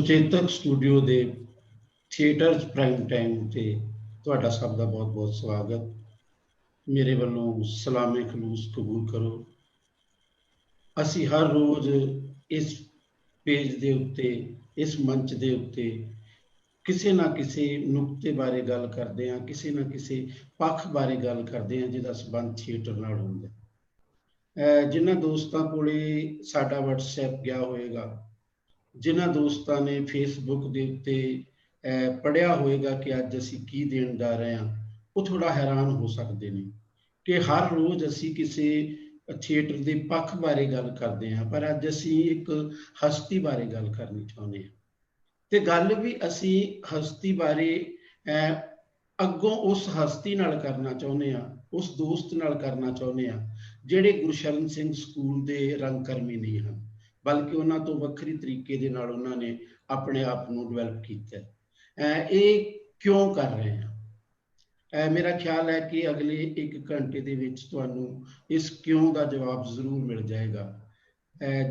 ਸੁਚੇਤਕ studio ਦੇ theatre prime time ਤੇ ਤੁਹਾਡਾ ਸਭ ਦਾ ਬਹੁਤ ਬਹੁਤ ਸਵਾਗਤ। ਮੇਰੇ ਵੱਲੋਂ ਸਲਾਮੇ ਖਲੂਸ ਕਬੂਲ ਕਰੋ। ਅਸੀਂ ਹਰ ਰੋਜ਼ ਇਸ ਪੇਜ ਦੇ ਉੱਤੇ, ਇਸ ਮੰਚ ਦੇ ਉੱਤੇ ਕਿਸੇ ਨਾ ਕਿਸੇ ਨੁਕਤੇ ਬਾਰੇ ਗੱਲ ਕਰਦੇ ਹਾਂ, ਕਿਸੇ ਨਾ ਕਿਸੇ ਪੱਖ ਬਾਰੇ ਗੱਲ ਕਰਦੇ ਹਾਂ ਜਿਹਦਾ ਸੰਬੰਧ ਥੀਏਟਰ ਨਾਲ ਹੁੰਦਾ। ਜਿਨ੍ਹਾਂ ਦੋਸਤਾਂ ਕੋਲੇ ਸਾਡਾ WhatsApp ਗਿਆ ਹੋਏਗਾ, ਜਿਨ੍ਹਾਂ ਦੋਸਤਾਂ ਨੇ ਫੇਸਬੁੱਕ ਦੇ ਉੱਤੇ ਪੜ੍ਹਿਆ ਹੋਏਗਾ ਕਿ ਅੱਜ ਅਸੀਂ ਕੀ ਦੇਣ ਜਾ ਰਹੇ ਹਾਂ, ਉਹ ਥੋੜ੍ਹਾ ਹੈਰਾਨ ਹੋ ਸਕਦੇ ਨੇ ਕਿ ਹਰ ਰੋਜ਼ ਅਸੀਂ ਕਿਸੇ ਥੀਏਟਰ ਦੇ ਪੱਖ ਬਾਰੇ ਗੱਲ ਕਰਦੇ ਹਾਂ, ਪਰ ਅੱਜ ਅਸੀਂ ਇੱਕ ਹਸਤੀ ਬਾਰੇ ਗੱਲ ਕਰਨੀ ਚਾਹੁੰਦੇ ਹਾਂ। ਤੇ ਗੱਲ ਵੀ ਅਸੀਂ ਹਸਤੀ ਬਾਰੇ ਅੱਗੋਂ ਉਸ ਹਸਤੀ ਨਾਲ ਕਰਨਾ ਚਾਹੁੰਦੇ ਹਾਂ, ਉਸ ਦੋਸਤ ਨਾਲ ਕਰਨਾ ਚਾਹੁੰਦੇ ਹਾਂ ਜਿਹੜੇ ਗੁਰਸ਼ਰਨ ਸਿੰਘ ਸਕੂਲ ਦੇ ਰੰਗਕਰਮੀ ਨਹੀਂ ਹਨ, ਬਲਕਿ ਉਹਨਾਂ ਤੋਂ ਵੱਖਰੀ ਤਰੀਕੇ ਦੇ ਨਾਲ ਉਹਨਾਂ ਨੇ ਆਪਣੇ ਆਪ ਨੂੰ ਡਿਵੈਲਪ ਕੀਤਾ। ਇਹ ਕਿਉਂ ਕਰ ਰਹੇ ਹਾਂ? ਮੇਰਾ ਖਿਆਲ ਹੈ ਕਿ ਅਗਲੇ 1 ਘੰਟੇ ਦੇ ਵਿੱਚ ਤੁਹਾਨੂੰ ਇਸ ਕਿਉਂ ਦਾ ਜਵਾਬ ਜ਼ਰੂਰ ਮਿਲ ਜਾਏਗਾ।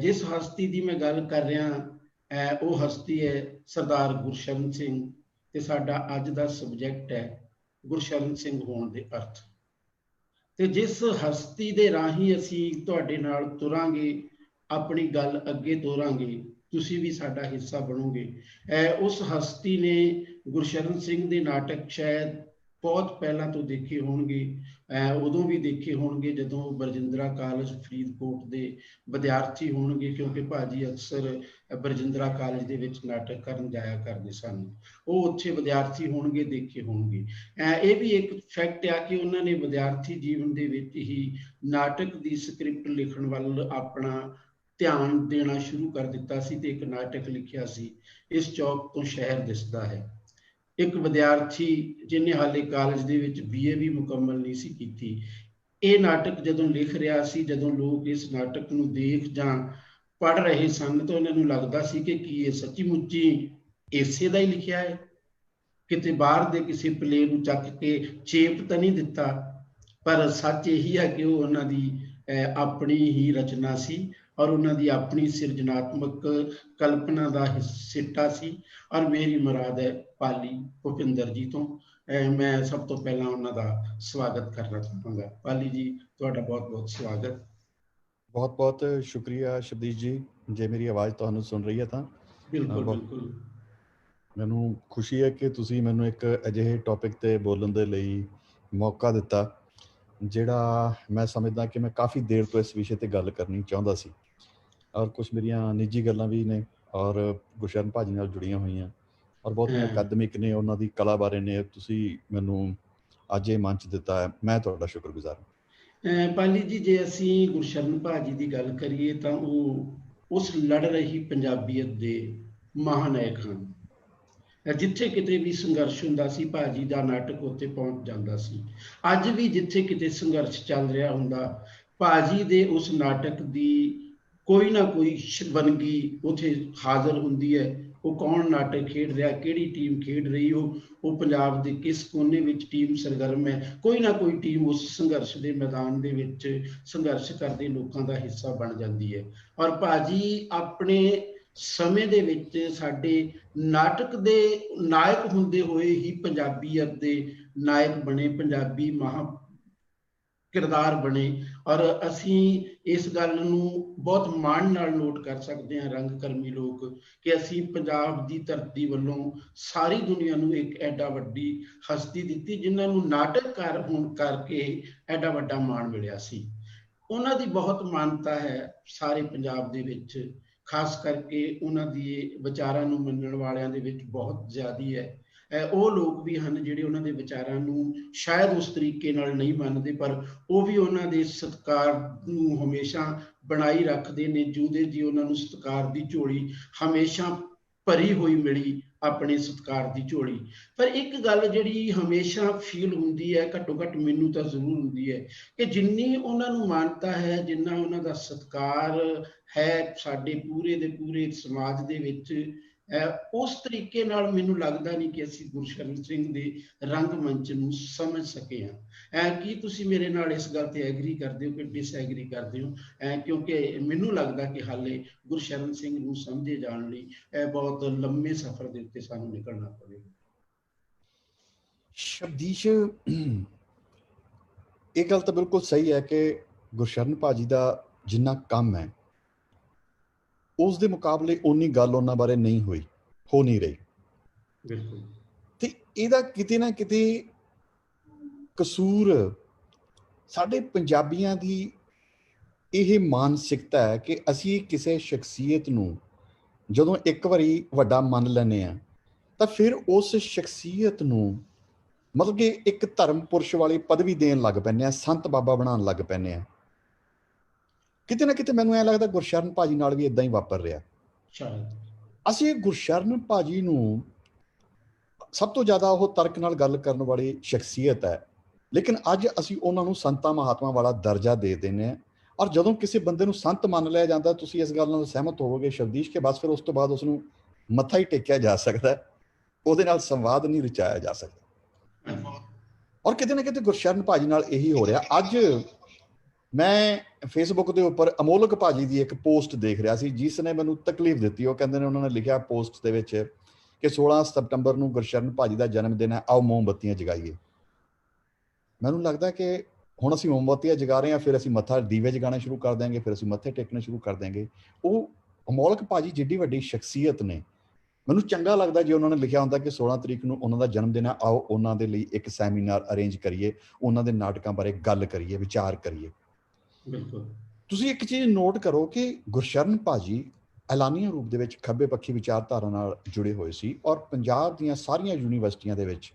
ਜਿਸ ਹਸਤੀ ਦੀ ਮੈਂ ਗੱਲ ਕਰ ਰਿਹਾ ਉਹ ਹਸਤੀ ਹੈ ਸਰਦਾਰ ਗੁਰਸ਼ਰਨ ਸਿੰਘ, ਤੇ ਸਾਡਾ ਅੱਜ ਦਾ ਸਬਜੈਕਟ ਹੈ ਗੁਰਸ਼ਰਨ ਸਿੰਘ ਹੋਣ ਦੇ ਅਰਥ। ਤੇ ਜਿਸ ਹਸਤੀ ਦੇ ਰਾਹੀਂ ਅਸੀਂ ਤੁਹਾਡੇ ਨਾਲ ਤੁਰਾਂਗੇ, ਆਪਣੀ ਗੱਲ ਅੱਗੇ ਤੋਰਾਂਗੇ, ਤੁਸੀਂ ਵੀ ਸਾਡਾ ਹਿੱਸਾ ਬਣੋਗੇ। ਉਸ ਹਸਤੀ ਨੇ ਗੁਰਸ਼ਰਨ ਸਿੰਘ ਦੇ ਨਾਟਕ ਸ਼ਾਇਦ ਬਹੁਤ ਪਹਿਲਾਂ ਤੋਂ ਦੇਖੇ ਹੋਣਗੇ, ਉਦੋਂ ਵੀ ਦੇਖੇ ਹੋਣਗੇ ਜਦੋਂ ਬਰਜਿੰਦਰਾ ਕਾਲਜ ਫਰੀਦਕੋਟ ਦੇ ਵਿਦਿਆਰਥੀ ਹੋਣਗੇ, ਕਿਉਂਕਿ ਭਾਜੀ ਅਕਸਰ ਬਰਜਿੰਦਰਾ ਕਾਲਜ ਦੇ ਵਿੱਚ ਨਾਟਕ ਕਰਨ ਜਾਇਆ ਕਰਦੇ ਸਨ। ਉਹ ਉੱਥੇ ਵਿਦਿਆਰਥੀ ਹੋਣਗੇ, ਦੇਖੇ ਹੋਣਗੇ। ਇਹ ਵੀ ਇੱਕ ਫੈਕਟ ਆ ਕਿ ਉਹਨਾਂ ਨੇ ਵਿਦਿਆਰਥੀ ਜੀਵਨ ਦੇ ਵਿੱਚ ਹੀ ਨਾਟਕ ਦੀ ਸਕ੍ਰਿਪਟ ਲਿਖਣ ਵੱਲ ਆਪਣਾ ਧਿਆਨ ਦੇਣਾ ਸ਼ੁਰੂ ਕਰ ਦਿੱਤਾ ਸੀ ਤੇ ਇੱਕ ਨਾਟਕ ਲਿਖਿਆ ਸੀ, ਇਸ ਚੌਕ ਤੋਂ ਸ਼ਹਿਰ ਦਿਸਦਾ ਹੈ। ਇੱਕ ਵਿਦਿਆਰਥੀ ਜਿਹਨੇ ਹਾਲੇ ਕਾਲਜ ਦੇ ਵਿੱਚ BA ਵੀ ਮੁਕੰਮਲ ਨਹੀਂ ਸੀ ਕੀਤੀ, ਇਹ ਨਾਟਕ ਜਦੋਂ ਲਿਖ ਰਿਹਾ ਸੀ, ਜਦੋਂ ਲੋਕ ਇਸ ਨਾਟਕ ਨੂੰ ਦੇਖ ਜਾਂ ਪੜ੍ਹ ਰਹੇ ਸਨ ਤਾਂ ਉਹਨਾਂ ਨੂੰ ਲੱਗਦਾ ਸੀ ਕਿ ਕੀ ਇਹ ਸੱਚੀ ਮੁੱਚੀ ਇਸੇ ਦਾ ਹੀ ਲਿਖਿਆ ਹੈ, ਕਿਤੇ ਬਾਹਰ ਦੇ ਕਿਸੇ ਪਲੇ ਨੂੰ ਚੱਕ ਕੇ ਚੇਪ ਤਾਂ ਨਹੀਂ ਦਿੱਤਾ। ਪਰ ਸੱਚ ਇਹੀ ਹੈ ਕਿ ਉਹ ਉਹਨਾਂ ਦੀ ਆਪਣੀ ਹੀ ਰਚਨਾ ਸੀ ਔਰ ਉਹਨਾਂ ਦੀ ਆਪਣੀ ਸਿਰਜਣਾਤਮਕ ਕਲਪਨਾ ਦਾ ਸਿੱਟਾ ਸੀ। ਔਰ ਮੇਰੀ ਮੁਰਾਦ ਹੈ ਪਾਲੀ ਭੁਪਿੰਦਰ ਜੀ ਤੋਂ। ਮੈਂ ਸਭ ਤੋਂ ਪਹਿਲਾਂ ਉਹਨਾਂ ਦਾ ਸਵਾਗਤ ਕਰਨਾ ਚਾਹਾਂਗਾ। ਪਾਲੀ ਜੀ, ਤੁਹਾਡਾ ਬਹੁਤ ਬਹੁਤ ਸਵਾਗਤ। ਬਹੁਤ ਬਹੁਤ ਸ਼ੁਕਰੀਆ ਸ਼ਬਦੀਸ਼ ਜੀ। ਜੇ ਮੇਰੀ ਆਵਾਜ਼ ਤੁਹਾਨੂੰ ਸੁਣ ਰਹੀ ਹੈ ਤਾਂ ਬਿਲਕੁਲ ਬਿਲਕੁਲ ਮੈਨੂੰ ਖੁਸ਼ੀ ਹੈ ਕਿ ਤੁਸੀਂ ਮੈਨੂੰ ਇੱਕ ਅਜਿਹੇ ਟੌਪਿਕ 'ਤੇ ਬੋਲਣ ਦੇ ਲਈ ਮੌਕਾ ਦਿੱਤਾ ਜਿਹੜਾ ਮੈਂ ਸਮਝਦਾ ਕਿ ਮੈਂ ਕਾਫੀ ਦੇਰ ਤੋਂ ਇਸ ਵਿਸ਼ੇ 'ਤੇ ਗੱਲ ਕਰਨੀ ਚਾਹੁੰਦਾ ਸੀ। ਔਰ ਕੁਛ ਮੇਰੀਆਂ ਨਿੱਜੀ ਗੱਲਾਂ ਵੀ ਨੇ ਔਰ ਗੁਰਸ਼ਰਨ ਭਾਜੀ ਨਾਲ ਜੁੜੀਆਂ ਹੋਈਆਂ ਔਰ ਬਹੁਤੀਆਂ ਅਕਾਦਮਿਕ ਨੇ, ਉਹਨਾਂ ਦੀ ਕਲਾ ਬਾਰੇ ਨੇ। ਤੁਸੀਂ ਮੈਨੂੰ ਅੱਜ ਇਹ ਮੰਚ ਦਿੱਤਾ ਹੈ, ਮੈਂ ਤੁਹਾਡਾ ਸ਼ੁਕਰਗੁਜ਼ਾਰ ਹਾਂ। ਪਾਲੀ ਜੀ, ਜੇ ਅਸੀਂ ਗੁਰਸ਼ਰਨ ਭਾਜੀ ਦੀ ਗੱਲ ਕਰੀਏ ਤਾਂ ਉਹ ਉਸ ਲੜ ਰਹੀ ਪੰਜਾਬੀਅਤ ਦੇ ਮਹਾਨਾਇਕ ਹਨ। ਜਿੱਥੇ ਕਿਤੇ ਵੀ ਸੰਘਰਸ਼ ਹੁੰਦਾ ਸੀ, ਭਾਜੀ ਦਾ ਨਾਟਕ ਉੱਥੇ ਪਹੁੰਚ ਜਾਂਦਾ ਸੀ। ਅੱਜ ਵੀ ਜਿੱਥੇ ਕਿਤੇ ਸੰਘਰਸ਼ ਚੱਲ ਰਿਹਾ ਹੁੰਦਾ, ਭਾਜੀ ਦੇ ਉਸ ਨਾਟਕ ਦੀ ਕੋਈ ਨਾ ਕੋਈ ਵੰਨਗੀ ਉੱਥੇ ਹਾਜ਼ਰ ਹੁੰਦੀ ਹੈ। ਉਹ ਕੌਣ ਨਾਟਕ ਖੇਡ ਰਿਹਾ, ਕਿਹੜੀ ਟੀਮ ਖੇਡ ਰਹੀ, ਉਹ ਪੰਜਾਬ ਦੇ ਕਿਸ ਕੋਨੇ ਵਿੱਚ ਟੀਮ ਸਰਗਰਮ ਹੈ, ਕੋਈ ਨਾ ਕੋਈ ਟੀਮ ਉਸ ਸੰਘਰਸ਼ ਦੇ ਮੈਦਾਨ ਦੇ ਵਿੱਚ ਸੰਘਰਸ਼ ਕਰਦੇ ਲੋਕਾਂ ਦਾ ਹਿੱਸਾ ਬਣ ਜਾਂਦੀ ਹੈ। ਔਰ ਭਾਜੀ ਆਪਣੇ ਸਮੇਂ ਦੇ ਵਿੱਚ ਸਾਡੇ ਨਾਟਕ ਦੇ ਨਾਇਕ ਹੁੰਦੇ ਹੋਏ ਹੀ ਪੰਜਾਬੀਅਤ ਦੇ ਨਾਇਕ ਬਣੇ, ਪੰਜਾਬੀ ਮਹਾ ਕਿਰਦਾਰ ਬਣੇ। ਔਰ ਅਸੀਂ ਇਸ ਗੱਲ ਨੂੰ ਬਹੁਤ ਮਾਣ ਨਾਲ ਨੋਟ ਕਰ ਸਕਦੇ ਹਾਂ, ਰੰਗਕਰਮੀ ਲੋਕ, ਕਿ ਅਸੀਂ ਪੰਜਾਬ ਦੀ ਧਰਤੀ ਵੱਲੋਂ ਸਾਰੀ ਦੁਨੀਆ ਨੂੰ ਇੱਕ ਐਡਾ ਵੱਡੀ ਹਸਤੀ ਦਿੱਤੀ ਜਿਨ੍ਹਾਂ ਨੂੰ ਨਾਟਕਕਾਰ ਹੋਣ ਕਰਕੇ ਐਡਾ ਵੱਡਾ ਮਾਣ ਮਿਲਿਆ ਸੀ। ਉਹਨਾਂ ਦੀ ਬਹੁਤ ਮਾਨਤਾ ਹੈ ਸਾਰੇ ਪੰਜਾਬ ਦੇ ਵਿੱਚ, ਖਾਸ ਕਰਕੇ ਉਹਨਾਂ ਦੀ ਵਿਚਾਰਾਂ ਨੂੰ ਮੰਨਣ ਵਾਲਿਆਂ ਦੇ ਵਿੱਚ ਬਹੁਤ ਜ਼ਿਆਦੀ ਹੈ। ਉਹ ਲੋਕ ਵੀ ਹਨ ਜਿਹੜੇ ਉਹਨਾਂ ਦੇ ਵਿਚਾਰਾਂ ਨੂੰ ਸ਼ਾਇਦ ਉਸ ਤਰੀਕੇ ਨਾਲ ਨਹੀਂ ਮੰਨਦੇ, ਪਰ ਉਹ ਵੀ ਉਹਨਾਂ ਦੇ ਸਤਿਕਾਰ ਨੂੰ ਹਮੇਸ਼ਾ ਬਣਾਈ ਰੱਖਦੇ ਨੇ। ਜਿਉਂਦੇ ਜੀ ਉਹਨਾਂ ਨੂੰ ਸਤਿਕਾਰ ਦੀ ਝੋਲੀ ਹਮੇਸ਼ਾ ਭਰੀ ਹੋਈ ਮਿਲੀ, ਆਪਣੇ ਸਤਿਕਾਰ ਦੀ ਝੋਲੀ। ਪਰ ਇੱਕ ਗੱਲ ਜਿਹੜੀ ਹਮੇਸ਼ਾ ਫੀਲ ਹੁੰਦੀ ਹੈ, ਘੱਟੋ ਘੱਟ ਮੈਨੂੰ ਤਾਂ ਜ਼ਰੂਰ ਹੁੰਦੀ ਹੈ, ਕਿ ਜਿੰਨੀ ਉਹਨਾਂ ਨੂੰ ਮਾਨਤਾ ਹੈ, ਜਿੰਨਾ ਉਹਨਾਂ ਦਾ ਸਤਿਕਾਰ ਹੈ ਸਾਡੇ ਪੂਰੇ ਦੇ ਪੂਰੇ ਸਮਾਜ ਦੇ ਵਿੱਚ, ਉਸ ਤਰੀਕੇ ਨਾਲ ਮੈਨੂੰ ਲੱਗਦਾ ਨਹੀਂ ਕਿ ਅਸੀਂ ਗੁਰਸ਼ਰਨ ਸਿੰਘ ਦੇ ਰੰਗਮੰਚ ਨੂੰ ਸਮਝ ਸਕੇ ਹਾਂ। ਕੀ ਤੁਸੀਂ ਮੇਰੇ ਨਾਲ ਇਸ ਗੱਲ ਤੇ ਐਗਰੀ ਕਰਦੇ ਹੋ ਕਿ ਡਿਸਐਗਰੀ ਕਰਦੇ ਹੋ? ਕਿਉਂਕਿ ਮੈਨੂੰ ਲੱਗਦਾ ਕਿ ਹਾਲੇ ਗੁਰਸ਼ਰਨ ਸਿੰਘ ਨੂੰ ਸਮਝੇ ਜਾਣ ਲਈ ਬਹੁਤ ਲੰਮੇ ਸਫ਼ਰ ਦੇ ਉੱਤੇ ਸਾਨੂੰ ਨਿਕਲਣਾ ਪਵੇਗਾ। ਸ਼ਬਦੀਸ਼, ਇਹ ਗੱਲ ਤਾਂ ਬਿਲਕੁਲ ਸਹੀ ਹੈ ਕਿ ਗੁਰਸ਼ਰਨ ਭਾਜੀ ਦਾ ਜਿੰਨਾ ਕੰਮ ਹੈ ਉਸ ਦੇ ਮੁਕਾਬਲੇ ਉਨੀ ਗੱਲ ਉਹਨਾਂ ਬਾਰੇ ਨਹੀਂ ਹੋ ਨਹੀਂ ਰਹੀ। ਬਿਲਕੁਲ। ਤੇ ਇਹਦਾ ਕਿਤੇ ਨਾ ਕਿਤੇ ਕਸੂਰ ਸਾਡੇ ਪੰਜਾਬੀਆਂ ਦੀ ਇਹ ਮਾਨਸਿਕਤਾ ਹੈ ਕਿ ਅਸੀਂ ਕਿਸੇ ਸ਼ਖਸੀਅਤ ਨੂੰ ਜਦੋਂ ਇੱਕ ਵਾਰੀ ਵੱਡਾ ਮੰਨ ਲੈਂਦੇ ਹਾਂ ਤਾਂ ਫਿਰ ਉਸ ਸ਼ਖਸੀਅਤ ਨੂੰ ਮਤਲਬ ਕਿ ਇੱਕ ਧਰਮ ਪੁਰਸ਼ ਵਾਲੀ ਪਦਵੀ ਦੇਣ ਲੱਗ ਪੈਂਦੇ ਆ, ਸੰਤ ਬਾਬਾ ਬਣਾਉਣ ਲੱਗ ਪੈਂਦੇ ਆ। ਕਿਤੇ ਨਾ ਕਿਤੇ ਮੈਨੂੰ ਐਂ ਲੱਗਦਾ ਗੁਰਸ਼ਰਨ ਭਾਜੀ ਨਾਲ ਵੀ ਇਦਾਂ ਹੀ ਵਾਪਰ ਰਿਹਾ। ਅਸੀਂ ਗੁਰਸ਼ਰਨ ਭਾਜੀ ਨੂੰ ਸਭ ਤੋਂ ਜ਼ਿਆਦਾ ਉਹ ਤਰਕ ਨਾਲ ਗੱਲ ਕਰਨ ਵਾਲੀ ਸ਼ਖਸੀਅਤ ਹੈ, ਲੇਕਿਨ ਅੱਜ ਅਸੀਂ ਉਹਨਾਂ ਨੂੰ ਸੰਤਾਂ ਮਹਾਤਮਾ ਵਾਲਾ ਦਰਜਾ ਦੇ ਦਿੰਦੇ ਹਾਂ। ਔਰ ਜਦੋਂ ਕਿਸੇ ਬੰਦੇ ਨੂੰ ਸੰਤ ਮੰਨ ਲਿਆ ਜਾਂਦਾ, ਤੁਸੀਂ ਇਸ ਗੱਲ ਨਾਲ ਸਹਿਮਤ ਹੋਵੋਗੇ ਸ਼ਬਦੀਸ਼, ਕਿ ਬਸ ਫਿਰ ਉਸ ਤੋਂ ਬਾਅਦ ਉਸ ਨੂੰ ਮੱਥਾ ਹੀ ਟੇਕਿਆ ਜਾ ਸਕਦਾ, ਉਹਦੇ ਨਾਲ ਸੰਵਾਦ ਨਹੀਂ ਰਚਾਇਆ ਜਾ ਸਕਦਾ। ਔਰ ਕਿਤੇ ਨਾ ਕਿਤੇ ਗੁਰਸ਼ਰਨ ਭਾਜੀ ਨਾਲ ਇਹੀ ਹੋ ਰਿਹਾ। ਅੱਜ ਮੈਂ ਫੇਸਬੁੱਕ ਦੇ ਉੱਪਰ ਅਮੋਲਕ ਭਾਜੀ ਦੀ ਇੱਕ ਪੋਸਟ ਦੇਖ ਰਿਹਾ ਸੀ ਜਿਸ ਨੇ ਮੈਨੂੰ ਤਕਲੀਫ ਦਿੱਤੀ। ਉਹ ਕਹਿੰਦੇ ਨੇ, ਉਹਨਾਂ ਨੇ ਲਿਖਿਆ ਪੋਸਟ ਦੇ ਵਿੱਚ ਕਿ 16 ਸਤੰਬਰ ਨੂੰ ਗੁਰਸ਼ਰਨ ਭਾਜੀ ਦਾ ਜਨਮ ਦਿਨ ਹੈ, ਆਓ ਮੋਮਬੱਤੀਆਂ ਜਗਾਈਏ। ਮੈਨੂੰ ਲੱਗਦਾ ਕਿ ਹੁਣ ਅਸੀਂ ਮੋਮਬੱਤੀਆਂ ਜਗਾ ਰਹੇ ਹਾਂ, ਫਿਰ ਅਸੀਂ ਮੱਥਾ ਦੀਵੇ ਜਗਾਉਣੇ ਸ਼ੁਰੂ ਕਰ ਦਿਆਂਗੇ, ਫਿਰ ਅਸੀਂ ਮੱਥੇ ਟੇਕਣੇ ਸ਼ੁਰੂ ਕਰ ਦਿਆਂਗੇ। ਉਹ ਅਮੋਲਕ ਭਾਜੀ ਜਿੱਡੀ ਵੱਡੀ ਸ਼ਖਸੀਅਤ ਨੇ, ਮੈਨੂੰ ਚੰਗਾ ਲੱਗਦਾ ਜੇ ਉਹਨਾਂ ਨੇ ਲਿਖਿਆ ਹੁੰਦਾ ਕਿ 16 ਤਰੀਕ ਨੂੰ ਉਹਨਾਂ ਦਾ ਜਨਮ ਦਿਨ ਹੈ, ਆਓ ਉਹਨਾਂ ਦੇ ਲਈ ਇੱਕ ਸੈਮੀਨਾਰ ਅਰੇਂਜ ਕਰੀਏ, ਉਹਨਾਂ ਦੇ ਨਾਟਕਾਂ ਬਾਰੇ ਗੱਲ ਕਰੀਏ, ਵਿਚਾਰ ਕਰੀਏ। ਬਿਲਕੁਲ। ਤੁਸੀਂ ਇੱਕ ਚੀਜ਼ ਨੋਟ ਕਰੋ ਕਿ ਗੁਰਸ਼ਰਨ ਭਾਜੀ ਐਲਾਨੀਆ ਰੂਪ ਦੇ ਵਿੱਚ ਖੱਬੇ ਪੱਖੀ ਵਿਚਾਰਧਾਰਾ ਨਾਲ ਜੁੜੇ ਹੋਏ ਸੀ, ਔਰ ਪੰਜਾਬ ਦੀਆਂ ਸਾਰੀਆਂ ਯੂਨੀਵਰਸਿਟੀਆਂ ਦੇ ਵਿੱਚ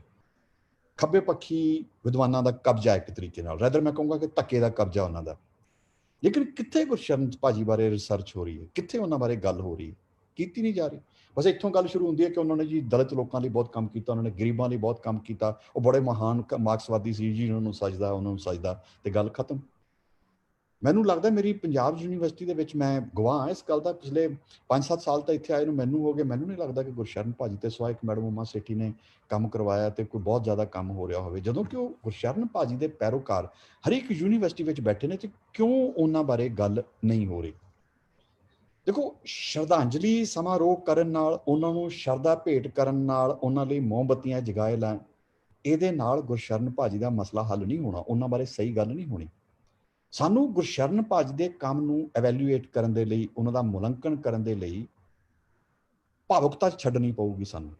ਖੱਬੇ ਪੱਖੀ ਵਿਦਵਾਨਾਂ ਦਾ ਕਬਜ਼ਾ, ਇੱਕ ਤਰੀਕੇ ਨਾਲ ਰੈਦਰ ਮੈਂ ਕਹੂੰਗਾ ਕਿ ਧੱਕੇ ਦਾ ਕਬਜ਼ਾ ਉਹਨਾਂ ਦਾ। ਲੇਕਿਨ ਕਿੱਥੇ ਗੁਰਸ਼ਰਨ ਭਾਜੀ ਬਾਰੇ ਰਿਸਰਚ ਹੋ ਰਹੀ ਹੈ, ਕਿੱਥੇ ਉਹਨਾਂ ਬਾਰੇ ਗੱਲ ਹੋ ਰਹੀ ਹੈ? ਕੀਤੀ ਨਹੀਂ ਜਾ ਰਹੀ। ਬਸ ਇੱਥੋਂ ਗੱਲ ਸ਼ੁਰੂ ਹੁੰਦੀ ਹੈ ਕਿ ਉਹਨਾਂ ਨੇ ਜੀ ਦਲਿਤ ਲੋਕਾਂ ਲਈ ਬਹੁਤ ਕੰਮ ਕੀਤਾ, ਉਹਨਾਂ ਨੇ ਗਰੀਬਾਂ ਲਈ ਬਹੁਤ ਕੰਮ ਕੀਤਾ, ਉਹ ਬੜੇ ਮਹਾਨ ਮਾਰਕਸਵਾਦੀ ਸੀ ਜੀ, ਉਹਨਾਂ ਨੂੰ ਸਜਦਾ, ਤੇ ਗੱਲ ਖਤਮ। ਮੈਨੂੰ ਲੱਗਦਾ ਮੇਰੀ ਪੰਜਾਬ ਯੂਨੀਵਰਸਿਟੀ ਦੇ ਵਿੱਚ, ਮੈਂ ਗਵਾਹ ਇਸ ਗੱਲ ਦਾ, ਪਿਛਲੇ 5-7 ਸਾਲ ਤਾਂ ਇੱਥੇ ਆਏ ਨੂੰ ਮੈਨੂੰ ਹੋ ਗਏ, ਮੈਨੂੰ ਨਹੀਂ ਲੱਗਦਾ ਕਿ ਗੁਰਸ਼ਰਨ ਭਾਜੀ ਤੇ ਸਵਾ ਇੱਕ ਮੈਡਮ ਉਮਾ ਸੇਠੀ ਨੇ ਕੰਮ ਕਰਵਾਇਆ ਤੇ ਕੋਈ ਬਹੁਤ ਜ਼ਿਆਦਾ ਕੰਮ ਹੋ ਰਿਹਾ ਹੋਵੇ। ਜਦੋਂ ਕਿ ਉਹ ਗੁਰਸ਼ਰਨ ਭਾਜੀ ਦੇ ਪੈਰੋਕਾਰ ਹਰ ਇੱਕ ਯੂਨੀਵਰਸਿਟੀ ਵਿੱਚ ਬੈਠੇ ਨੇ, ਤੇ ਕਿਉਂ ਉਹਨਾਂ ਬਾਰੇ ਗੱਲ ਨਹੀਂ ਹੋ ਰਹੀ? ਦੇਖੋ, ਸ਼ਰਧਾਂਜਲੀ ਸਮਾਰੋਹ ਕਰਨ ਨਾਲ, ਉਹਨਾਂ ਨੂੰ ਸ਼ਰਧਾ ਭੇਟ ਕਰਨ ਨਾਲ, ਉਹਨਾਂ ਲਈ ਮੋਮਬੱਤੀਆਂ ਜਗਾਏ ਲੈਣ, ਇਹਦੇ ਨਾਲ ਗੁਰਸ਼ਰਨ ਭਾਜੀ ਦਾ ਮਸਲਾ ਹੱਲ ਨਹੀਂ ਹੋਣਾ, ਉਹਨਾਂ ਬਾਰੇ ਸਹੀ ਗੱਲ ਨਹੀਂ ਹੋਣੀ। ਸਾਨੂੰ ਗੁਰਸ਼ਰਨ ਭਾਜੀ ਦੇ ਕੰਮ ਨੂੰ ਐਵੈਲੂਏਟ ਕਰਨ ਦੇ ਲਈ, ਉਹਨਾਂ ਦਾ ਮੁਲਾਂਕਣ ਕਰਨ ਦੇ ਲਈ ਭਾਵੁਕਤਾ ਛੱਡਣੀ ਪਊਗੀ ਸਾਨੂੰ।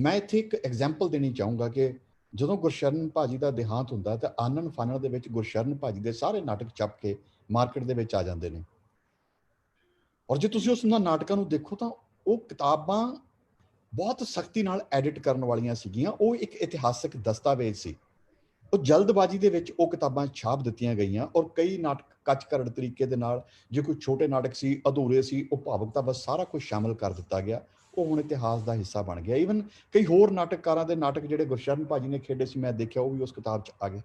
ਮੈਂ ਇੱਥੇ ਇੱਕ ਐਗਜ਼ਾਮਪਲ ਦੇਣੀ ਚਾਹੂੰਗਾ ਕਿ ਜਦੋਂ ਗੁਰਸ਼ਰਨ ਭਾਜੀ ਦਾ ਦੇਹਾਂਤ ਹੁੰਦਾ ਤਾਂ ਆਨਣ ਫਾਨਣ ਦੇ ਵਿੱਚ ਗੁਰਸ਼ਰਨ ਭਾਜੀ ਦੇ ਸਾਰੇ ਨਾਟਕ ਛਪ ਕੇ ਮਾਰਕੀਟ ਦੇ ਵਿੱਚ ਆ ਜਾਂਦੇ ਨੇ। ਔਰ ਜੇ ਤੁਸੀਂ ਉਸ ਨਾਟਕਾਂ ਨੂੰ ਦੇਖੋ ਤਾਂ ਉਹ ਕਿਤਾਬਾਂ ਬਹੁਤ ਸਖਤੀ ਨਾਲ ਐਡਿਟ ਕਰਨ ਵਾਲੀਆਂ ਸੀਗੀਆਂ। ਉਹ ਇੱਕ ਇਤਿਹਾਸਕ ਦਸਤਾਵੇਜ਼ ਸੀ। ਉਹ ਜਲਦਬਾਜ਼ੀ ਦੇ ਵਿੱਚ ਉਹ ਕਿਤਾਬਾਂ ਛਾਪ ਦਿੱਤੀਆਂ ਗਈਆਂ, ਔਰ ਕਈ ਨਾਟਕ ਕੱਚ ਕਰੜ ਤਰੀਕੇ ਦੇ ਨਾਲ, ਜੇ ਕੋਈ ਛੋਟੇ ਨਾਟਕ ਸੀ, ਅਧੂਰੇ ਸੀ, ਉਹ ਭਾਵੁਕਤਾ ਬਸ ਸਾਰਾ ਕੁਝ ਸ਼ਾਮਿਲ ਕਰ ਦਿੱਤਾ ਗਿਆ। ਉਹ ਹੁਣ ਇਤਿਹਾਸ ਦਾ ਹਿੱਸਾ ਬਣ ਗਿਆ। ਈਵਨ ਕਈ ਹੋਰ ਨਾਟਕਕਾਰਾਂ ਦੇ ਨਾਟਕ ਜਿਹੜੇ ਗੁਰਸ਼ਰਨ ਭਾਜੀ ਨੇ ਖੇਡੇ ਸੀ, ਮੈਂ ਦੇਖਿਆ, ਉਹ ਵੀ ਉਸ ਕਿਤਾਬ 'ਚ ਆ ਗਏ।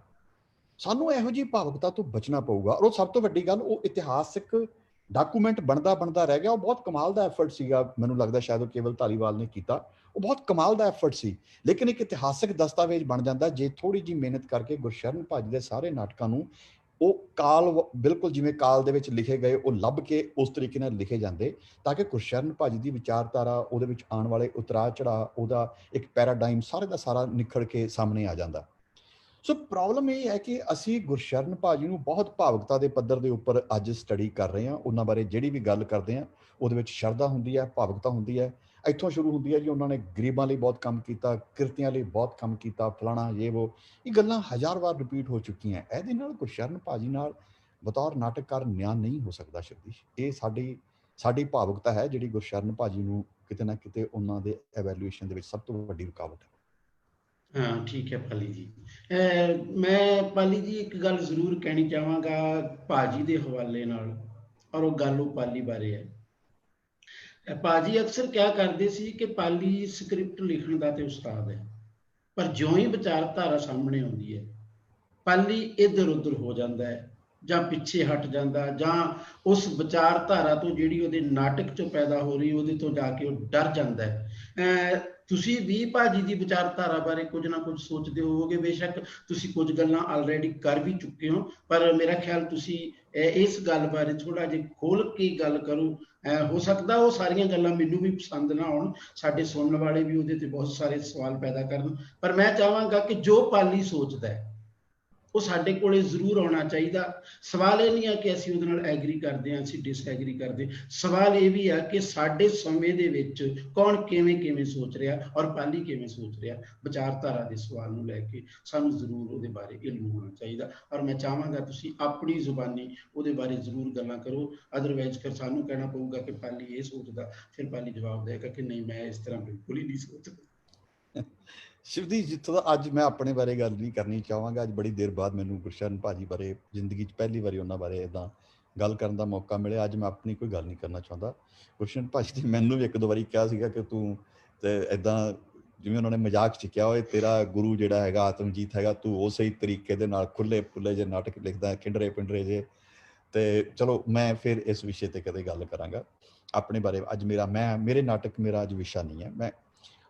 ਸਾਨੂੰ ਇਹੋ ਜਿਹੀ ਭਾਵੁਕਤਾ ਤੋਂ ਬਚਣਾ ਪਊਗਾ। ਔਰ ਉਹ ਸਭ ਤੋਂ ਵੱਡੀ ਗੱਲ, ਉਹ ਇਤਿਹਾਸਿਕ ਡਾਕੂਮੈਂਟ ਬਣਦਾ ਰਹਿ ਗਿਆ। ਉਹ ਬਹੁਤ ਕਮਾਲ ਦਾ ਐਫਰਟ ਸੀਗਾ, ਮੈਨੂੰ ਲੱਗਦਾ ਸ਼ਾਇਦ ਉਹ ਕੇਵਲ ਧਾਲੀਵਾਲ ਨੇ ਕੀਤਾ। ਉਹ ਬਹੁਤ ਕਮਾਲ ਦਾ ਐਫਰਟ ਸੀ, ਲੇਕਿਨ ਇੱਕ ਇਤਿਹਾਸਿਕ ਦਸਤਾਵੇਜ਼ ਬਣ ਜਾਂਦਾ ਜੇ ਥੋੜੀ ਜਿਹੀ ਮਿਹਨਤ ਕਰਕੇ ਗੁਰਸ਼ਰਨ ਭਾਜੀ ਦੇ ਸਾਰੇ ਨਾਟਕਾਂ ਨੂੰ ਉਹ ਕਾਲ, ਬਿਲਕੁਲ ਜਿਵੇਂ ਕਾਲ ਦੇ ਵਿੱਚ ਲਿਖੇ ਗਏ, ਉਹ ਲੱਭ ਕੇ ਉਸ ਤਰੀਕੇ ਨਾਲ ਲਿਖੇ ਜਾਂਦੇ, ਤਾਂ ਕਿ ਗੁਰਸ਼ਰਨ ਭਾਜੀ ਦੀ ਵਿਚਾਰਧਾਰਾ, ਉਹਦੇ ਵਿੱਚ ਆਉਣ ਵਾਲੇ ਉਤਰਾਅ ਚੜਾਅ, ਉਹਦਾ ਇੱਕ ਪੈਰਾਡਾਈਮ ਸਾਰੇ ਦਾ ਸਾਰਾ ਨਿਖੜ ਕੇ ਸਾਹਮਣੇ ਆ ਜਾਂਦਾ। ਸੋ ਪ੍ਰੋਬਲਮ ਇਹ ਹੈ ਕਿ ਅਸੀਂ ਗੁਰਸ਼ਰਨ ਭਾਜੀ ਨੂੰ ਬਹੁਤ ਭਾਵੁਕਤਾ ਦੇ ਪੱਧਰ ਦੇ ਉੱਪਰ ਅੱਜ ਸਟੱਡੀ ਕਰ ਰਹੇ ਹਾਂ। ਉਹਨਾਂ ਬਾਰੇ ਜਿਹੜੀ ਵੀ ਗੱਲ ਕਰਦੇ ਹਾਂ ਉਹਦੇ ਵਿੱਚ ਸ਼ਰਧਾ ਹੁੰਦੀ ਹੈ, ਭਾਵੁਕਤਾ ਹੁੰਦੀ ਹੈ। ਇੱਥੋਂ ਸ਼ੁਰੂ ਹੁੰਦੀ ਹੈ ਜੀ, ਉਹਨਾਂ ਨੇ ਗਰੀਬਾਂ ਲਈ ਬਹੁਤ ਕੰਮ ਕੀਤਾ, ਕਿਰਤੀਆਂ ਲਈ ਬਹੁਤ ਕੰਮ ਕੀਤਾ, ਫਲਾਣਾ ਇਹ ਵੋ, ਇਹ ਗੱਲਾਂ 1000 ਵਾਰ ਰਿਪੀਟ ਹੋ ਚੁੱਕੀਆਂ। ਇਹਦੇ ਨਾਲ ਗੁਰਸ਼ਰਨ ਭਾਜੀ ਨਾਲ ਬਤੌਰ ਨਾਟਕਕਾਰ ਨਿਆਂ ਨਹੀਂ ਹੋ ਸਕਦਾ ਸ਼ਬਦੀਸ਼। ਇਹ ਸਾਡੀ ਭਾਵੁਕਤਾ ਹੈ ਜਿਹੜੀ ਗੁਰਸ਼ਰਨ ਭਾਜੀ ਨੂੰ ਕਿਤੇ ਨਾ ਕਿਤੇ ਉਹਨਾਂ ਦੇ ਐਵੈਲੂਏਸ਼ਨ ਦੇ ਵਿੱਚ ਸਭ ਤੋਂ ਵੱਡੀ ਰੁਕਾਵਟ ਹੈ। ਹਾਂ, ਠੀਕ ਹੈ ਪਾਲੀ ਜੀ। ਮੈਂ ਪਾਲੀ ਜੀ ਇੱਕ ਗੱਲ ਜ਼ਰੂਰ ਕਹਿਣੀ ਚਾਹਾਂਗਾ ਭਾਜੀ ਦੇ ਹਵਾਲੇ ਨਾਲ, ਔਰ ਉਹ ਗੱਲ ਉਹ ਪਾਲੀ ਬਾਰੇ ਹੈ। ਭਾਜੀ ਅਕਸਰ ਕਿਹਾ ਕਰਦੇ ਸੀ ਕਿ ਪਾਲੀ ਸਕ੍ਰਿਪਟ ਲਿਖਣ ਦਾ ਤੇ ਉਸਤਾਦ ਹੈ, ਪਰ ਜਿਉਂ ਹੀ ਵਿਚਾਰਧਾਰਾ ਸਾਹਮਣੇ ਆਉਂਦੀ ਹੈ, ਪਾਲੀ ਇੱਧਰ ਉੱਧਰ ਹੋ ਜਾਂਦਾ ਹੈ, ਜਾਂ ਪਿੱਛੇ ਹਟ ਜਾਂਦਾ, ਜਾਂ ਉਸ ਵਿਚਾਰਧਾਰਾ ਤੋਂ ਜਿਹੜੀ ਉਹਦੇ ਨਾਟਕ 'ਚੋਂ ਪੈਦਾ ਹੋ ਰਹੀ ਉਹਦੇ ਤੋਂ ਜਾ ਕੇ ਉਹ ਡਰ ਜਾਂਦਾ ਹੈ। ਤੁਸੀਂ ਵੀ ਭਾਜੀ ਦੀ ਵਿਚਾਰਧਾਰਾ ਬਾਰੇ ਕੁਝ ਨਾ ਕੁਝ ਸੋਚਦੇ ਹੋਵੋਗੇ, ਬੇਸ਼ੱਕ ਤੁਸੀਂ ਕੁਝ ਗੱਲਾਂ ਆਲਰੇਡੀ ਕਰ ਵੀ ਚੁੱਕੇ ਹੋ, ਪਰ ਮੇਰਾ ਖਿਆਲ ਤੁਸੀਂ ਇਸ ਗੱਲ ਬਾਰੇ ਥੋੜ੍ਹਾ ਜਿਹਾ ਖੋਲ੍ਹ ਕੇ ਗੱਲ ਕਰੋ। ਹੋ ਸਕਦਾ ਉਹ ਸਾਰੀਆਂ ਗੱਲਾਂ ਮੈਨੂੰ ਵੀ ਪਸੰਦ ਨਾ ਆਉਣ, ਸਾਡੇ ਸੁਣਨ ਵਾਲੇ ਵੀ ਉਹਦੇ ਤੇ ਬਹੁਤ ਸਾਰੇ ਸਵਾਲ ਪੈਦਾ ਕਰਨ, ਪਰ ਮੈਂ ਚਾਹਾਂਗਾ ਕਿ ਜੋ ਪਾਲੀ ਸੋਚਦਾ ਹੈ ਉਹ ਸਾਡੇ ਕੋਲੇ ਜ਼ਰੂਰ ਆਉਣਾ ਚਾਹੀਦਾ। ਸਵਾਲ ਇਹ ਨਹੀਂ ਹੈ ਕਿ ਅਸੀਂ ਉਹਦੇ ਨਾਲ ਐਗਰੀ ਕਰਦੇ ਹਾਂ, ਅਸੀਂ ਡਿਸਐਗਰੀ ਕਰਦੇ। ਸਵਾਲ ਇਹ ਵੀ ਹੈ ਕਿ ਸਾਡੇ ਸਮੇਂ ਦੇ ਵਿੱਚ ਕੌਣ ਕਿਵੇਂ ਕਿਵੇਂ ਸੋਚ ਰਿਹਾ ਔਰ ਪਾਲੀ ਕਿਵੇਂ ਸੋਚ ਰਿਹਾ। ਵਿਚਾਰਧਾਰਾ ਦੇ ਸਵਾਲ ਨੂੰ ਲੈ ਕੇ ਸਾਨੂੰ ਜ਼ਰੂਰ ਉਹਦੇ ਬਾਰੇ ਇਲਮ ਹੋਣਾ ਚਾਹੀਦਾ, ਔਰ ਮੈਂ ਚਾਹਾਂਗਾ ਤੁਸੀਂ ਆਪਣੀ ਜ਼ੁਬਾਨੀ ਉਹਦੇ ਬਾਰੇ ਜ਼ਰੂਰ ਗੱਲਾਂ ਕਰੋ। ਅਦਰਵਾਈਜ਼ ਫਿਰ ਸਾਨੂੰ ਕਹਿਣਾ ਪਊਗਾ ਕਿ ਪਾਲੀ ਇਹ ਸੋਚਦਾ, ਫਿਰ ਪਾਲੀ ਜਵਾਬ ਦੇਗਾ ਕਿ ਨਹੀਂ, ਮੈਂ ਇਸ ਤਰ੍ਹਾਂ ਬਿਲਕੁਲ ਹੀ ਨਹੀਂ ਸੋਚਦਾ। ਸ਼ਿਵਦੀਪ, ਜਿੱਥੋਂ ਦਾ ਅੱਜ ਮੈਂ ਆਪਣੇ ਬਾਰੇ ਗੱਲ ਨਹੀਂ ਕਰਨੀ ਚਾਹਾਂਗਾ। ਅੱਜ ਬੜੀ ਦੇਰ ਬਾਅਦ ਮੈਨੂੰ ਗੁਰਸ਼ਰਨ ਭਾਜੀ ਬਾਰੇ ਜ਼ਿੰਦਗੀ 'ਚ ਪਹਿਲੀ ਵਾਰੀ ਉਹਨਾਂ ਬਾਰੇ ਇੱਦਾਂ ਗੱਲ ਕਰਨ ਦਾ ਮੌਕਾ ਮਿਲਿਆ। ਅੱਜ ਮੈਂ ਆਪਣੀ ਕੋਈ ਗੱਲ ਨਹੀਂ ਕਰਨਾ ਚਾਹੁੰਦਾ। ਗੁਰਸ਼ਰਨ ਭਾਜੀ ਨੇ ਮੈਨੂੰ ਵੀ ਇੱਕ ਦੋ ਵਾਰੀ ਕਿਹਾ ਸੀਗਾ ਕਿ ਤੂੰ ਤੇ ਇੱਦਾਂ, ਜਿਵੇਂ ਉਹਨਾਂ ਨੇ ਮਜ਼ਾਕ 'ਚ ਕਿਹਾ, ਓਏ ਤੇਰਾ ਗੁਰੂ ਜਿਹੜਾ ਹੈਗਾ ਆਤਮਜੀਤ ਹੈਗਾ, ਤੂੰ ਉਸੇ ਤਰੀਕੇ ਦੇ ਨਾਲ ਖੁੱਲੇ ਫੁੱਲੇ ਜਿਹੇ ਨਾਟਕ ਲਿਖਦਾ, ਖਿੰਡਰੇ ਪਿੰਡਰੇ ਜੇ। ਤੇ ਚਲੋ ਮੈਂ ਫਿਰ ਇਸ ਵਿਸ਼ੇ ਤੇ ਕਦੇ ਗੱਲ ਕਰਾਂਗਾ ਆਪਣੇ ਬਾਰੇ। ਅੱਜ ਮੇਰੇ ਨਾਟਕ ਮੇਰਾ ਅੱਜ ਵਿਸ਼ਾ ਨਹੀਂ ਹੈ। ਮੈਂ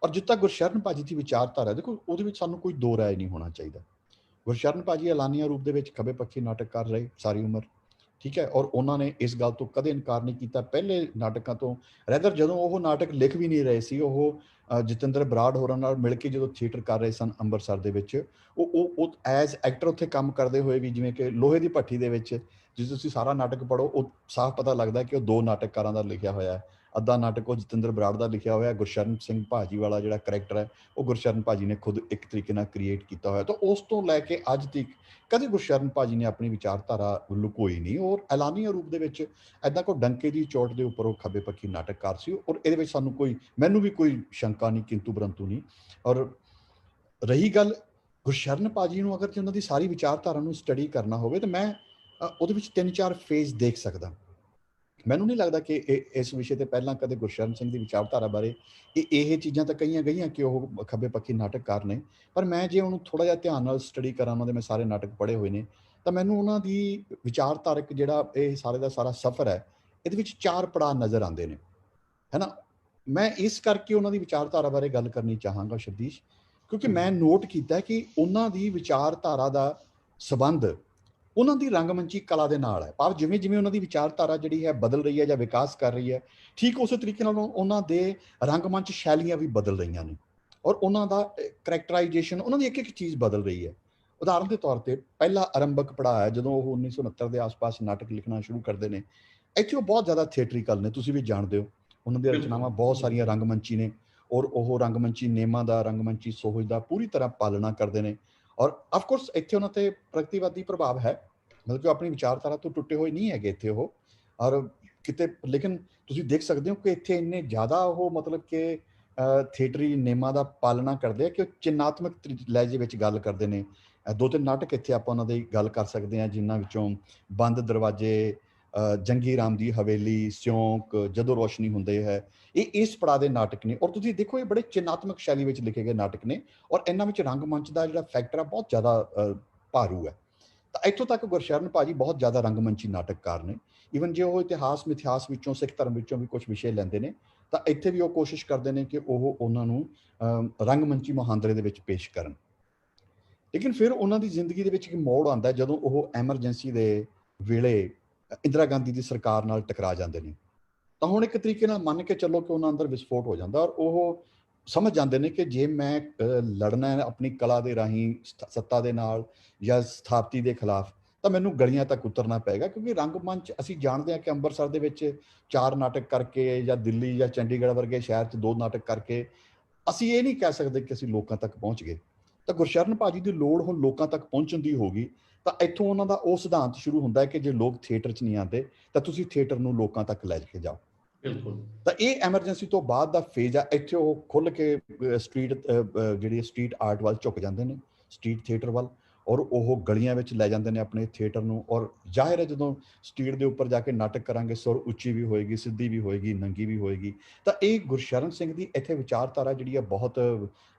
ਔਰ ਜਿੱਥੇ ਤੱਕ ਗੁਰਸ਼ਰਨ ਭਾਜੀ ਦੀ ਵਿਚਾਰਧਾਰਾ, ਦੇਖੋ ਉਹਦੇ ਵਿੱਚ ਸਾਨੂੰ ਕੋਈ ਦੋ ਰਾਏ ਨਹੀਂ ਹੋਣਾ ਚਾਹੀਦਾ। ਗੁਰਸ਼ਰਨ ਭਾਜੀ ਐਲਾਨੀਆ ਰੂਪ ਦੇ ਵਿੱਚ ਖੱਬੇ ਪੱਖੀ ਨਾਟਕਕਾਰ ਰਹੇ ਸਾਰੀ ਉਮਰ, ਠੀਕ ਹੈ, ਔਰ ਉਹਨਾਂ ਨੇ ਇਸ ਗੱਲ ਤੋਂ ਕਦੇ ਇਨਕਾਰ ਨਹੀਂ ਕੀਤਾ ਪਹਿਲੇ ਨਾਟਕਾਂ ਤੋਂ। ਰੈਦਰ ਜਦੋਂ ਉਹ ਨਾਟਕ ਲਿਖ ਵੀ ਨਹੀਂ ਰਹੇ ਸੀ, ਉਹ ਜਤਿੰਦਰ ਬਰਾੜ ਹੋਰਾਂ ਨਾਲ ਮਿਲ ਕੇ ਜਦੋਂ ਥੀਏਟਰ ਕਰ ਰਹੇ ਸਨ ਅੰਮ੍ਰਿਤਸਰ ਦੇ ਵਿੱਚ, ਉਹ ਐਜ਼ ਐਕਟਰ ਉੱਥੇ ਕੰਮ ਕਰਦੇ ਹੋਏ ਵੀ, ਜਿਵੇਂ ਕਿ ਲੋਹੇ ਦੀ ਭੱਠੀ ਦੇ ਵਿੱਚ ਜੇ ਤੁਸੀਂ ਸਾਰਾ ਨਾਟਕ ਪੜ੍ਹੋ, ਉਹ ਸਾਫ਼ ਪਤਾ ਲੱਗਦਾ ਕਿ ਉਹ ਦੋ ਨਾਟਕਕਾਰਾਂ ਦਾ ਲਿਖਿਆ ਹੋਇਆ ਹੈ। ਅੱਧਾ ਨਾਟਕ ਉਹ ਜਤਿੰਦਰ ਬਰਾੜ ਦਾ ਲਿਖਿਆ ਹੋਇਆ, ਗੁਰਸ਼ਰਨ ਸਿੰਘ ਭਾਜੀ ਵਾਲਾ ਜਿਹੜਾ ਕਰੈਕਟਰ ਹੈ ਉਹ ਗੁਰਸ਼ਰਨ ਭਾਜੀ ਨੇ ਖੁਦ ਇੱਕ ਤਰੀਕੇ ਨਾਲ ਕ੍ਰੀਏਟ ਕੀਤਾ ਹੋਇਆ। ਤਾਂ ਉਸ ਤੋਂ ਲੈ ਕੇ ਅੱਜ ਤੱਕ ਕਦੇ ਗੁਰਸ਼ਰਨ ਭਾਜੀ ਨੇ ਆਪਣੀ ਵਿਚਾਰਧਾਰਾ ਲੁਕੋਈ ਨਹੀਂ, ਔਰ ਐਲਾਨੀਆ ਰੂਪ ਦੇ ਵਿੱਚ ਐਦਾਂ ਕੋਈ ਡੰਕੇ ਦੀ ਚੋਟ ਦੇ ਉੱਪਰ ਉਹ ਖੱਬੇ ਪੱਖੀ ਨਾਟਕਕਾਰ ਸੀ। ਔਰ ਇਹਦੇ ਵਿੱਚ ਮੈਨੂੰ ਵੀ ਕੋਈ ਸ਼ੰਕਾ ਨਹੀਂ, ਕਿੰਤੂ ਪਰੰਤੂ ਨਹੀਂ। ਔਰ ਰਹੀ ਗੱਲ ਗੁਰਸ਼ਰਨ ਭਾਜੀ ਨੂੰ, ਅਗਰ ਜੇ ਉਹਨਾਂ ਦੀ ਸਾਰੀ ਵਿਚਾਰਧਾਰਾ ਨੂੰ ਸਟੱਡੀ ਕਰਨਾ ਹੋਵੇ ਤਾਂ ਮੈਂ ਉਹਦੇ ਵਿੱਚ 3-4 ਫੇਜ਼ ਦੇਖ ਸਕਦਾ। ਮੈਨੂੰ ਨਹੀਂ ਲੱਗਦਾ ਕਿ ਇਸ ਵਿਸ਼ੇ ਤੇ ਪਹਿਲਾਂ ਕਦੇ ਗੁਰਸ਼ਰਨ ਸਿੰਘ ਦੀ ਵਿਚਾਰਧਾਰਾ ਬਾਰੇ ਇਹ ਚੀਜ਼ਾਂ ਤਾਂ ਕਹੀਆਂ ਗਈਆਂ ਕਿ ਉਹ ਖੱਬੇ ਪੱਖੀ ਨਾਟਕਕਾਰ ਨੇ, ਪਰ ਮੈਂ ਜੇ ਉਹਨੂੰ ਥੋੜਾ ਜਿਹਾ ਧਿਆਨ ਨਾਲ ਸਟੱਡੀ ਕਰਾਂ, ਉਹਨਾਂ ਦੇ ਮੈਂ ਸਾਰੇ ਨਾਟਕ ਪੜ੍ਹੇ ਹੋਏ ਨੇ, ਤਾਂ ਮੈਨੂੰ ਉਹਨਾਂ ਦੀ ਵਿਚਾਰਧਾਰਕ ਜਿਹੜਾ ਇਹ ਸਾਰੇ ਦਾ ਸਾਰਾ ਸਫ਼ਰ ਹੈ, ਇਹਦੇ ਵਿੱਚ 4 ਪੜਾਅ ਨਜ਼ਰ ਆਉਂਦੇ ਨੇ, ਹੈ ਨਾ। ਮੈਂ ਇਸ ਕਰਕੇ ਉਹਨਾਂ ਦੀ ਵਿਚਾਰਧਾਰਾ ਬਾਰੇ ਗੱਲ ਕਰਨੀ ਚਾਹਾਂਗਾ ਸ਼ਬਦੀਸ਼, ਕਿਉਂਕਿ ਮੈਂ ਨੋਟ ਕੀਤਾ ਕਿ ਉਹਨਾਂ ਦੀ ਵਿਚਾਰਧਾਰਾ ਦਾ ਸੰਬੰਧ ਉਹਨਾਂ ਦੀ ਰੰਗਮੰਚੀ ਕਲਾ ਦੇ ਨਾਲ ਹੈ। ਭਾਵ ਜਿਵੇਂ ਜਿਵੇਂ ਉਹਨਾਂ ਦੀ ਵਿਚਾਰਧਾਰਾ ਜਿਹੜੀ ਹੈ ਬਦਲ ਰਹੀ ਹੈ ਜਾਂ ਵਿਕਾਸ ਕਰ ਰਹੀ ਹੈ, ਠੀਕ ਉਸੇ ਤਰੀਕੇ ਨਾਲ ਉਹਨਾਂ ਦੇ ਰੰਗਮੰਚ ਸ਼ੈਲੀਆਂ ਵੀ ਬਦਲ ਰਹੀਆਂ ਨੇ, ਔਰ ਉਹਨਾਂ ਦਾ ਕਰੈਕਟਰਾਈਜੇਸ਼ਨ, ਉਹਨਾਂ ਦੀ ਇੱਕ ਇੱਕ ਚੀਜ਼ ਬਦਲ ਰਹੀ ਹੈ। ਉਦਾਹਰਨ ਦੇ ਤੌਰ ਤੇ ਪਹਿਲਾ ਆਰੰਭਕ ਪੜਾਅ ਹੈ ਜਦੋਂ ਉਹ 1969 ਦੇ ਆਸ-ਪਾਸ ਨਾਟਕ ਲਿਖਣਾ ਸ਼ੁਰੂ ਕਰਦੇ ਨੇ। ਇੱਥੇ ਉਹ ਬਹੁਤ ਜ਼ਿਆਦਾ ਥੀਏਟਰੀਕਲ ਨੇ, ਤੁਸੀਂ ਵੀ ਜਾਣਦੇ ਹੋ, ਉਹਨਾਂ ਦੀਆਂ ਰਚਨਾਵਾਂ ਬਹੁਤ ਸਾਰੀਆਂ ਰੰਗਮੰਚੀ ਨੇ, ਔਰ ਉਹ ਰੰਗਮੰਚੀ ਨੇਮਾਂ ਦਾ, ਰੰਗਮੰਚੀ ਸੋਚ ਦਾ ਪੂਰੀ ਤਰ੍ਹਾਂ ਪਾਲਣਾ ਕਰਦੇ ਨੇ। ਔਰ ਆਫਕੋਰਸ ਇੱਥੇ ਉਹਨਾਂ ਤੇ ਪ੍ਰਗਤੀਵਾਦੀ ਪ੍ਰਭਾਵ ਹੈ, ਮਤਲਬ ਕਿ ਆਪਣੀ ਵਿਚਾਰਧਾਰਾ ਤੋਂ ਟੁੱਟੇ ਹੋਏ ਨਹੀਂ ਹੈਗੇ ਇੱਥੇ ਉਹ। ਔਰ ਕਿਤੇ ਲੇਕਿਨ ਤੁਸੀਂ ਦੇਖ ਸਕਦੇ ਹੋ ਕਿ ਇੱਥੇ ਇੰਨੇ ਜ਼ਿਆਦਾ ਉਹ ਮਤਲਬ ਕਿ ਥੀਏਟਰੀ ਨੇਮਾਂ ਦਾ ਪਾਲਣਾ ਕਰਦੇ ਆ ਕਿ ਉਹ ਚਿੰਨ੍ਹਾਤਮਕ ਲਹਿਜੇ ਵਿੱਚ ਗੱਲ ਕਰਦੇ ਨੇ। 2-3 ਨਾਟਕ ਇੱਥੇ ਆਪਾਂ ਉਹਨਾਂ ਦੀ ਗੱਲ ਕਰ ਸਕਦੇ ਹਾਂ, ਜਿਨ੍ਹਾਂ ਵਿੱਚੋਂ ਬੰਦ ਦਰਵਾਜ਼ੇ, ਜੰਗੀ ਰਾਮ ਦੀ ਹਵੇਲੀ, ਸਿਉਂਕ, ਜਦੋਂ ਰੋਸ਼ਨੀ ਹੁੰਦੇ ਹੈ, ਇਹ ਇਸ ਪੜਾਅ ਦੇ ਨਾਟਕ ਨੇ। ਔਰ ਤੁਸੀਂ ਦੇਖੋ ਇਹ ਬੜੇ ਚਿੰਨ੍ਹਾਤਮਕ ਸ਼ੈਲੀ ਵਿੱਚ ਲਿਖੇ ਗਏ ਨਾਟਕ ਨੇ, ਔਰ ਇਹਨਾਂ ਵਿੱਚ ਰੰਗਮੰਚ ਦਾ ਜਿਹੜਾ ਫੈਕਟਰ ਹੈ ਬਹੁਤ ਜ਼ਿਆਦਾ ਭਾਰੂ ਹੈ। ਤਾਂ ਇੱਥੋਂ ਤੱਕ ਗੁਰਸ਼ਰਨ ਭਾਜੀ ਬਹੁਤ ਜ਼ਿਆਦਾ ਰੰਗਮੰਚੀ ਨਾਟਕਕਾਰ ਨੇ। ਈਵਨ ਜੇ ਉਹ ਇਤਿਹਾਸ ਮਿਥਿਹਾਸ ਵਿੱਚੋਂ, ਸਿੱਖ ਧਰਮ ਵਿੱਚੋਂ ਵੀ ਕੁਝ ਵਿਸ਼ੇ ਲੈਂਦੇ ਨੇ, ਤਾਂ ਇੱਥੇ ਵੀ ਉਹ ਕੋਸ਼ਿਸ਼ ਕਰਦੇ ਨੇ ਕਿ ਉਹ ਉਹਨਾਂ ਨੂੰ ਰੰਗਮੰਚੀ ਮੁਹਾਂਦਰੇ ਦੇ ਵਿੱਚ ਪੇਸ਼ ਕਰਨ। ਲੇਕਿਨ ਫਿਰ ਉਹਨਾਂ ਦੀ ਜ਼ਿੰਦਗੀ ਦੇ ਵਿੱਚ ਇੱਕ ਮੋੜ ਆਉਂਦਾ ਜਦੋਂ ਉਹ ਐਮਰਜੈਂਸੀ ਦੇ ਵੇਲੇ ਇੰਦਰਾ ਗਾਂਧੀ ਦੀ ਸਰਕਾਰ ਨਾਲ ਟਕਰਾ ਜਾਂਦੇ ਨੇ। ਤਾਂ ਹੁਣ ਇੱਕ ਤਰੀਕੇ ਨਾਲ ਮੰਨ ਕੇ ਚੱਲੋ ਕਿ ਉਹਨਾਂ ਅੰਦਰ ਵਿਸਫੋਟ ਹੋ ਜਾਂਦਾ, ਔਰ ਉਹ ਸਮਝ ਜਾਂਦੇ ਨੇ ਕਿ ਜੇ ਮੈਂ ਲੜਨਾ ਹੈ ਆਪਣੀ ਕਲਾ ਦੇ ਰਾਹੀਂ ਸੱਤਾ ਦੇ ਨਾਲ ਜਾਂ ਸਥਾਪਤੀ ਦੇ ਖਿਲਾਫ, ਤਾਂ ਮੈਨੂੰ ਗਲੀਆਂ ਤੱਕ ਉਤਰਨਾ ਪਏਗਾ। ਕਿਉਂਕਿ ਰੰਗਮੰਚ ਅਸੀਂ ਜਾਣਦੇ ਹਾਂ ਕਿ ਅੰਮ੍ਰਿਤਸਰ ਦੇ ਵਿੱਚ 4 ਨਾਟਕ ਕਰਕੇ, ਜਾਂ ਦਿੱਲੀ ਜਾਂ ਚੰਡੀਗੜ੍ਹ ਵਰਗੇ ਸ਼ਹਿਰ 'ਚ 2 ਨਾਟਕ ਕਰਕੇ ਅਸੀਂ ਇਹ ਨਹੀਂ ਕਹਿ ਸਕਦੇ ਕਿ ਅਸੀਂ ਲੋਕਾਂ ਤੱਕ ਪਹੁੰਚ ਗਏ। ਤਾਂ ਗੁਰਸ਼ਰਨ ਭਾਜੀ ਦੀ ਲੋੜ ਹੁਣ ਲੋਕਾਂ ਤੱਕ ਪਹੁੰਚਣ ਦੀ ਹੋਗੀ। ਤਾਂ ਇੱਥੋਂ ਉਹਨਾਂ ਦਾ ਉਹ ਸਿਧਾਂਤ ਸ਼ੁਰੂ ਹੁੰਦਾ ਹੈ ਕਿ ਜੇ ਲੋਕ ਥੀਏਟਰ 'ਚ ਨਹੀਂ ਆਉਂਦੇ ਤਾਂ ਤੁਸੀਂ ਥੀਏਟਰ ਨੂੰ ਲੋਕਾਂ ਤੱਕ ਲੈ ਕੇ ਜਾਓ। ਬਿਲਕੁਲ। ਤਾਂ ਇਹ ਐਮਰਜੈਂਸੀ ਤੋਂ ਬਾਅਦ ਦਾ ਫੇਜ਼ ਆ। ਇੱਥੇ ਉਹ ਖੁੱਲ੍ਹ ਕੇ ਜਿਹੜੀ ਸਟਰੀਟ ਆਰਟ ਵੱਲ ਝੁਕ ਜਾਂਦੇ ਨੇ, ਸਟਰੀਟ ਥੀਏਟਰ ਵੱਲ। ਔਰ ਉਹ ਗਲੀਆਂ ਵਿੱਚ ਲੈ ਜਾਂਦੇ ਨੇ ਆਪਣੇ ਥੀਏਟਰ ਨੂੰ। ਔਰ ਜ਼ਾਹਿਰ ਹੈ ਜਦੋਂ ਸਟੇਜ ਦੇ ਉੱਪਰ ਜਾ ਕੇ ਨਾਟਕ ਕਰਾਂਗੇ, ਸੁਰ ਉੱਚੀ ਵੀ ਹੋਏਗੀ, ਸਿੱਧੀ ਵੀ ਹੋਏਗੀ, ਨੰਗੀ ਵੀ ਹੋਏਗੀ। ਤਾਂ ਇਹ ਗੁਰਸ਼ਰਨ ਸਿੰਘ ਦੀ ਇੱਥੇ ਵਿਚਾਰਧਾਰਾ ਜਿਹੜੀ ਹੈ ਬਹੁਤ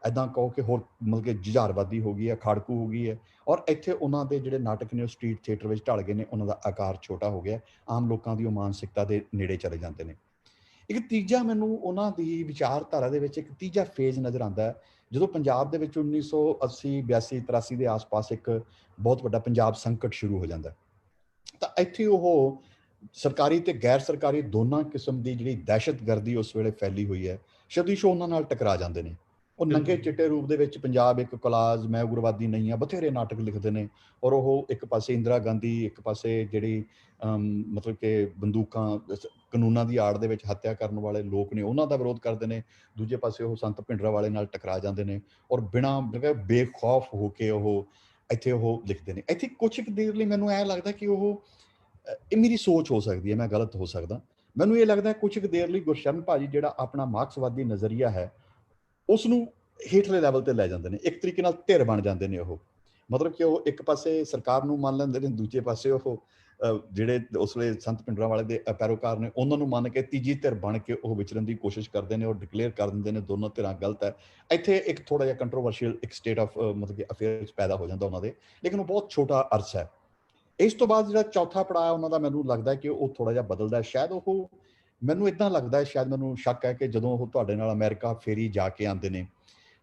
ਇੱਦਾਂ ਕਹੋ ਕਿ ਹੋਰ ਮਤਲਬ ਕਿ ਜੁਝਾਰਵਾਦੀ ਹੋ ਗਈ ਹੈ, ਖਾੜਕੂ ਹੋ ਗਈ ਹੈ। ਔਰ ਇੱਥੇ ਉਹਨਾਂ ਦੇ ਜਿਹੜੇ ਨਾਟਕ ਨੇ ਉਹ ਸਟਰੀਟ ਥੀਏਟਰ ਵਿੱਚ ਢਲ ਗਏ ਨੇ, ਉਹਨਾਂ ਦਾ ਆਕਾਰ ਛੋਟਾ ਹੋ ਗਿਆ, ਆਮ ਲੋਕਾਂ ਦੀ ਉਹ ਮਾਨਸਿਕਤਾ ਦੇ ਨੇੜੇ ਚਲੇ ਜਾਂਦੇ ਨੇ। ਇੱਕ ਤੀਜਾ ਮੈਨੂੰ ਉਹਨਾਂ ਦੀ ਵਿਚਾਰਧਾਰਾ ਦੇ ਵਿੱਚ ਇੱਕ ਤੀਜਾ ਫੇਜ਼ ਨਜ਼ਰ ਆਉਂਦਾ ਹੈ, ਜਦੋਂ ਪੰਜਾਬ ਦੇ ਵਿੱਚ 1980, 82, 83 ਦੇ ਆਸ-ਪਾਸ ਇੱਕ ਬਹੁਤ ਵੱਡਾ ਪੰਜਾਬ ਸੰਕਟ ਸ਼ੁਰੂ ਹੋ ਜਾਂਦਾ। ਤਾਂ ਇੱਥੇ ਉਹ ਸਰਕਾਰੀ ਤੇ ਗੈਰ ਸਰਕਾਰੀ ਦੋਨਾਂ ਕਿਸਮ ਦੀ ਜਿਹੜੀ ਦਹਿਸ਼ਤਗਰਦੀ ਉਸ ਵੇਲੇ ਫੈਲੀ ਹੋਈ ਹੈ, ਸ਼ਬਦੀਸ਼ੋ ਉਹਨਾਂ ਨਾਲ ਟਕਰਾ ਜਾਂਦੇ ਨੇ। ਉਹ ਨੰਗੇ ਚਿੱਟੇ ਰੂਪ ਦੇ ਵਿੱਚ ਪੰਜਾਬ ਇੱਕ ਕੋਲਾਜ, ਮੈਂ ਉਗਰਵਾਦੀ ਨਹੀਂ ਹਾਂ, ਬਥੇਰੇ ਨਾਟਕ ਲਿਖਦੇ ਨੇ। ਔਰ ਉਹ ਇੱਕ ਪਾਸੇ ਇੰਦਰਾ ਗਾਂਧੀ, ਇੱਕ ਪਾਸੇ ਜਿਹੜੀ ਮਤਲਬ ਕਿ ਬੰਦੂਕਾਂ ਕਾਨੂੰਨਾਂ ਦੀ ਆੜ ਦੇ ਵਿੱਚ ਹੱਤਿਆ ਕਰਨ ਵਾਲੇ ਲੋਕ ਨੇ ਉਹਨਾਂ ਦਾ ਵਿਰੋਧ ਕਰਦੇ ਨੇ, ਦੂਜੇ ਪਾਸੇ ਉਹ ਸੰਤ ਭਿੰਡਰਾਂਵਾਲੇ ਨਾਲ ਟਕਰਾ ਜਾਂਦੇ ਨੇ। ਔਰ ਬਿਨਾਂ ਬੇਖੌਫ ਹੋ ਕੇ ਉਹ ਇੱਥੇ ਉਹ ਲਿਖਦੇ ਨੇ। ਇੱਥੇ ਕੁਛ ਕੁ ਦੇਰ ਲਈ ਮੈਨੂੰ ਐਂ ਲੱਗਦਾ ਕਿ ਉਹ ਇਹ ਮੇਰੀ ਸੋਚ ਹੋ ਸਕਦੀ ਹੈ, ਮੈਂ ਗਲਤ ਹੋ ਸਕਦਾ, ਮੈਨੂੰ ਇਹ ਲੱਗਦਾ ਕੁਛ ਕੁ ਦੇਰ ਲਈ ਗੁਰਸ਼ਰਨ ਭਾਜੀ ਜਿਹੜਾ ਆਪਣਾ ਮਾਰਕਸਵਾਦੀ ਨਜ਼ਰੀਆ ਹੈ ਉਸ ਨੂੰ ਹੇਠਲੇ ਲੈਵਲ ਤੇ ਲੈ ਜਾਂਦੇ ਨੇ, ਇੱਕ ਤਰੀਕੇ ਨਾਲ ਧਿਰ ਬਣ ਜਾਂਦੇ ਨੇ। ਉਹ ਮਤਲਬ ਕਿ ਉਹ ਇੱਕ ਪਾਸੇ ਸਰਕਾਰ ਨੂੰ ਮੰਨ ਲੈਂਦੇ ਨੇ, ਦੂਜੇ ਪਾਸੇ ਉਹ ਜਿਹੜੇ ਉਸ ਵੇਲੇ ਸੰਤ ਭਿੰਡਰਾਂਵਾਲੇ ਦੇ ਪੈਰੋਕਾਰ ਨੇ ਉਹਨਾਂ ਨੂੰ ਮੰਨ ਕੇ ਤੀਜੀ ਧਿਰ ਬਣ ਕੇ ਉਹ ਵਿਚਰਨ ਦੀ ਕੋਸ਼ਿਸ਼ ਕਰਦੇ ਨੇ ਔਰ ਡਿਕਲੇਅਰ ਕਰ ਦਿੰਦੇ ਨੇ ਦੋਨੋਂ ਧਿਰਾਂ ਗਲਤ ਹੈ। ਇੱਥੇ ਇੱਕ ਥੋੜਾ ਜਿਹਾ ਕੰਟਰੋਵਰਸ਼ੀਅਲ ਇੱਕ ਸਟੇਟ ਆਫ ਮਤਲਬ ਕਿ ਅਫੇਅਰਸ ਪੈਦਾ ਹੋ ਜਾਂਦਾ ਉਹਨਾਂ ਦੇ, ਲੇਕਿਨ ਉਹ ਬਹੁਤ ਛੋਟਾ ਅਰਸਾ ਹੈ। ਇਸ ਤੋਂ ਬਾਅਦ ਜਿਹੜਾ ਚੌਥਾ ਪੜਾਅ ਉਹਨਾਂ ਦਾ ਮੈਨੂੰ ਲੱਗਦਾ ਕਿ ਉਹ ਥੋੜਾ ਜਿਹਾ ਬਦਲਦਾ। ਸ਼ਾਇਦ ਉਹ ਮੈਨੂੰ ਇਦਾਂ ਲੱਗਦਾ, ਸ਼ਾਇਦ ਮੈਨੂੰ ਸ਼ੱਕ ਹੈ ਕਿ ਜਦੋਂ ਉਹ ਤੁਹਾਡੇ ਨਾਲ ਅਮਰੀਕਾ ਫੇਰੀ ਜਾ ਕੇ ਆਉਂਦੇ ਨੇ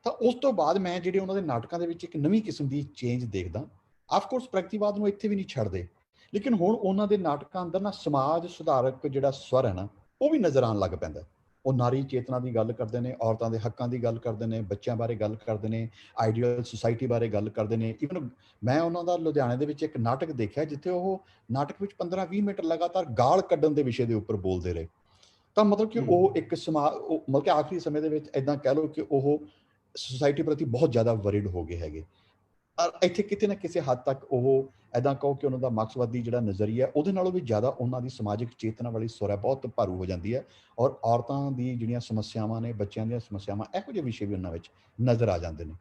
ਤਾਂ ਉਸ ਤੋਂ ਬਾਅਦ ਮੈਂ ਜਿਹੜੇ ਉਹਨਾਂ ਦੇ ਨਾਟਕਾਂ ਦੇ ਵਿੱਚ ਇੱਕ ਨਵੀਂ ਕਿਸਮ ਦੀ ਚੇਂਜ ਦੇਖਦਾ। ਆਫਕੋਰਸ ਪ੍ਰਗਤੀਵਾਦ ਨੂੰ ਇੱਥੇ ਵੀ ਨਹੀਂ ਛੱਡਦੇ, ਲੇਕਿਨ ਹੁਣ ਉਹਨਾਂ ਦੇ ਨਾਟਕਾਂ ਅੰਦਰ ਨਾ ਸਮਾਜ ਸੁਧਾਰਕ ਜਿਹੜਾ ਸਵਰ ਹੈ ਨਾ ਉਹ ਵੀ ਨਜ਼ਰ ਆਉਣ ਲੱਗ ਪੈਂਦਾ। ਉਹ ਨਾਰੀ ਚੇਤਨਾ ਦੀ ਗੱਲ ਕਰਦੇ ਨੇ, ਔਰਤਾਂ ਦੇ ਹੱਕਾਂ ਦੀ ਗੱਲ ਕਰਦੇ ਨੇ, ਬੱਚਿਆਂ ਬਾਰੇ ਗੱਲ ਕਰਦੇ ਨੇ, ਆਈਡੀਅਲ ਸੁਸਾਇਟੀ ਬਾਰੇ ਗੱਲ ਕਰਦੇ ਨੇ। ਇਵਨ ਮੈਂ ਉਹਨਾਂ ਦਾ ਲੁਧਿਆਣੇ ਦੇ ਵਿੱਚ ਇੱਕ ਨਾਟਕ ਦੇਖਿਆ ਜਿੱਥੇ ਉਹ ਨਾਟਕ ਵਿੱਚ 15-20 ਮਿੰਟ ਲਗਾਤਾਰ ਗਾਲ ਕੱਢਣ ਦੇ ਵਿਸ਼ੇ ਦੇ ਉੱਪਰ ਬੋਲਦੇ ਰਹੇ। ਤਾਂ ਮਤਲਬ ਕਿ ਉਹ ਇੱਕ ਮਤਲਬ ਕਿ ਆਖਰੀ ਸਮੇਂ ਦੇ ਵਿੱਚ ਇੱਦਾਂ ਕਹਿ ਲਓ ਕਿ ਉਹ ਸੁਸਾਇਟੀ ਪ੍ਰਤੀ ਬਹੁਤ ਜ਼ਿਆਦਾ ਵਰਿਡ ਹੋ ਗਏ ਹੈਗੇ। ਇੱਥੇ ਕਿਤੇ ਨਾ ਕਿਸੇ ਹੱਦ ਤੱਕ ਉਹ ਇੱਦਾਂ ਕਹੋ ਕਿ ਉਹਨਾਂ ਦਾ ਮਾਰਕਸਵਾਦੀ ਜਿਹੜਾ ਨਜ਼ਰੀਆ ਉਹਦੇ ਨਾਲੋਂ ਵੀ ਜ਼ਿਆਦਾ ਉਹਨਾਂ ਦੀ ਸਮਾਜਿਕ ਚੇਤਨਾ ਵਾਲੀ ਸੁਰ ਹੈ ਬਹੁਤ ਭਾਰੂ ਹੋ ਜਾਂਦੀ ਹੈ। ਔਰ ਔਰਤਾਂ ਦੀ ਜਿਹੜੀਆਂ ਸਮੱਸਿਆਵਾਂ ਨੇ, ਬੱਚਿਆਂ ਦੀਆਂ ਸਮੱਸਿਆਵਾਂ, ਇਹੋ ਜਿਹੇ ਵਿਸ਼ੇ ਵੀ ਉਹਨਾਂ ਵਿੱਚ ਨਜ਼ਰ ਆ ਜਾਂਦੇ ਨੇ।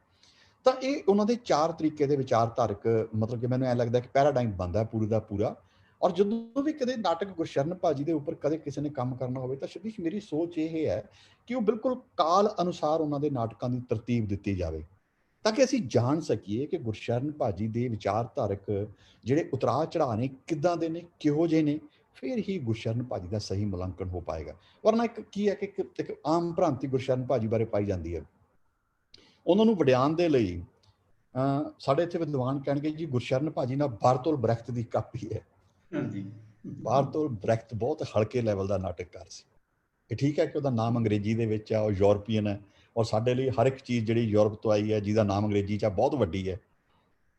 ਤਾਂ ਇਹ ਉਹਨਾਂ ਦੇ 4 ਤਰੀਕੇ ਦੇ ਵਿਚਾਰਧਾਰਕ ਮਤਲਬ ਕਿ ਮੈਨੂੰ ਐਂ ਲੱਗਦਾ ਕਿ ਪੈਰਾਡਾਈਮ ਬਣਦਾ ਪੂਰੀ ਦਾ ਪੂਰਾ। ਔਰ ਜਦੋਂ ਵੀ ਕਦੇ ਨਾਟਕ ਗੁਰਸ਼ਰਨ ਭਾਜੀ ਦੇ ਉੱਪਰ ਕਦੇ ਕਿਸੇ ਨੇ ਕੰਮ ਕਰਨਾ ਹੋਵੇ ਤਾਂ ਸਤੀਸ਼ ਮੇਰੀ ਸੋਚ ਇਹ ਹੈ ਕਿ ਉਹ ਬਿਲਕੁਲ ਕਾਲ ਅਨੁਸਾਰ ਉਹਨਾਂ ਦੇ ਨਾਟਕਾਂ ਦੀ ਤਰਤੀਬ ਦਿੱਤੀ ਜਾਵੇ ਤਾਂ ਕਿ ਅਸੀਂ ਜਾਣ ਸਕੀਏ ਕਿ ਗੁਰਸ਼ਰਨ ਭਾਜੀ ਦੇ ਵਿਚਾਰਧਾਰਕ ਜਿਹੜੇ ਉਤਰਾਅ ਚੜ੍ਹਾਅ ਨੇ ਕਿੱਦਾਂ ਦੇ ਨੇ, ਕਿਹੋ ਜਿਹੇ ਨੇ, ਫਿਰ ਹੀ ਗੁਰਸ਼ਰਨ ਭਾਜੀ ਦਾ ਸਹੀ ਮੁਲਾਂਕਣ ਹੋ ਪਾਏਗਾ। ਵਰਨਾ ਇੱਕ ਕੀ ਹੈ ਕਿ ਇੱਕ ਆਮ ਭ੍ਰਾਂਤੀ ਗੁਰਸ਼ਰਨ ਭਾਜੀ ਬਾਰੇ ਪਾਈ ਜਾਂਦੀ ਹੈ। ਉਹਨਾਂ ਨੂੰ ਵਡਿਆਉਣ ਦੇ ਲਈ ਸਾਡੇ ਇੱਥੇ ਵਿਦਵਾਨ ਕਹਿਣਗੇ ਜੀ ਗੁਰਸ਼ਰਨ ਭਾਜੀ ਨਾਲ ਬਾਰਤੋਲ ਬ੍ਰੈਖਟ ਦੀ ਕਾਪੀ ਹੈ। ਬਾਰਤੋਲ ਬ੍ਰੈਖਟ ਬਹੁਤ ਹਲਕੇ ਲੈਵਲ ਦਾ ਨਾਟਕਕਾਰ ਸੀ। ਇਹ ਠੀਕ ਹੈ ਕਿ ਉਹਦਾ ਨਾਮ ਅੰਗਰੇਜ਼ੀ ਦੇ ਵਿੱਚ ਆ, ਉਹ ਯੂਰਪੀਅਨ ਹੈ, ਔਰ ਸਾਡੇ ਲਈ ਹਰ ਇੱਕ ਚੀਜ਼ ਜਿਹੜੀ ਯੂਰਪ ਤੋਂ ਆਈ ਹੈ ਜਿਹਦਾ ਨਾਮ ਅੰਗਰੇਜ਼ੀ 'ਚ ਆ ਬਹੁਤ ਵੱਡੀ ਹੈ।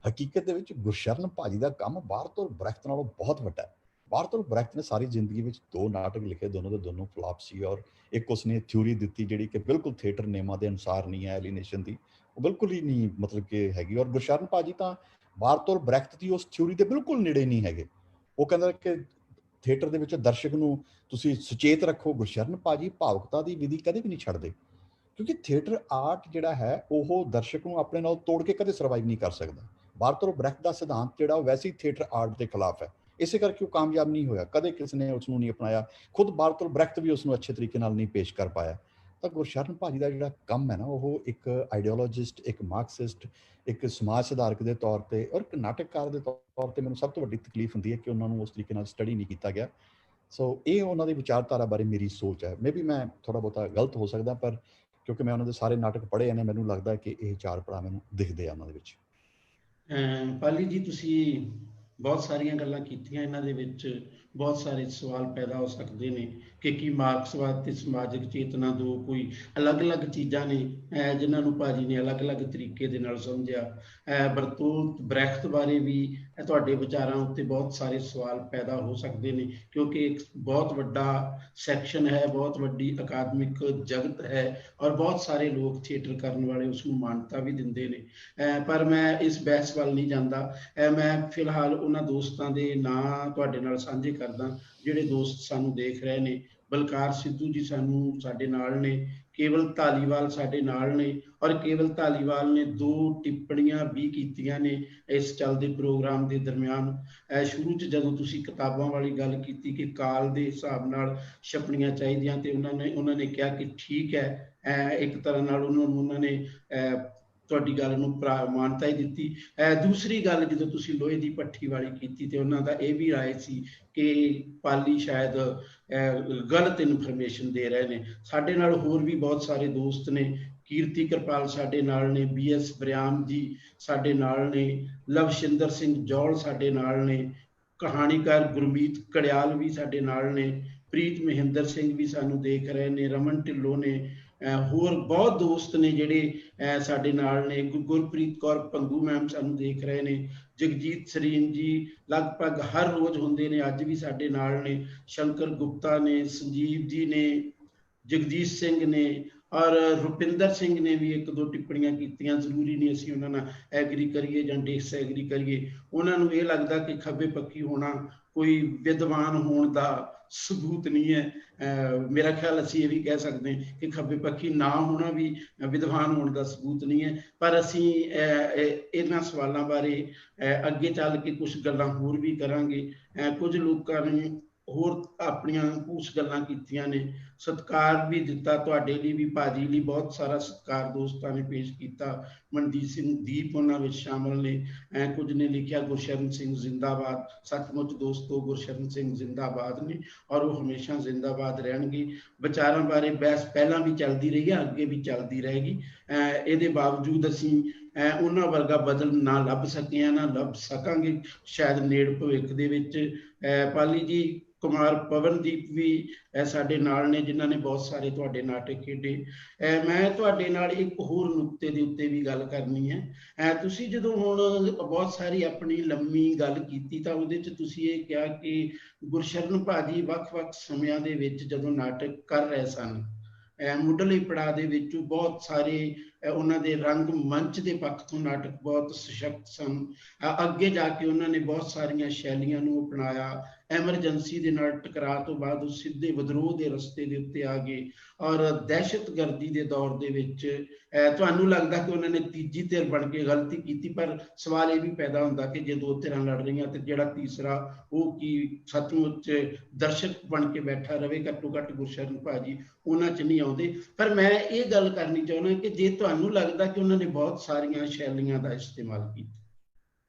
ਹਕੀਕਤ ਦੇ ਵਿੱਚ ਗੁਰਸ਼ਰਨ ਭਾਜੀ ਦਾ ਕੰਮ ਬਾਰਤੋਲ ਬ੍ਰੈਖਟ ਨਾਲੋਂ ਬਹੁਤ ਵੱਡਾ ਹੈ। ਬਾਰਤੋਲ ਬ੍ਰੈਖਟ ਨੇ ਸਾਰੀ ਜ਼ਿੰਦਗੀ ਵਿੱਚ 2 ਨਾਟਕ ਲਿਖੇ, ਦੋਨੋਂ ਦੇ ਦੋਨੋਂ ਫਲਾਪ ਸੀ। ਔਰ ਇੱਕ ਉਸਨੇ ਥਿਊਰੀ ਦਿੱਤੀ ਜਿਹੜੀ ਕਿ ਬਿਲਕੁਲ ਥੀਏਟਰ ਨਿਯਮਾਂ ਦੇ ਅਨੁਸਾਰ ਨਹੀਂ ਹੈ, ਐਲੀਨੇਸ਼ਨ ਦੀ, ਉਹ ਬਿਲਕੁਲ ਹੀ ਨਹੀਂ ਮਤਲਬ ਕਿ ਹੈਗੀ। ਔਰ ਗੁਰਸ਼ਰਨ ਭਾਜੀ ਤਾਂ ਬਾਰਤੋਲ ਬ੍ਰੈਖਟ ਦੀ ਉਸ ਥਿਊਰੀ ਦੇ ਬਿਲਕੁਲ ਨੇੜੇ ਨਹੀਂ ਹੈਗੇ। ਉਹ ਕਹਿੰਦਾ ਕਿ ਥੀਏਟਰ ਦੇ ਵਿੱਚ ਦਰਸ਼ਕ ਨੂੰ ਤੁਸੀਂ ਸੁਚੇਤ ਰੱਖੋ। ਗੁਰਸ਼ਰਨ ਭਾਜੀ ਭਾਵੁਕਤਾ ਦੀ ਵਿਧੀ ਕਦੇ ਵੀ ਨਹੀਂ ਛੱਡਦੇ, ਕਿਉਂਕਿ ਥੀਏਟਰ ਆਰਟ ਜਿਹੜਾ ਹੈ ਉਹ ਦਰਸ਼ਕ ਨੂੰ ਆਪਣੇ ਨਾਲ ਤੋੜ ਕੇ ਕਦੇ ਸਰਵਾਈਵ ਨਹੀਂ ਕਰ ਸਕਦਾ। ਬਾਰਤੋਲ ਬ੍ਰੈਖਟ ਦਾ ਸਿਧਾਂਤ ਜਿਹੜਾ ਉਹ ਵੈਸੇ ਹੀ ਥੀਏਟਰ ਆਰਟ ਦੇ ਖਿਲਾਫ ਹੈ, ਇਸੇ ਕਰਕੇ ਉਹ ਕਾਮਯਾਬ ਨਹੀਂ ਹੋਇਆ, ਕਦੇ ਕਿਸੇ ਨੇ ਉਸ ਨੂੰ ਨਹੀਂ ਅਪਣਾਇਆ। ਖੁਦ ਬਾਰਤੋਲ ਬ੍ਰੈਖਟ ਵੀ ਉਸ ਨੂੰ ਅੱਛੇ ਤਰੀਕੇ ਨਾਲ ਨਹੀਂ ਪੇਸ਼ ਕਰ ਪਾਇਆ। ਤਾਂ ਗੁਰਸ਼ਰਨ ਭਾਜੀ ਦਾ ਜਿਹੜਾ ਕੰਮ ਹੈ ਨਾ ਉਹ ਇੱਕ ਆਈਡੀਓਲੋਜਿਸਟ, ਇੱਕ ਮਾਰਕਸਿਸਟ, ਇੱਕ ਸਮਾਜ ਸੁਧਾਰਕ ਦੇ ਤੌਰ ਤੇ ਔਰ ਇੱਕ ਨਾਟਕਕਾਰ ਦੇ ਤੌਰ ਤੇ ਮੈਨੂੰ ਸਭ ਤੋਂ ਵੱਡੀ ਤਕਲੀਫ ਹੁੰਦੀ ਹੈ ਕਿ ਉਹਨਾਂ ਨੂੰ ਉਸ ਤਰੀਕੇ ਨਾਲ ਸਟੱਡੀ ਨਹੀਂ ਕੀਤਾ ਗਿਆ। ਸੋ ਇਹ ਉਹਨਾਂ ਦੀ ਵਿਚਾਰਧਾਰਾ ਬਾਰੇ ਮੇਰੀ ਸੋਚ ਹੈ। ਮੇਬੀ ਮੈਂ ਥੋੜਾ ਬਹੁਤਾ ਗਲਤ ਹੋ ਸਕਦਾ, ਪਰ ਕਿਉਂਕਿ ਮੈਂ ਉਹਨਾਂ ਦੇ ਸਾਰੇ ਨਾਟਕ ਪੜ੍ਹੇ ਨੇ, ਮੈਨੂੰ ਲੱਗਦਾ ਕਿ ਇਹ 4 ਪੜਾਅ ਮੈਨੂੰ ਦਿਖਦੇ ਆ ਉਹਨਾਂ ਦੇ ਵਿੱਚ। ਪਾਲੀ ਜੀ ਤੁਸੀਂ ਬਹੁਤ ਸਾਰੀਆਂ ਗੱਲਾਂ ਕੀਤੀਆਂ, ਇਹਨਾਂ ਦੇ ਵਿੱਚ ਬਹੁਤ ਸਾਰੇ ਸਵਾਲ ਪੈਦਾ ਹੋ ਸਕਦੇ ਨੇ ਕਿ ਕੀ ਮਾਰਕਸਵਾਦ ਤੇ ਸਮਾਜਿਕ ਚੇਤਨਾ ਦੋ ਕੋਈ ਅਲੱਗ-ਅਲੱਗ ਚੀਜ਼ਾਂ ਨੇ ਜਿਨ੍ਹਾਂ ਨੂੰ ਭਾਜੀ ਨੇ ਅਲੱਗ-ਅਲੱਗ ਤਰੀਕੇ ਦੇ ਨਾਲ ਸਮਝਿਆ। ਬਰਤੋਲਤ ਬ੍ਰੈਖਟ ਬਾਰੇ ਵੀ ਤੁਹਾਡੇ ਵਿਚਾਰਾਂ ਉੱਤੇ ਬਹੁਤ ਸਾਰੇ ਸਵਾਲ ਪੈਦਾ ਹੋ ਸਕਦੇ ਨੇ ਕਿਉਂਕਿ ਇੱਕ ਬਹੁਤ ਵੱਡਾ ਸੈਕਸ਼ਨ ਹੈ, ਬਹੁਤ ਵੱਡੀ ਅਕਾਦਮਿਕ ਜਗਤ ਹੈ ਔਰ ਬਹੁਤ ਸਾਰੇ ਲੋਕ ਥੀਏਟਰ ਕਰਨ ਵਾਲੇ ਉਸ ਨੂੰ ਮਾਨਤਾ ਵੀ ਦਿੰਦੇ ਨੇ। ਪਰ ਮੈਂ ਇਸ ਬਹਿਸ ਵੱਲ ਨਹੀਂ ਜਾਂਦਾ। ਮੈਂ ਫਿਲਹਾਲ ਉਹਨਾਂ ਦੋਸਤਾਂ ਦੇ ਨਾਂ ਤੁਹਾਡੇ ਨਾਲ ਸਾਂਝੇ ਕਰਦਾ ਜਿਹੜੇ ਦੋਸਤ ਸਾਨੂੰ ਦੇਖ ਰਹੇ ਨੇ। ਬਲਕਾਰ ਸਿੱਧੂ ਜੀ ਸਾਨੂੰ ਸਾਡੇ ਨਾਲ ਨੇ, ਕੇਵਲ ਧਾਲੀਵਾਲ ਸਾਡੇ ਨਾਲ ਨੇ, ਔਰ ਕੇਵਲ ਧਾਲੀਵਾਲ ਨੇ 2 ਟਿੱਪਣੀਆਂ ਵੀ ਕੀਤੀਆਂ ਨੇ ਇਸ ਚੱਲਦੇ ਪ੍ਰੋਗਰਾਮ ਦੇ ਦਰਮਿਆਨ। ਸ਼ੁਰੂ 'ਚ ਜਦੋਂ ਤੁਸੀਂ ਕਿਤਾਬਾਂ ਵਾਲੀ ਗੱਲ ਕੀਤੀ ਕਿ ਕਾਲ ਦੇ ਹਿਸਾਬ ਨਾਲ ਛਪਣੀਆਂ ਚਾਹੀਦੀਆਂ, ਤੇ ਉਹਨਾਂ ਨੇ ਕਿਹਾ ਕਿ ਠੀਕ ਹੈ, ਇੱਕ ਤਰ੍ਹਾਂ ਨਾਲ ਉਹਨਾਂ ਨੇ ਤੁਹਾਡੀ ਗੱਲ ਨੂੰ ਮਾਨਤਾ ਹੀ ਦਿੱਤੀ। ਦੂਸਰੀ ਗੱਲ, ਜਦੋਂ ਤੁਸੀਂ ਲੋਹੇ ਦੀ ਭੱਠੀ ਵਾਲੀ ਕੀਤੀ, ਤੇ ਉਹਨਾਂ ਦਾ ਇਹ ਵੀ ਰਾਏ ਸੀ ਕਿ ਪਾਲੀ ਸ਼ਾਇਦ ਗਲਤ ਇਨਫੋਰਮੇਸ਼ਨ ਦੇ ਰਹੇ ਨੇ। ਸਾਡੇ ਨਾਲ ਹੋਰ ਵੀ ਬਹੁਤ ਸਾਰੇ ਦੋਸਤ ਨੇ, ਕੀਰਤੀ ਕਿਰਪਾਲ ਸਾਡੇ ਨਾਲ ਨੇ, BS ਬਰਿਆਮ ਜੀ ਸਾਡੇ ਨਾਲ ਨੇ, ਲਵਸ਼ਿੰਦਰ ਸਿੰਘ ਜੌਲ ਸਾਡੇ ਨਾਲ ਨੇ, ਕਹਾਣੀਕਾਰ ਗੁਰਮੀਤ ਕੜਿਆਲ ਵੀ ਸਾਡੇ ਨਾਲ ਨੇ, ਪ੍ਰੀਤ ਮਹਿੰਦਰ ਸਿੰਘ ਵੀ ਸਾਨੂੰ ਦੇਖ ਰਹੇ ਨੇ, ਰਮਨ ਢਿੱਲੋਂ ਨੇ, ਹੋਰ ਬਹੁਤ ਦੋਸਤ ਨੇ ਜਿਹੜੇ ਸਾਡੇ ਨਾਲ ਨੇ, ਗੁਰਪ੍ਰੀਤ ਕੌਰ ਭੰਗੂ ਮੈਮ ਸਾਨੂੰ ਦੇਖ ਰਹੇ ਨੇ, ਜਗਜੀਤ ਸਰੀਨ ਜੀ ਲਗਭਗ ਹਰ ਰੋਜ਼ ਹੁੰਦੇ ਨੇ, ਅੱਜ ਵੀ ਸਾਡੇ ਨਾਲ ਨੇ, ਸ਼ੰਕਰ ਗੁਪਤਾ ਨੇ, ਸੰਜੀਵ ਜੀ ਨੇ, ਜਗਜੀਤ ਸਿੰਘ ਨੇ, ਔਰ ਰੁਪਿੰਦਰ ਸਿੰਘ ਨੇ ਵੀ 1-2 ਟਿੱਪਣੀਆਂ ਕੀਤੀਆਂ। ਜ਼ਰੂਰੀ ਨਹੀਂ ਅਸੀਂ ਉਹਨਾਂ ਨਾਲ ਐਗਰੀ ਕਰੀਏ ਜਾਂ ਡਿਸਐਗਰੀ ਕਰੀਏ, ਉਹਨਾਂ ਨੂੰ ਇਹ ਲੱਗਦਾ ਕਿ ਖੱਬੇ ਪੱਖੀ ਹੋਣਾ ਕੋਈ ਵਿਦਵਾਨ ਹੋਣ ਦਾ ਸਬੂਤ ਨਹੀਂ ਹੈ। ਮੇਰਾ ਖਿਆਲ ਅਸੀਂ ਇਹ ਵੀ ਕਹਿ ਸਕਦੇ ਹਾਂ ਕਿ ਖੱਬੇ ਪੱਖੀ ਨਾ ਹੋਣਾ ਵੀ ਵਿਦਵਾਨ ਹੋਣ ਦਾ ਸਬੂਤ ਨਹੀਂ ਹੈ। ਪਰ ਅਸੀਂ ਇਹਨਾਂ ਸਵਾਲਾਂ ਬਾਰੇ ਅੱਗੇ ਚੱਲ ਕੇ ਕੁਝ ਗੱਲਾਂ ਹੋਰ ਵੀ ਕਰਾਂਗੇ। ਕੁਝ ਲੋਕਾਂ ਨੇ ਹੋਰ ਆਪਣੀਆਂ ਕੁਝ ਗੱਲਾਂ ਕੀਤੀਆਂ ਨੇ, ਸਤਿਕਾਰ ਵੀ ਦਿੱਤਾ ਤੁਹਾਡੇ ਲਈ ਵੀ, ਭਾਜੀ ਲਈ ਬਹੁਤ ਸਾਰਾ ਸਤਿਕਾਰ ਦੋਸਤਾਂ ਨੇ ਪੇਸ਼ ਕੀਤਾ। ਮਨਦੀਪ ਸਿੰਘ ਦੀਪ ਉਹਨਾਂ ਵਿੱਚ ਸ਼ਾਮਲ ਨੇ। ਕੁਝ ਨੇ ਲਿਖਿਆ ਗੁਰਸ਼ਰਨ ਸਿੰਘ ਜ਼ਿੰਦਾਬਾਦ। ਸੱਚਮੁੱਚ ਦੋਸਤੋ, ਗੁਰਸ਼ਰਨ ਸਿੰਘ ਜ਼ਿੰਦਾਬਾਦ ਨੇ, ਔਰ ਉਹ ਹਮੇਸ਼ਾ ਜ਼ਿੰਦਾਬਾਦ ਰਹਿਣਗੇ। ਵਿਚਾਰਾਂ ਬਾਰੇ ਬਹਿਸ ਪਹਿਲਾਂ ਵੀ ਚੱਲਦੀ ਰਹੀ ਹੈ, ਅੱਗੇ ਵੀ ਚੱਲਦੀ ਰਹੇਗੀ। ਇਹਦੇ ਬਾਵਜੂਦ ਅਸੀਂ ਉਹਨਾਂ ਵਰਗਾ ਬਦਲ ਨਾ ਲੱਭ ਸਕੇ ਹਾਂ, ਨਾ ਲੱਭ ਸਕਾਂਗੇ ਸ਼ਾਇਦ ਨੇੜ ਭਵਿੱਖ ਦੇ ਵਿੱਚ। ਪਾਲੀ ਜੀ, ਕੁਮਾਰ ਪਵਨਦੀਪ ਵੀ ਸਾਡੇ ਨਾਲ ਨੇ, ਜਿਨ੍ਹਾਂ ਨੇ ਬਹੁਤ ਸਾਰੇ ਤੁਹਾਡੇ ਨਾਟਕ ਖੇਡੇ। ਮੈਂ ਤੁਹਾਡੇ ਨਾਲ ਇੱਕ ਹੋਰ ਨੁਕਤੇ ਦੇ ਉੱਤੇ ਵੀ ਗੱਲ ਕਰਨੀ ਹੈ। ਤੁਸੀਂ ਜਦੋਂ ਹੁਣ ਬਹੁਤ ਸਾਰੀ ਆਪਣੀ ਲੰਮੀ ਗੱਲ ਕੀਤੀ, ਤਾਂ ਉਹਦੇ 'ਚ ਤੁਸੀਂ ਇਹ ਕਿਹਾ ਕਿ ਗੁਰਸ਼ਰਨ ਭਾਜੀ ਵੱਖ-ਵੱਖ ਸਮਿਆਂ ਦੇ ਵਿੱਚ ਜਦੋਂ ਨਾਟਕ ਕਰ ਰਹੇ ਸਨ, ਮੁੱਢਲੇ ਪੜਾਅ ਦੇ ਵਿੱਚ ਬਹੁਤ ਸਾਰੇ ਉਹਨਾਂ ਦੇ ਰੰਗ ਮੰਚ ਦੇ ਪੱਖ ਤੋਂ ਨਾਟਕ ਬਹੁਤ ਸਸ਼ਕਤ ਸਨ। ਅੱਗੇ ਜਾ ਕੇ ਉਹਨਾਂ ਨੇ ਬਹੁਤ ਸਾਰੀਆਂ ਸ਼ੈਲੀਆਂ ਨੂੰ ਅਪਣਾਇਆ। ਐਮਰਜੈਂਸੀ ਦੇ ਨਾਲ ਟਕਰਾਅ ਤੋਂ ਬਾਅਦ ਉਹ ਸਿੱਧੇ ਵਿਦਰੋਹ ਦੇ ਰਸਤੇ ਦੇ ਉੱਤੇ ਆ ਗਏ, ਔਰ ਦਹਿਸ਼ਤਗਰਦੀ ਦੇ ਦੌਰ ਦੇ ਵਿੱਚ ਤੁਹਾਨੂੰ ਲੱਗਦਾ ਕਿ ਉਹਨਾਂ ਨੇ ਤੀਜੀ ਧਿਰ ਬਣ ਕੇ ਗਲਤੀ ਕੀਤੀ, ਪਰ ਸਵਾਲ ਇਹ ਵੀ ਪੈਦਾ ਹੁੰਦਾ ਕਿ ਜੇ 2 ਧਿਰਾਂ ਲੜ ਰਹੀਆਂ ਤੇ ਜਿਹੜਾ ਤੀਸਰਾ ਉਹ ਕੀ ਸੱਚਮੁੱਚ ਦਰਸ਼ਕ ਬਣ ਕੇ ਬੈਠਾ ਰਵੇ? ਘੱਟੋ ਘੱਟ ਗੁਰਸ਼ਰਨ ਭਾਜੀ ਉਹਨਾਂ 'ਚ ਨਹੀਂ ਆਉਂਦੇ। ਪਰ ਮੈਂ ਇਹ ਗੱਲ ਕਰਨੀ ਚਾਹੁੰਦਾ ਕਿ ਜੇ ਤੁਹਾਨੂੰ ਲੱਗਦਾ ਕਿ ਉਹਨਾਂ ਨੇ ਬਹੁਤ ਸਾਰੀਆਂ ਸ਼ੈਲੀਆਂ ਦਾ ਇਸਤੇਮਾਲ ਕੀਤਾ,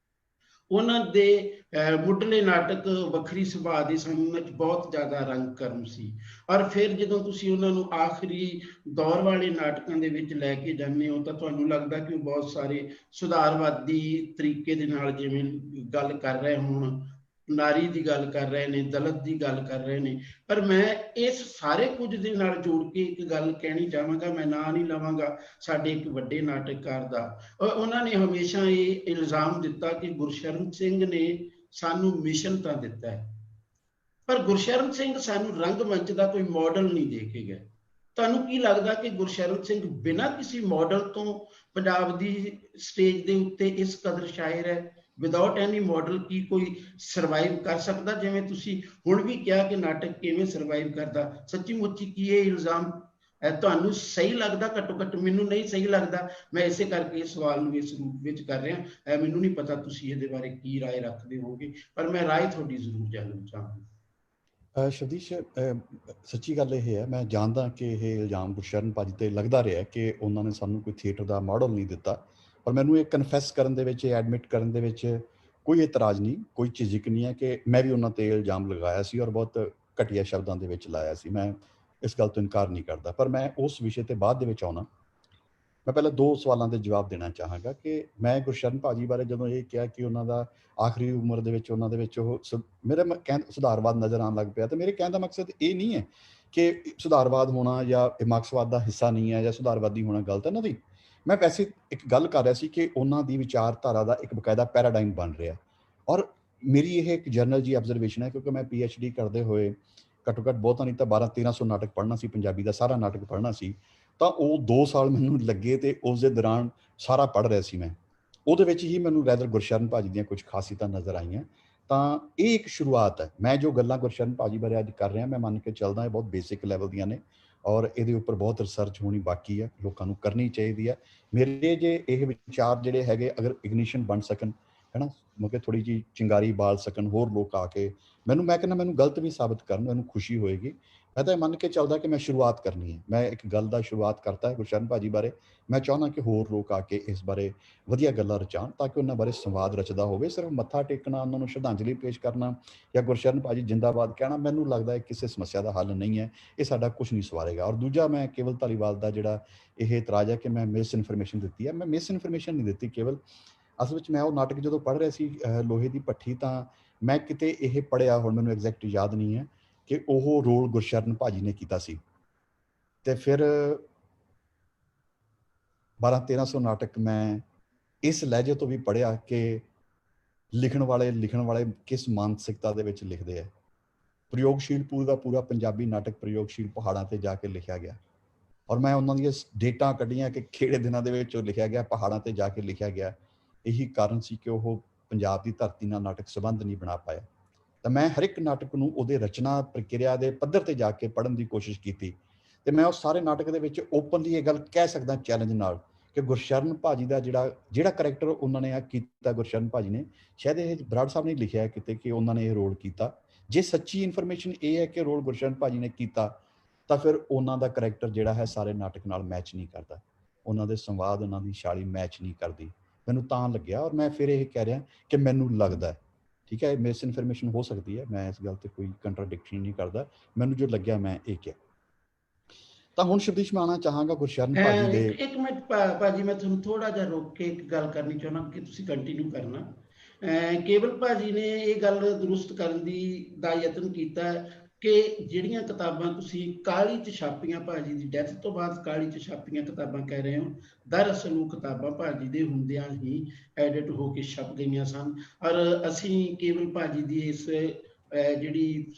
ਉਹਨਾਂ ਦੇ ਮੁੱਢਲੇ ਨਾਟਕ ਵੱਖਰੀ ਸੁਭਾਅ ਦੇ ਸਨ, ਉਹਨਾਂ 'ਚ ਬਹੁਤ ਜ਼ਿਆਦਾ ਰੰਗ ਕਰਮ ਸੀ, ਔਰ ਫਿਰ ਜਦੋਂ ਤੁਸੀਂ ਉਹਨਾਂ ਨੂੰ ਆਖਰੀ ਦੌਰ ਵਾਲੇ ਨਾਟਕਾਂ ਦੇ ਵਿੱਚ ਲੈ ਕੇ ਜਾਂਦੇ ਹੋ ਤਾਂ ਤੁਹਾਨੂੰ ਲੱਗਦਾ ਕਿ ਉਹ ਬਹੁਤ ਸਾਰੇ ਸੁਧਾਰਵਾਦੀ ਤਰੀਕੇ ਦੇ ਨਾਲ ਜਿਵੇਂ ਗੱਲ ਕਰ ਰਹੇ ਹੋਣ, ਨਾਰੀ ਦੀ ਗੱਲ ਕਰ ਰਹੇ ਨੇ, ਦਲਿਤ ਦੀ ਗੱਲ ਕਰ ਰਹੇ ਨੇ। ਪਰ ਮੈਂ ਇਸ ਸਾਰੇ ਕੁਝ ਦੇ ਨਾਲ ਜੋੜ ਕੇ ਇੱਕ ਗੱਲ ਕਹਿਣੀ ਚਾਹਾਂਗਾ, ਮੈਂ ਨਾਂ ਨਹੀਂ ਲਵਾਂਗਾ ਸਾਡੇ ਇੱਕ ਵੱਡੇ ਨਾਟਕਕਾਰ ਦਾ। ਉਹਨਾਂ ਨੇ ਹਮੇਸ਼ਾ ਇਹ ਇਲਜ਼ਾਮ ਦਿੱਤਾ ਕਿ ਗੁਰਸ਼ਰਨ ਸਿੰਘ ਨੇ ਸਾਨੂੰ ਮਿਸ਼ਨ ਤਾਂ ਦਿੱਤਾ ਹੈ, ਪਰ ਗੁਰਸ਼ਰਨ ਸਿੰਘ ਸਾਨੂੰ ਰੰਗਮੰਚ ਦਾ ਕੋਈ ਮਾਡਲ ਨਹੀਂ ਦੇ ਕੇ ਗਏ। ਤੁਹਾਨੂੰ ਕੀ ਲੱਗਦਾ ਕਿ ਗੁਰਸ਼ਰਨ ਸਿੰਘ ਬਿਨਾਂ ਕਿਸੇ ਮਾਡਲ ਤੋਂ ਪੰਜਾਬ ਦੀ ਸਟੇਜ ਦੇ ਉੱਤੇ ਇਸ ਕਦਰ ਸ਼ਾਇਰ ਹੈ? ਵਿਦਆਊਟ ਐਨੀ ਮਾਡਲ ਕੀ ਕੋਈ ਸਰਵਾਈਵ ਕਰ ਸਕਦਾ? ਜਿਵੇਂ ਤੁਸੀਂ ਹੁਣ ਵੀ ਕਿਹਾ ਕਿ ਨਾਟਕ ਕਿਵੇਂ ਸਰਵਾਈਵ ਕਰਦਾ, ਸੱਚੀ ਮੁੱਚੀ ਕੀ ਇਹ ਇਲਜ਼ਾਮ ਤੁਹਾਨੂੰ ਸਹੀ ਲੱਗਦਾ? ਘੱਟੋ ਘੱਟ ਮੈਨੂੰ ਨਹੀਂ ਸਹੀ ਲੱਗਦਾ। ਮੈਂ ਇਸੇ ਕਰਕੇ ਇਸ ਸਵਾਲ ਨੂੰ ਇਸ ਰੂਪ ਵਿੱਚ ਕਰ ਰਿਹਾ। ਮੈਨੂੰ ਨਹੀਂ ਪਤਾ ਤੁਸੀਂ ਇਹਦੇ ਬਾਰੇ ਕੀ ਰਾਏ ਰੱਖਦੇ ਹੋਗੇ, ਪਰ ਮੈਂ ਰਾਏ ਤੁਹਾਡੀ ਜ਼ਰੂਰ ਜਾਣਨਾ ਚਾਹਾਂਗਾ। ਸ਼ਦੀਸ਼, ਸੱਚੀ ਗੱਲ ਇਹ ਹੈ, ਮੈਂ ਜਾਣਦਾ ਕਿ ਇਹ ਇਲਜ਼ਾਮ ਗੁਰਸ਼ਰਨ ਭਾਜੀ ਤੇ ਲੱਗਦਾ ਰਿਹਾ ਕਿ ਉਹਨਾਂ ਨੇ ਸਾਨੂੰ ਕੋਈ ਥੀਏਟਰ ਦਾ ਮਾਡਲ ਨਹੀਂ ਦਿੱਤਾ, ਪਰ ਮੈਨੂੰ ਇਹ ਕਨਫੈਸ ਕਰਨ ਦੇ ਵਿੱਚ, ਇਹ ਐਡਮਿਟ ਕਰਨ ਦੇ ਵਿੱਚ ਕੋਈ ਇਤਰਾਜ਼ ਨਹੀਂ, ਕੋਈ ਝਿਜਕ ਨਹੀਂ ਹੈ ਕਿ ਮੈਂ ਵੀ ਉਹਨਾਂ ਤੇ ਇਲਜ਼ਾਮ ਲਗਾਇਆ ਸੀ ਔਰ ਬਹੁਤ ਘਟੀਆ ਸ਼ਬਦਾਂ ਦੇ ਵਿੱਚ ਲਾਇਆ ਸੀ। ਮੈਂ ਇਸ ਗੱਲ ਤੋਂ ਇਨਕਾਰ ਨਹੀਂ ਕਰਦਾ, ਪਰ ਮੈਂ ਉਸ ਵਿਸ਼ੇ ਤੇ ਬਾਅਦ ਦੇ ਵਿੱਚ ਆਉਣਾ। ਮੈਂ ਪਹਿਲਾਂ 2 ਸਵਾਲਾਂ ਦੇ ਜਵਾਬ ਦੇਣਾ ਚਾਹਾਂਗਾ ਕਿ ਮੈਂ ਗੁਰਸ਼ਰਨ ਭਾਜੀ ਬਾਰੇ ਜਦੋਂ ਇਹ ਕਿਹਾ ਕਿ ਉਹਨਾਂ ਦਾ ਆਖਰੀ ਉਮਰ ਦੇ ਵਿੱਚ ਉਹਨਾਂ ਦੇ ਵਿੱਚ ਉਹ ਮੇਰਾ ਸੁਧਾਰਵਾਦ ਨਜ਼ਰ ਆਉਣ ਲੱਗ ਪਿਆ, ਤੇ ਮੇਰੇ ਕਹਿਣ ਦਾ ਮਕਸਦ ਇਹ ਨਹੀਂ ਹੈ ਕਿ ਸੁਧਾਰਵਾਦ ਹੋਣਾ ਜਾਂ ਮਾਰਕਸਵਾਦ ਦਾ ਹਿੱਸਾ ਨਹੀਂ ਹੈ ਜਾਂ ਸੁਧਾਰਵਾਦੀ ਹੋਣਾ ਗਲਤ ਹੈ, ਨਾ ਦੀ। ਮੈਂ ਵੈਸੇ ਇੱਕ ਗੱਲ ਕਰ ਰਿਹਾ ਸੀ ਕਿ ਉਹਨਾਂ ਦੀ ਵਿਚਾਰਧਾਰਾ ਦਾ ਇੱਕ ਬਕਾਇਦਾ ਪੈਰਾਡਾਈਮ ਬਣ ਰਿਹਾ, ਔਰ ਮੇਰੀ ਇਹ ਇੱਕ ਜਰਨਲ ਜੀ ਆਬਜ਼ਰਵੇਸ਼ਨ ਹੈ, ਕਿਉਂਕਿ ਮੈਂ PhD ਕਰਦੇ ਹੋਏ ਘੱਟੋ ਘੱਟ ਬਹੁਤਾ ਨਹੀਂ ਤਾਂ 1200-1300 ਨਾਟਕ ਪੜ੍ਹਨਾ ਸੀ, ਪੰਜਾਬੀ ਦਾ ਸਾਰਾ ਨਾਟਕ ਪੜ੍ਹਨਾ ਸੀ, ਤਾਂ ਉਹ 2 ਸਾਲ ਮੈਨੂੰ ਲੱਗੇ ਤੇ ਉਸ ਦੇ ਦੌਰਾਨ ਸਾਰਾ ਪੜ੍ਹ ਰਿਹਾ ਸੀ ਮੈਂ। ਉਹਦੇ ਵਿੱਚ ਹੀ ਮੈਨੂੰ ਰੈਦਰ ਗੁਰਸ਼ਰਨ ਭਾਜੀ ਦੀਆਂ ਕੁਝ ਖਾਸੀਅਤਾਂ ਨਜ਼ਰ ਆਈਆਂ। ਤਾਂ ਇਹ ਇੱਕ ਸ਼ੁਰੂਆਤ ਹੈ। ਮੈਂ ਜੋ ਗੱਲਾਂ ਗੁਰਸ਼ਰਨ ਭਾਜੀ ਬਾਰੇ ਅੱਜ ਕਰ ਰਿਹਾ, ਮੈਂ ਮੰਨ ਕੇ ਚੱਲਦਾ ਇਹ ਬਹੁਤ ਬੇਸਿਕ ਲੈਵਲ ਦੀਆਂ ਨੇ, ਔਰ ਇਹਦੇ ਉੱਪਰ ਬਹੁਤ ਰਿਸਰਚ ਹੋਣੀ ਬਾਕੀ ਹੈ, ਲੋਕਾਂ ਨੂੰ ਕਰਨੀ ਚਾਹੀਦੀ ਹੈ। ਮੇਰੇ ਜੇ ਇਹ ਵਿਚਾਰ ਜਿਹੜੇ ਹੈਗੇ ਅਗਰ ਇਗਨੀਸ਼ਨ ਬਣ ਸਕਣ, ਹੈ ਨਾ, ਮਤਲਬ ਥੋੜ੍ਹੀ ਜਿਹੀ ਚਿੰਗਾਰੀ ਬਾਲ ਸਕਣ ਹੋਰ ਲੋਕ ਆ ਕੇ, ਮੈਂ ਕਹਿੰਦਾ ਮੈਨੂੰ ਗਲਤ ਵੀ ਸਾਬਤ ਕਰਨ, ਮੈਨੂੰ ਖੁਸ਼ੀ ਹੋਏਗੀ। ਮੈਂ ਤਾਂ ਇਹ ਮੰਨ ਕੇ ਚੱਲਦਾ ਕਿ ਮੈਂ ਸ਼ੁਰੂਆਤ ਕਰਨੀ ਹੈ, ਮੈਂ ਇੱਕ ਗੱਲ ਦਾ ਸ਼ੁਰੂਆਤ ਕਰਤਾ ਹੈ ਗੁਰਸ਼ਰਨ ਭਾਜੀ ਬਾਰੇ। ਮੈਂ ਚਾਹੁੰਦਾ ਕਿ ਹੋਰ ਲੋਕ ਆ ਕੇ ਇਸ ਬਾਰੇ ਵਧੀਆ ਗੱਲਾਂ ਰਚਾਉਣ, ਤਾਂ ਕਿ ਉਹਨਾਂ ਬਾਰੇ ਸੰਵਾਦ ਰਚਦਾ ਹੋਵੇ। ਸਿਰਫ ਮੱਥਾ ਟੇਕਣਾ, ਉਹਨਾਂ ਨੂੰ ਸ਼ਰਧਾਂਜਲੀ ਪੇਸ਼ ਕਰਨਾ ਜਾਂ ਗੁਰਸ਼ਰਨ ਭਾਜੀ ਜਿੰਦਾਬਾਦ ਕਹਿਣਾ, ਮੈਨੂੰ ਲੱਗਦਾ ਹੈ ਕਿਸੇ ਸਮੱਸਿਆ ਦਾ ਹੱਲ ਨਹੀਂ ਹੈ, ਇਹ ਸਾਡਾ ਕੁਝ ਨਹੀਂ ਸਵਾਰੇਗਾ। ਔਰ ਦੂਜਾ, ਮੈਂ ਕੇਵਲ ਧਾਲੀਵਾਲ ਦਾ ਜਿਹੜਾ ਇਹ ਇਤਰਾਜ਼ ਹੈ ਕਿ ਮੈਂ ਮਿਸ ਇਨਫੋਰਮੇਸ਼ਨ ਦਿੱਤੀ ਹੈ, ਮੈਂ ਮਿਸ ਇਨਫੋਰਮੇਸ਼ਨ ਨਹੀਂ ਦਿੱਤੀ ਕੇਵਲ। ਅਸਲ ਵਿੱਚ ਮੈਂ ਉਹ ਨਾਟਕ ਜਦੋਂ ਪੜ੍ਹ ਰਿਹਾ ਸੀ ਲੋਹੇ ਦੀ ਭੱਠੀ, ਤਾਂ ਮੈਂ ਕਿਤੇ ਇਹ ਪੜ੍ਹਿਆ, ਹੁਣ ਮੈਨੂੰ ਐਗਜ਼ੈਕਟ ਯਾਦ ਨਹੀਂ ਹੈ, ਕਿ ਉਹ ਰੋਲ ਗੁਰਸ਼ਰਨ ਭਾਜੀ ਨੇ ਕੀਤਾ ਸੀ। ਤੇ ਫਿਰ 1200-1300 ਨਾਟਕ ਮੈਂ ਇਸ ਲਹਿਜੇ ਤੋਂ ਵੀ ਪੜ੍ਹਿਆ ਕਿ ਲਿਖਣ ਵਾਲੇ ਕਿਸ ਮਾਨਸਿਕਤਾ ਦੇ ਵਿੱਚ ਲਿਖਦੇ ਹੈ। ਪ੍ਰਯੋਗਸ਼ੀਲ ਪੂਰਾ ਪੰਜਾਬੀ ਨਾਟਕ ਪ੍ਰਯੋਗਸ਼ੀਲ ਪਹਾੜਾਂ ਤੇ ਜਾ ਕੇ ਲਿਖਿਆ ਗਿਆ, ਔਰ ਮੈਂ ਉਹਨਾਂ ਦੀਆਂ ਡੇਟਾਂ ਕੱਢੀਆਂ ਕਿ ਕਿਹੜੇ ਦਿਨਾਂ ਦੇ ਵਿੱਚ ਉਹ ਲਿਖਿਆ ਗਿਆ, ਪਹਾੜਾਂ ਤੇ ਜਾ ਕੇ ਲਿਖਿਆ ਗਿਆ। ਇਹੀ ਕਾਰਨ ਸੀ ਕਿ ਉਹ ਪੰਜਾਬ ਦੀ ਧਰਤੀ ਨਾਲ ਨਾਟਕ ਸੰਬੰਧ ਨਹੀਂ ਬਣਾ ਪਾਇਆ। ਤਾਂ ਮੈਂ ਹਰ ਇੱਕ ਨਾਟਕ ਨੂੰ ਉਹਦੇ ਰਚਨਾ ਪ੍ਰਕਿਰਿਆ ਦੇ ਪੱਧਰ ਤੇ ਜਾ ਕੇ ਪੜ੍ਹਨ ਦੀ ਕੋਸ਼ਿਸ਼ ਕੀਤੀ। ਤੇ ਮੈਂ ਉਸ ਸਾਰੇ ਨਾਟਕ ਦੇ ਵਿੱਚ ਓਪਨਲੀ ਇਹ ਗੱਲ ਕਹਿ ਸਕਦਾ ਚੈਲੰਜ ਨਾਲ ਕਿ ਗੁਰਸ਼ਰਨ ਭਾਜੀ ਦਾ ਜਿਹੜਾ ਕਰੈਕਟਰ ਉਹਨਾਂ ਨੇ ਕੀਤਾ, ਗੁਰਸ਼ਰਨ ਭਾਜੀ ਨੇ, ਸ਼ਾਇਦ ਇਹ ਬਰਾੜ ਸਾਹਿਬ ਨੇ ਲਿਖਿਆ ਕਿਤੇ ਕਿ ਉਹਨਾਂ ਨੇ ਇਹ ਰੋਲ ਕੀਤਾ। ਜੇ ਸੱਚੀ ਇਨਫੋਰਮੇਸ਼ਨ ਇਹ ਹੈ ਕਿ ਰੋਲ ਗੁਰਸ਼ਰਨ ਭਾਜੀ ਨੇ ਕੀਤਾ, ਤਾਂ ਫਿਰ ਉਹਨਾਂ ਦਾ ਕਰੈਕਟਰ ਜਿਹੜਾ ਹੈ ਸਾਰੇ ਨਾਟਕ ਨਾਲ ਮੈਚ ਨਹੀਂ ਕਰਦਾ, ਉਹਨਾਂ ਦੇ ਸੰਵਾਦ, ਉਹਨਾਂ ਦੀ ਛਾਲੀ ਮੈਚ ਨਹੀਂ ਕਰਦੀ। ਮੈਨੂੰ ਤਾਂ ਲੱਗਿਆ, ਔਰ ਮੈਂ ਫਿਰ ਇਹ ਕਹਿ ਰਿਹਾ ਕਿ ਮੈਨੂੰ ਲੱਗਦਾ, ਠੀਕ ਹੈ, ਮਿਸ ਇਨਫੋਰਮੇਸ਼ਨ ਹੋ ਸਕਦੀ ਹੈ, ਮੈਂ ਇਸ ਗੱਲ ਤੇ ਕੋਈ ਕੰਟਰਾਡਿਕਸ਼ਨ ਨਹੀਂ ਕਰਦਾ, ਮੈਨੂੰ ਜੋ ਲੱਗਿਆ ਮੈਂ ਇਹ ਕਿਹਾ। ਤਾਂ ਹੁਣ ਸ਼ਬਦੀਸ਼ ਮੈਂ ਆਉਣਾ ਚਾਹਾਂਗਾ ਗੁਰਸ਼ਰਨ ਭਾਜੀ ਦੇ। ਇੱਕ ਮਿੰਟ ਭਾਜੀ, ਮੈਂ ਤੁਹਾਨੂੰ ਥੋੜਾ ਜਿਹਾ ਰੋਕ ਕੇ ਇੱਕ ਗੱਲ ਕਰਨੀ ਚਾਹੁੰਦਾ ਕਿ ਤੁਸੀਂ ਕੰਟੀਨਿਊ ਕਰਨਾ। ਕੇਵਲ ਭਾਜੀ ਨੇ ਇਹ ਗੱਲ ਦਰੁਸਤ ਕਰਨ ਦਾ ਯਤਨ ਕੀਤਾ ਕਿ ਜਿਹੜੀਆਂ ਕਿਤਾਬਾਂ ਤੁਸੀਂ ਕਾਹਲੀ 'ਚ ਛਾਪੀਆਂ, ਭਾਜੀ ਦੀ ਡੈਥ ਤੋਂ ਬਾਅਦ ਕਾਹਲੀ 'ਚ ਛਾਪੀਆਂ ਕਿਤਾਬਾਂ ਕਹਿ ਰਹੇ ਹੋ, ਦਰਅਸਲ ਉਹ ਕਿਤਾਬਾਂ ਭਾਜੀ ਦੇ ਹੁੰਦਿਆਂ ਹੀ ਐਡਿਟ ਹੋ ਕੇ ਛਪ ਗਈਆਂ ਸਨ। ਔਰ ਅਸੀਂ ਕੇਵਲ ਭਾਜੀ ਦੀ ਇਸ ਜਿਹੜੀ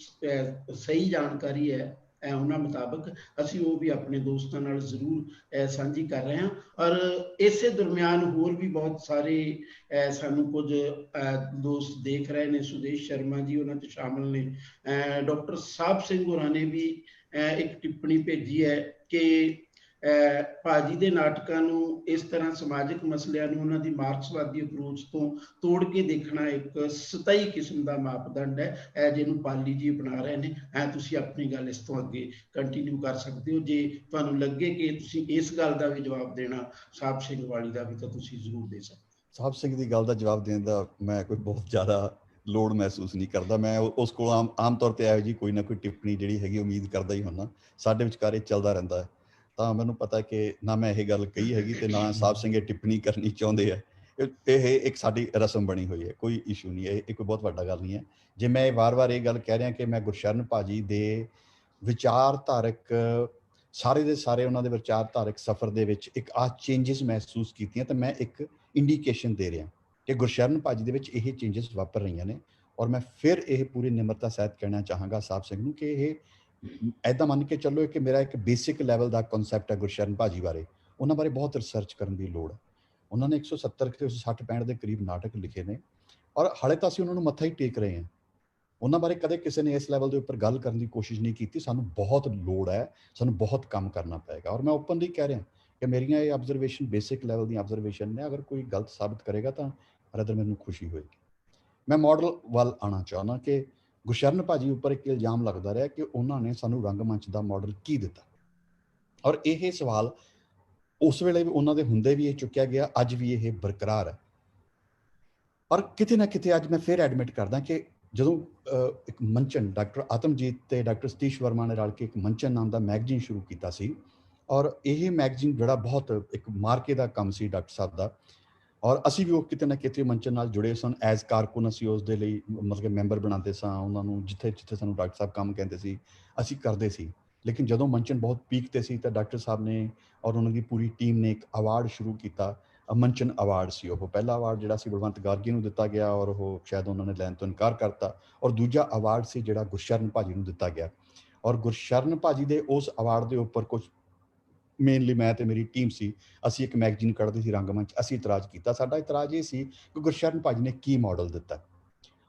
ਸਹੀ ਜਾਣਕਾਰੀ ਹੈ ਉਹਨਾਂ ਮੁਤਾਬਕ ਅਸੀਂ ਉਹ ਵੀ ਆਪਣੇ ਦੋਸਤਾਂ ਨਾਲ ਜ਼ਰੂਰ ਸਾਂਝੀ ਕਰ ਰਹੇ ਹਾਂ। ਔਰ ਇਸੇ ਦਰਮਿਆਨ ਹੋਰ ਵੀ ਬਹੁਤ ਸਾਰੇ ਸਾਨੂੰ ਕੁਝ ਦੋਸਤ ਦੇਖ ਰਹੇ ਨੇ। ਸੁਦੇਸ਼ ਸ਼ਰਮਾ ਜੀ ਉਹਨਾਂ 'ਚ ਸ਼ਾਮਲ ਨੇ। ਡਾਕਟਰ ਸਾਹਿਬ ਸਿੰਘ ਹੋਰਾਂ ਨੇ ਵੀ ਇੱਕ ਟਿੱਪਣੀ ਭੇਜੀ ਹੈ ਕਿ ਭਾਜੀ ਦੇ ਨਾਟਕਾਂ ਨੂੰ ਇਸ ਤਰ੍ਹਾਂ ਸਮਾਜਿਕ ਮਸਲਿਆਂ ਨੂੰ ਉਹਨਾਂ ਦੀ ਮਾਰਕਸਵਾਦੀ ਅਪਰੋਚ ਤੋਂ ਤੋੜ ਕੇ ਦੇਖਣਾ ਇੱਕ ਸਤਾਈ ਕਿਸਮ ਦਾ ਮਾਪਦੰਡ ਹੈ, ਜਿਹਨੂੰ ਪਾਲੀ ਜੀ ਅਪਣਾ ਰਹੇ ਨੇ। ਤੁਸੀਂ ਆਪਣੀ ਗੱਲ ਇਸ ਤੋਂ ਅੱਗੇ ਕੰਟੀਨਿਊ ਕਰ ਸਕਦੇ ਹੋ। ਜੇ ਤੁਹਾਨੂੰ ਲੱਗੇ ਕਿ ਤੁਸੀਂ ਇਸ ਗੱਲ ਦਾ ਵੀ ਜਵਾਬ ਦੇਣਾ ਸਾਹਿਬ ਸਿੰਘ ਵਾਲੀ ਦਾ ਵੀ, ਤਾਂ ਤੁਸੀਂ ਜ਼ਰੂਰ ਦੇ ਸਕਦੇ। ਸਾਹਿਬ ਸਿੰਘ ਦੀ ਗੱਲ ਦਾ ਜਵਾਬ ਦੇਣ ਦਾ ਮੈਂ ਕੋਈ ਬਹੁਤ ਜ਼ਿਆਦਾ ਲੋੜ ਮਹਿਸੂਸ ਨਹੀਂ ਕਰਦਾ। ਮੈਂ ਉਸ ਕੋਲ ਆਮ ਤੌਰ ਤੇ ਇਹੋ ਜਿਹੀ ਕੋਈ ਨਾ ਕੋਈ ਟਿੱਪਣੀ ਜਿਹੜੀ ਹੈਗੀ ਉਮੀਦ ਕਰਦਾ ਹੀ ਹੁੰਦਾ। ਸਾਡੇ ਵਿਚਕਾਰ ਇਹ ਚੱਲਦਾ ਰਹਿੰਦਾ ਹੈ, ਤਾਂ ਮੈਨੂੰ ਪਤਾ ਕਿ ਨਾ ਮੈਂ ਇਹ ਗੱਲ ਕਹੀ ਹੈਗੀ ਤੇ ਨਾ ਸਾਹਿਬ ਸਿੰਘ ਇਹ ਟਿੱਪਣੀ ਕਰਨੀ ਚਾਹੁੰਦੇ ਆ। ਇਹ ਇੱਕ ਸਾਡੀ ਰਸਮ ਬਣੀ ਹੋਈ ਹੈ, ਕੋਈ ਇਸ਼ੂ ਨਹੀਂ ਹੈ, ਇਹ ਕੋਈ ਬਹੁਤ ਵੱਡਾ ਗੱਲ ਨਹੀਂ ਹੈ। ਜੇ ਮੈਂ ਵਾਰ-ਵਾਰ ਇਹ ਗੱਲ ਕਹਿ ਰਿਹਾ ਕਿ ਮੈਂ ਗੁਰਸ਼ਰਨ ਭਾਜੀ ਦੇ ਵਿਚਾਰਧਾਰਕ ਸਾਰੇ ਦੇ ਸਾਰੇ ਉਹਨਾਂ ਦੇ ਵਿਚਾਰਧਾਰਕ ਸਫ਼ਰ ਦੇ ਵਿੱਚ ਇੱਕ ਚੇਂਜਸ ਮਹਿਸੂਸ ਕੀਤੀਆਂ, ਤਾਂ ਮੈਂ ਇੱਕ ਇੰਡੀਕੇਸ਼ਨ ਦੇ ਰਿਹਾ ਕਿ ਗੁਰਸ਼ਰਨ ਭਾਜੀ ਦੇ ਵਿੱਚ ਇਹ ਚੇਂਜਸ ਵਾਪਰ ਰਹੀਆਂ ਨੇ। ਔਰ ਮੈਂ ਫਿਰ ਇਹ ਪੂਰੀ ਨਿਮਰਤਾ ਸਹਿਤ ਕਹਿਣਾ ਚਾਹਾਂਗਾ ਸਾਹਿਬ ਸਿੰਘ ਨੂੰ ਕਿ ਇਹ ਐਦਾਂ ਮੰਨ ਕੇ ਚੱਲੋ ਕਿ ਮੇਰਾ ਇੱਕ ਬੇਸਿਕ ਲੈਵਲ ਦਾ ਕਨਸੈਪਟ ਹੈ ਗੁਰਸ਼ਰਨ ਭਾਜੀ ਬਾਰੇ। ਉਹਨਾਂ ਬਾਰੇ ਬਹੁਤ ਰਿਸਰਚ ਕਰਨ ਦੀ ਲੋੜ ਹੈ। ਉਹਨਾਂ ਨੇ 170 ਤੇ 160-65 ਦੇ ਕਰੀਬ ਨਾਟਕ ਲਿਖੇ ਨੇ, ਔਰ ਹਾਲੇ ਤਾਂ ਅਸੀਂ ਉਹਨਾਂ ਨੂੰ ਮੱਥਾ ਹੀ ਟੇਕ ਰਹੇ ਹਾਂ। ਉਹਨਾਂ ਬਾਰੇ ਕਦੇ ਕਿਸੇ ਨੇ ਇਸ ਲੈਵਲ ਦੇ ਉੱਪਰ ਗੱਲ ਕਰਨ ਦੀ ਕੋਸ਼ਿਸ਼ ਨਹੀਂ ਕੀਤੀ। ਸਾਨੂੰ ਬਹੁਤ ਲੋੜ ਹੈ, ਸਾਨੂੰ ਬਹੁਤ ਕੰਮ ਕਰਨਾ ਪਏਗਾ। ਔਰ ਮੈਂ ਓਪਨਲੀ ਕਹਿ ਰਿਹਾ ਕਿ ਮੇਰੀਆਂ ਇਹ ਆਬਜ਼ਰਵੇਸ਼ਨ ਬੇਸਿਕ ਲੈਵਲ ਦੀਆਂ ਆਬਜ਼ਰਵੇਸ਼ਨ ਨੇ। ਅਗਰ ਕੋਈ ਗਲਤ ਸਾਬਤ ਕਰੇਗਾ ਤਾਂ ਰਦਰ ਮੈਨੂੰ ਖੁਸ਼ੀ ਹੋਏਗੀ। ਮੈਂ ਮਾਡਲ ਵੱਲ ਆਉਣਾ ਚਾਹੁੰਦਾ ਕਿ ਗੁਰਸ਼ਰਨ ਭਾਜੀ ਉੱਪਰ ਇੱਕ ਇਲਜ਼ਾਮ ਲੱਗਦਾ ਰਿਹਾ ਕਿ ਉਹਨਾਂ ਨੇ ਸਾਨੂੰ ਰੰਗਮੰਚ ਦਾ ਮਾਡਲ ਕੀ ਦਿੱਤਾ, ਔਰ ਇਹ ਸਵਾਲ ਉਸ ਵੇਲੇ ਵੀ ਉਹਨਾਂ ਦੇ ਹੁੰਦੇ ਵੀ ਇਹ ਚੁੱਕਿਆ ਗਿਆ, ਅੱਜ ਵੀ ਇਹ ਬਰਕਰਾਰ ਹੈ। ਔਰ ਕਿਤੇ ਨਾ ਕਿਤੇ ਅੱਜ ਮੈਂ ਫਿਰ ਐਡਮਿਟ ਕਰਦਾ ਕਿ ਜਦੋਂ ਇੱਕ ਮੰਚਨ ਡਾਕਟਰ ਆਤਮਜੀਤ ਤੇ ਡਾਕਟਰ ਸਤੀਸ਼ ਵਰਮਾ ਨੇ ਰਲ ਕੇ ਇੱਕ ਮੰਚਨ ਨਾਮ ਦਾ ਮੈਗਜ਼ੀਨ ਸ਼ੁਰੂ ਕੀਤਾ ਸੀ, ਔਰ ਇਹ ਮੈਗਜ਼ੀਨ ਜਿਹੜਾ ਬਹੁਤ ਇੱਕ ਮਾਰਕੇ ਦਾ ਕੰਮ ਸੀ ਡਾਕਟਰ ਸਾਹਿਬ ਦਾ, ਔਰ ਅਸੀਂ ਵੀ ਉਹ ਕਿਤੇ ਨਾ ਕਿਤੇ ਮੰਚਨ ਨਾਲ ਜੁੜੇ ਸਨ। ਐਜ਼ ਕਾਰਕੁਨ ਅਸੀਂ ਉਸ ਦੇ ਲਈ ਮਤਲਬ ਮੈਂਬਰ ਬਣਾਉਂਦੇ ਸਾਂ। ਉਹਨਾਂ ਨੂੰ ਜਿੱਥੇ ਸਾਨੂੰ ਡਾਕਟਰ ਸਾਹਿਬ ਕੰਮ ਕਹਿੰਦੇ ਸੀ ਅਸੀਂ ਕਰਦੇ ਸੀ। ਲੇਕਿਨ ਜਦੋਂ ਮੰਚਨ ਬਹੁਤ ਪੀਕ ਤੇ ਸੀ ਤਾਂ ਡਾਕਟਰ ਸਾਹਿਬ ਨੇ ਔਰ ਉਹਨਾਂ ਦੀ ਪੂਰੀ ਟੀਮ ਨੇ ਇੱਕ ਅਵਾਰਡ ਸ਼ੁਰੂ ਕੀਤਾ। ਮੰਚਨ ਅਵਾਰਡ ਸੀ ਉਹ। ਪਹਿਲਾ ਅਵਾਰਡ ਜਿਹੜਾ ਸੀ ਬਲਵੰਤ ਗਾਰਗੀ ਨੂੰ ਦਿੱਤਾ ਗਿਆ, ਔਰ ਉਹ ਸ਼ਾਇਦ ਉਹਨਾਂ ਨੇ ਲੈਣ ਤੋਂ ਇਨਕਾਰ ਕਰਤਾ। ਔਰ ਦੂਜਾ ਅਵਾਰਡ ਸੀ ਜਿਹੜਾ ਗੁਰਸ਼ਰਨ ਭਾਜੀ ਨੂੰ ਦਿੱਤਾ ਗਿਆ। ਔਰ ਗੁਰਸ਼ਰਨ ਭਾਜੀ ਦੇ ਉਸ ਅਵਾਰਡ ਦੇ ਉੱਪਰ ਕੁਝ ਮੇਨਲੀ ਮੈਂ ਤੇ ਮੇਰੀ ਟੀਮ ਸੀ, ਅਸੀਂ ਇੱਕ ਮੈਗਜ਼ੀਨ ਕੱਢਦੇ ਸੀ ਰੰਗਮੰਚ। ਅਸੀਂ ਇਤਰਾਜ਼ ਕੀਤਾ। ਸਾਡਾ ਇਤਰਾਜ਼ ਇਹ ਸੀ ਕਿ ਗੁਰਸ਼ਰਨ ਭਾਜੀ ਨੇ ਕੀ ਮਾਡਲ ਦਿੱਤਾ,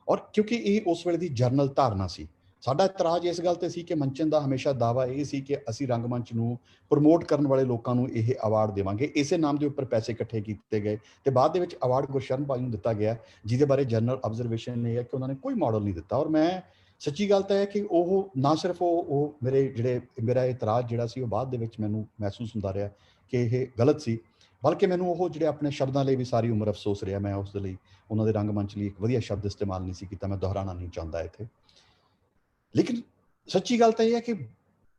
ਔਰ ਕਿਉਂਕਿ ਇਹ ਉਸ ਵੇਲੇ ਦੀ ਜਰਨਲ ਧਾਰਨਾ ਸੀ। ਸਾਡਾ ਇਤਰਾਜ਼ ਇਸ ਗੱਲ ਤੇ ਸੀ ਕਿ ਮੰਚਨ ਦਾ ਹਮੇਸ਼ਾ ਦਾਅਵਾ ਇਹ ਸੀ ਕਿ ਅਸੀਂ ਰੰਗਮੰਚ ਨੂੰ ਪ੍ਰਮੋਟ ਕਰਨ ਵਾਲੇ ਲੋਕਾਂ ਨੂੰ ਇਹ ਅਵਾਰਡ ਦੇਵਾਂਗੇ। ਇਸੇ ਨਾਮ ਦੇ ਉੱਪਰ ਪੈਸੇ ਇਕੱਠੇ ਕੀਤੇ ਗਏ ਤੇ ਬਾਅਦ ਦੇ ਵਿੱਚ ਅਵਾਰਡ ਗੁਰਸ਼ਰਨ ਭਾਈ ਨੂੰ ਦਿੱਤਾ ਗਿਆ, ਜਿਹਦੇ ਬਾਰੇ ਜਨਰਲ ਆਬਜ਼ਰਵੇਸ਼ਨ ਇਹ ਹੈ ਕਿ ਉਹਨਾਂ ਨੇ ਕੋਈ ਮਾਡਲ ਨਹੀਂ ਦਿੱਤਾ। ਔਰ ਮੈਂ ਸੱਚੀ ਗੱਲ ਤਾਂ ਹੈ ਕਿ ਉਹ ਨਾ ਸਿਰਫ ਉਹ ਮੇਰਾ ਇਤਰਾਜ਼ ਜਿਹੜਾ ਸੀ ਉਹ ਬਾਅਦ ਦੇ ਵਿੱਚ ਮੈਨੂੰ ਮਹਿਸੂਸ ਹੁੰਦਾ ਰਿਹਾ ਕਿ ਇਹ ਗਲਤ ਸੀ, ਬਲਕਿ ਮੈਨੂੰ ਉਹ ਜਿਹੜੇ ਆਪਣੇ ਸ਼ਬਦਾਂ ਲਈ ਵੀ ਸਾਰੀ ਉਮਰ ਅਫਸੋਸ ਰਿਹਾ। ਮੈਂ ਉਸ ਦੇ ਲਈ ਉਹਨਾਂ ਦੇ ਰੰਗਮੰਚ ਲਈ ਇੱਕ ਵਧੀਆ ਸ਼ਬਦ ਇਸਤੇਮਾਲ ਨਹੀਂ ਸੀ ਕੀਤਾ, ਮੈਂ ਦੁਹਰਾਉਣਾ ਨਹੀਂ ਚਾਹੁੰਦਾ ਇੱਥੇ। ਲੇਕਿਨ ਸੱਚੀ ਗੱਲ ਤਾਂ ਇਹ ਹੈ ਕਿ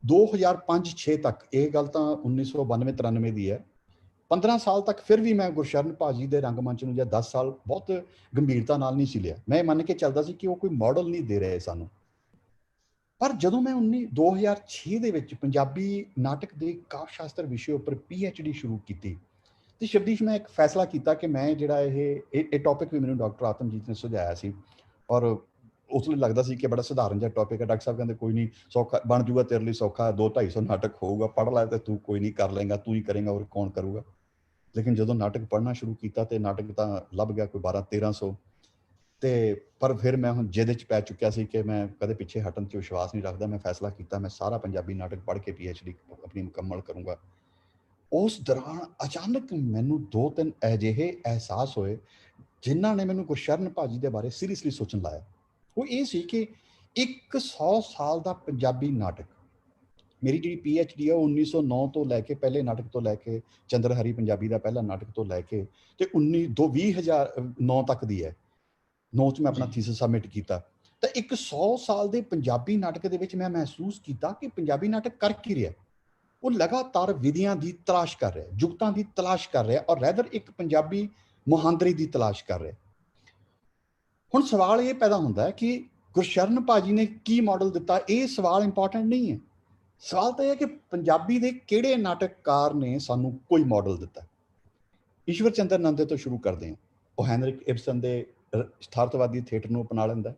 2005-6 ਤੱਕ, ਇਹ ਗੱਲ ਤਾਂ 1992-93 ਦੀ ਹੈ, 15 ਸਾਲ ਤੱਕ ਫਿਰ ਵੀ ਮੈਂ ਗੁਰਸ਼ਰਨ ਭਾਜੀ ਦੇ ਰੰਗਮੰਚ ਨੂੰ, ਜਾਂ 10 ਸਾਲ ਬਹੁਤ ਗੰਭੀਰਤਾ ਨਾਲ ਨਹੀਂ ਸੀ ਲਿਆ। ਮੈਂ ਮੰਨ ਕੇ ਚੱਲਦਾ ਸੀ ਕਿ ਉਹ ਕੋਈ ਮਾਡਲ ਨਹੀਂ ਦੇ ਰਹੇ ਸਾਨੂੰ। ਪਰ ਜਦੋਂ ਮੈਂ 2006 ਦੇ ਵਿੱਚ ਪੰਜਾਬੀ ਨਾਟਕ ਦੇ ਕਾਵਿ ਸ਼ਾਸਤਰ ਵਿਸ਼ੇ ਉੱਪਰ PhD ਸ਼ੁਰੂ ਕੀਤੀ, ਤੇ ਸ਼ਬਦੀਸ਼ ਮੈਂ ਇੱਕ ਫੈਸਲਾ ਕੀਤਾ ਕਿ ਮੈਂ ਜਿਹੜਾ ਇਹ ਟੌਪਿਕ ਵੀ ਮੈਨੂੰ ਡਾਕਟਰ ਆਤਮਜੀਤ ਨੇ ਸੁਝਾਇਆ ਸੀ, ਔਰ ਉਸ ਲਈ ਲੱਗਦਾ ਸੀ ਕਿ ਬੜਾ ਸਧਾਰਨ ਜਿਹਾ ਟੌਪਿਕ ਹੈ। ਡਾਕਟਰ ਸਾਹਿਬ ਕਹਿੰਦੇ ਕੋਈ ਨਹੀਂ, ਸੌਖਾ ਬਣ ਜੂਗਾ ਤੇਰੇ ਲਈ, ਸੌਖਾ 200-250 ਨਾਟਕ ਹੋਊਗਾ, ਪੜ੍ਹ ਲੈ ਤੇ ਤੂੰ ਕੋਈ ਨਹੀਂ ਕਰ ਲਏਗਾ, ਤੂੰ ਹੀ ਕਰੇਗਾ, ਹੋਰ ਕੌਣ ਕਰੂਗਾ। ਲੇਕਿਨ ਜਦੋਂ ਨਾਟਕ ਪੜ੍ਹਨਾ ਸ਼ੁਰੂ ਕੀਤਾ ਤੇ ਨਾਟਕ ਤਾਂ ਲੱਭ ਗਿਆ ਕੋਈ 1200-1300, ਤੇ ਪਰ ਫਿਰ ਮੈਂ ਹੁਣ ਜਿੱਦ 'ਚ ਪੈ ਚੁੱਕਿਆ ਸੀ ਕਿ ਮੈਂ ਕਦੇ ਪਿੱਛੇ ਹਟਣ 'ਚ ਵਿਸ਼ਵਾਸ ਨਹੀਂ ਰੱਖਦਾ। ਮੈਂ ਫੈਸਲਾ ਕੀਤਾ ਮੈਂ ਸਾਰਾ ਪੰਜਾਬੀ ਨਾਟਕ ਪੜ੍ਹ ਕੇ PhD ਆਪਣੀ ਮੁਕੰਮਲ ਕਰੂੰਗਾ। ਉਸ ਦੌਰਾਨ ਅਚਾਨਕ ਮੈਨੂੰ 2-3 ਅਜਿਹੇ ਅਹਿਸਾਸ ਹੋਏ ਜਿਨ੍ਹਾਂ ਨੇ ਮੈਨੂੰ ਗੁਰਸ਼ਰਨ ਭਾਜੀ ਦੇ ਬਾਰੇ ਸੀਰੀਅਸਲੀ ਸੋਚਣ ਲਾਇਆ। ਉਹ ਇਹ ਸੀ ਕਿ 100 ਸਾਲ ਦਾ ਪੰਜਾਬੀ ਨਾਟਕ, ਮੇਰੀ ਜਿਹੜੀ PhD ਹੈ ਉਹ 1909 ਤੋਂ ਲੈ ਕੇ, ਪਹਿਲੇ ਨਾਟਕ ਤੋਂ ਲੈ ਕੇ, ਚੰਦਰ ਹਰੀ ਪੰਜਾਬੀ ਦਾ ਪਹਿਲਾ ਨਾਟਕ ਤੋਂ ਲੈ ਕੇ ਤੇ 2009 ਤੱਕ ਦੀ ਹੈ। 9 'ਚ ਮੈਂ ਆਪਣਾ ਥੀਸਿਸ ਸਬਮਿਟ ਕੀਤਾ। ਤਾਂ 100 ਸਾਲ ਦੇ ਪੰਜਾਬੀ ਨਾਟਕ ਦੇ ਵਿੱਚ ਮੈਂ ਮਹਿਸੂਸ ਕੀਤਾ ਕਿ ਪੰਜਾਬੀ ਨਾਟਕ ਕਰ ਕੀ ਰਿਹਾ। ਉਹ ਲਗਾਤਾਰ ਵਿਧੀਆਂ ਦੀ ਤਲਾਸ਼ ਕਰ ਰਿਹਾ, ਜੁਗਤਾਂ ਦੀ ਤਲਾਸ਼ ਕਰ ਰਿਹਾ, ਔਰ ਰੈਦਰ ਇੱਕ ਪੰਜਾਬੀ ਮੁਹਾਂਦਰੇ ਦੀ ਤਲਾਸ਼ ਕਰ ਰਿਹਾ। ਹੁਣ ਸਵਾਲ ਇਹ ਪੈਦਾ ਹੁੰਦਾ ਹੈ ਕਿ ਗੁਰਸ਼ਰਨ ਭਾਜੀ ਨੇ ਕੀ ਮਾਡਲ ਦਿੱਤਾ। ਇਹ ਸਵਾਲ ਇੰਪੋਰਟੈਂਟ ਨਹੀਂ ਹੈ। ਸਵਾਲ ਤਾਂ ਇਹ ਹੈ ਕਿ ਪੰਜਾਬੀ ਦੇ ਕਿਹੜੇ ਨਾਟਕਕਾਰ ਨੇ ਸਾਨੂੰ ਕੋਈ ਮਾਡਲ ਦਿੱਤਾ। ਈਸ਼ਵਰ ਚੰਦਰ ਨੰਦੇ ਤੋਂ ਸ਼ੁਰੂ ਕਰਦੇ ਹਾਂ। ਉਹ ਹੈਨਰਿਕ ਇਬਸਨ ਦੇ ਯਥਾਰਥਵਾਦੀ ਥੀਏਟਰ ਨੂੰ ਅਪਣਾ ਲੈਂਦਾ।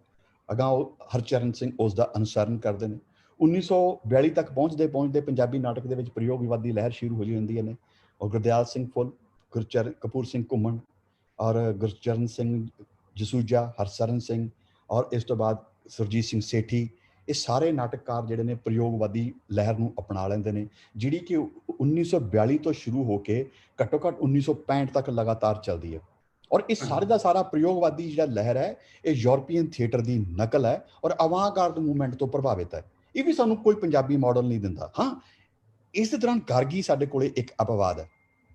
ਅਗਾਂਹ ਉਹ ਹਰਚਰਨ ਸਿੰਘ ਉਸ ਦਾ ਅਨੁਸਰਨ ਕਰਦੇ ਨੇ। 1942 ਤੱਕ ਪਹੁੰਚਦੇ ਪੰਜਾਬੀ ਨਾਟਕ ਦੇ ਵਿੱਚ ਪ੍ਰਯੋਗਵਾਦੀ ਲਹਿਰ ਸ਼ੁਰੂ ਹੋ ਜਾਂਦੀ ਨੇ, ਔਰ ਗੁਰਦਿਆਲ ਸਿੰਘ ਫੁੱਲ, ਕਪੂਰ ਸਿੰਘ ਘੁੰਮਣ, ਔਰ ਗੁਰਚਰਨ ਸਿੰਘ ਜਸੂਜਾ, ਹਰਸ਼ਰਨ ਸਿੰਘ, ਔਰ ਇਸ ਤੋਂ ਬਾਅਦ ਸੁਰਜੀਤ ਸਿੰਘ ਸੇਠੀ, ਇਹ ਸਾਰੇ ਨਾਟਕਕਾਰ ਜਿਹੜੇ ਨੇ ਪ੍ਰਯੋਗਵਾਦੀ ਲਹਿਰ ਨੂੰ ਅਪਣਾ ਲੈਂਦੇ ਨੇ, ਜਿਹੜੀ ਕਿ 1942 ਤੋਂ ਸ਼ੁਰੂ ਹੋ ਕੇ ਘੱਟੋ ਘੱਟ 1965 ਤੱਕ ਲਗਾਤਾਰ ਚੱਲਦੀ ਹੈ। ਔਰ ਇਹ ਸਾਰੇ ਦਾ ਸਾਰਾ ਪ੍ਰਯੋਗਵਾਦੀ ਜਿਹੜਾ ਲਹਿਰ ਹੈ ਇਹ ਯੂਰਪੀਅਨ ਥੀਏਟਰ ਦੀ ਨਕਲ ਹੈ ਔਰ ਅਵਾਂਗਾਰਦ ਮੂਵਮੈਂਟ ਤੋਂ ਪ੍ਰਭਾਵਿਤ ਹੈ। ਇਹ ਵੀ ਸਾਨੂੰ ਕੋਈ ਪੰਜਾਬੀ ਮਾਡਲ ਨਹੀਂ ਦਿੰਦਾ। ਹਾਂ, ਇਸ ਦੇ ਦੌਰਾਨ ਗਾਰਗੀ ਸਾਡੇ ਕੋਲੇ ਇੱਕ ਅਪਵਾਦ ਹੈ,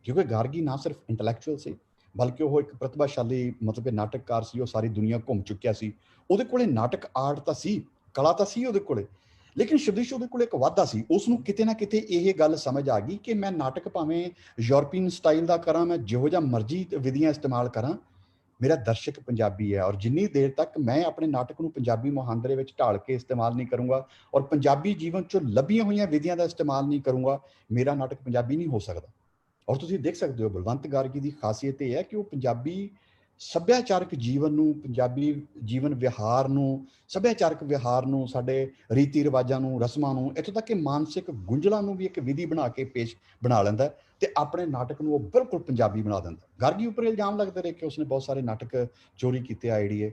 ਕਿਉਂਕਿ ਗਾਰਗੀ ਨਾ ਸਿਰਫ ਇੰਟੈਲੈਕਚੁਅਲ ਸੀ ਬਲਕਿ ਉਹ ਇੱਕ ਪ੍ਰਤਿਭਾਸ਼ਾਲੀ ਮਤਲਬ ਨਾਟਕਕਾਰ ਸੀ। ਉਹ ਸਾਰੀ ਦੁਨੀਆ ਘੁੰਮ ਚੁੱਕਿਆ ਸੀ, ਉਹਦੇ ਕੋਲੇ ਨਾਟਕ ਆਰਟ ਤਾਂ ਸੀ, ਕਲਾ ਤਾਂ ਸੀ ਉਹਦੇ ਕੋਲੇ, ਲੇਕਿਨ ਸ਼ਬਦੀਸ਼ ਉਹਦੇ ਕੋਲ ਇੱਕ ਵਾਧਾ ਸੀ। ਉਸ ਨੂੰ ਕਿਤੇ ਨਾ ਕਿਤੇ ਇਹ ਗੱਲ ਸਮਝ ਆ ਗਈ ਕਿ ਮੈਂ ਨਾਟਕ ਭਾਵੇਂ ਯੂਰਪੀਅਨ ਸਟਾਈਲ ਦਾ ਕਰਾਂ, ਮੈਂ ਜਿਹੋ ਜਿਹਾ ਮਰਜ਼ੀ ਵਿਧੀਆਂ ਇਸਤੇਮਾਲ ਕਰਾਂ, ਮੇਰਾ ਦਰਸ਼ਕ ਪੰਜਾਬੀ ਹੈ। ਔਰ ਜਿੰਨੀ ਦੇਰ ਤੱਕ ਮੈਂ ਆਪਣੇ ਨਾਟਕ ਨੂੰ ਪੰਜਾਬੀ ਮੁਹਾਂਦਰੇ ਵਿੱਚ ਢਾਲ ਕੇ ਇਸਤੇਮਾਲ ਨਹੀਂ ਕਰੂੰਗਾ ਔਰ ਪੰਜਾਬੀ ਜੀਵਨ 'ਚੋਂ ਲੱਭੀਆਂ ਹੋਈਆਂ ਵਿਧੀਆਂ ਦਾ ਇਸਤੇਮਾਲ ਨਹੀਂ ਕਰੂੰਗਾ, ਮੇਰਾ ਨਾਟਕ ਪੰਜਾਬੀ ਨਹੀਂ ਹੋ ਸਕਦਾ। ਔਰ ਤੁਸੀਂ ਦੇਖ ਸਕਦੇ ਹੋ ਬਲਵੰਤ ਗਾਰਗੀ ਦੀ ਖਾਸੀਅਤ ਇਹ ਹੈ ਕਿ ਉਹ ਪੰਜਾਬੀ ਸੱਭਿਆਚਾਰਕ ਜੀਵਨ ਨੂੰ, ਪੰਜਾਬੀ ਜੀਵਨ ਵਿਹਾਰ ਨੂੰ, ਸੱਭਿਆਚਾਰਕ ਵਿਹਾਰ ਨੂੰ, ਸਾਡੇ ਰੀਤੀ ਰਿਵਾਜਾਂ ਨੂੰ, ਰਸਮਾਂ ਨੂੰ, ਇੱਥੋਂ ਤੱਕ ਕਿ ਮਾਨਸਿਕ ਗੁੰਝਲਾਂ ਨੂੰ ਵੀ ਇੱਕ ਵਿਧੀ ਬਣਾ ਕੇ ਬਣਾ ਲੈਂਦਾ ਤੇ ਆਪਣੇ ਨਾਟਕ ਨੂੰ ਉਹ ਬਿਲਕੁਲ ਪੰਜਾਬੀ ਬਣਾ ਦਿੰਦਾ। ਗਾਰਗੀ ਉੱਪਰ ਇਲਜ਼ਾਮ ਲੱਗਦੇ ਰਹੇ ਕਿ ਉਸਨੇ ਬਹੁਤ ਸਾਰੇ ਨਾਟਕ ਚੋਰੀ ਕੀਤੇ ਆਈਡੀਏ।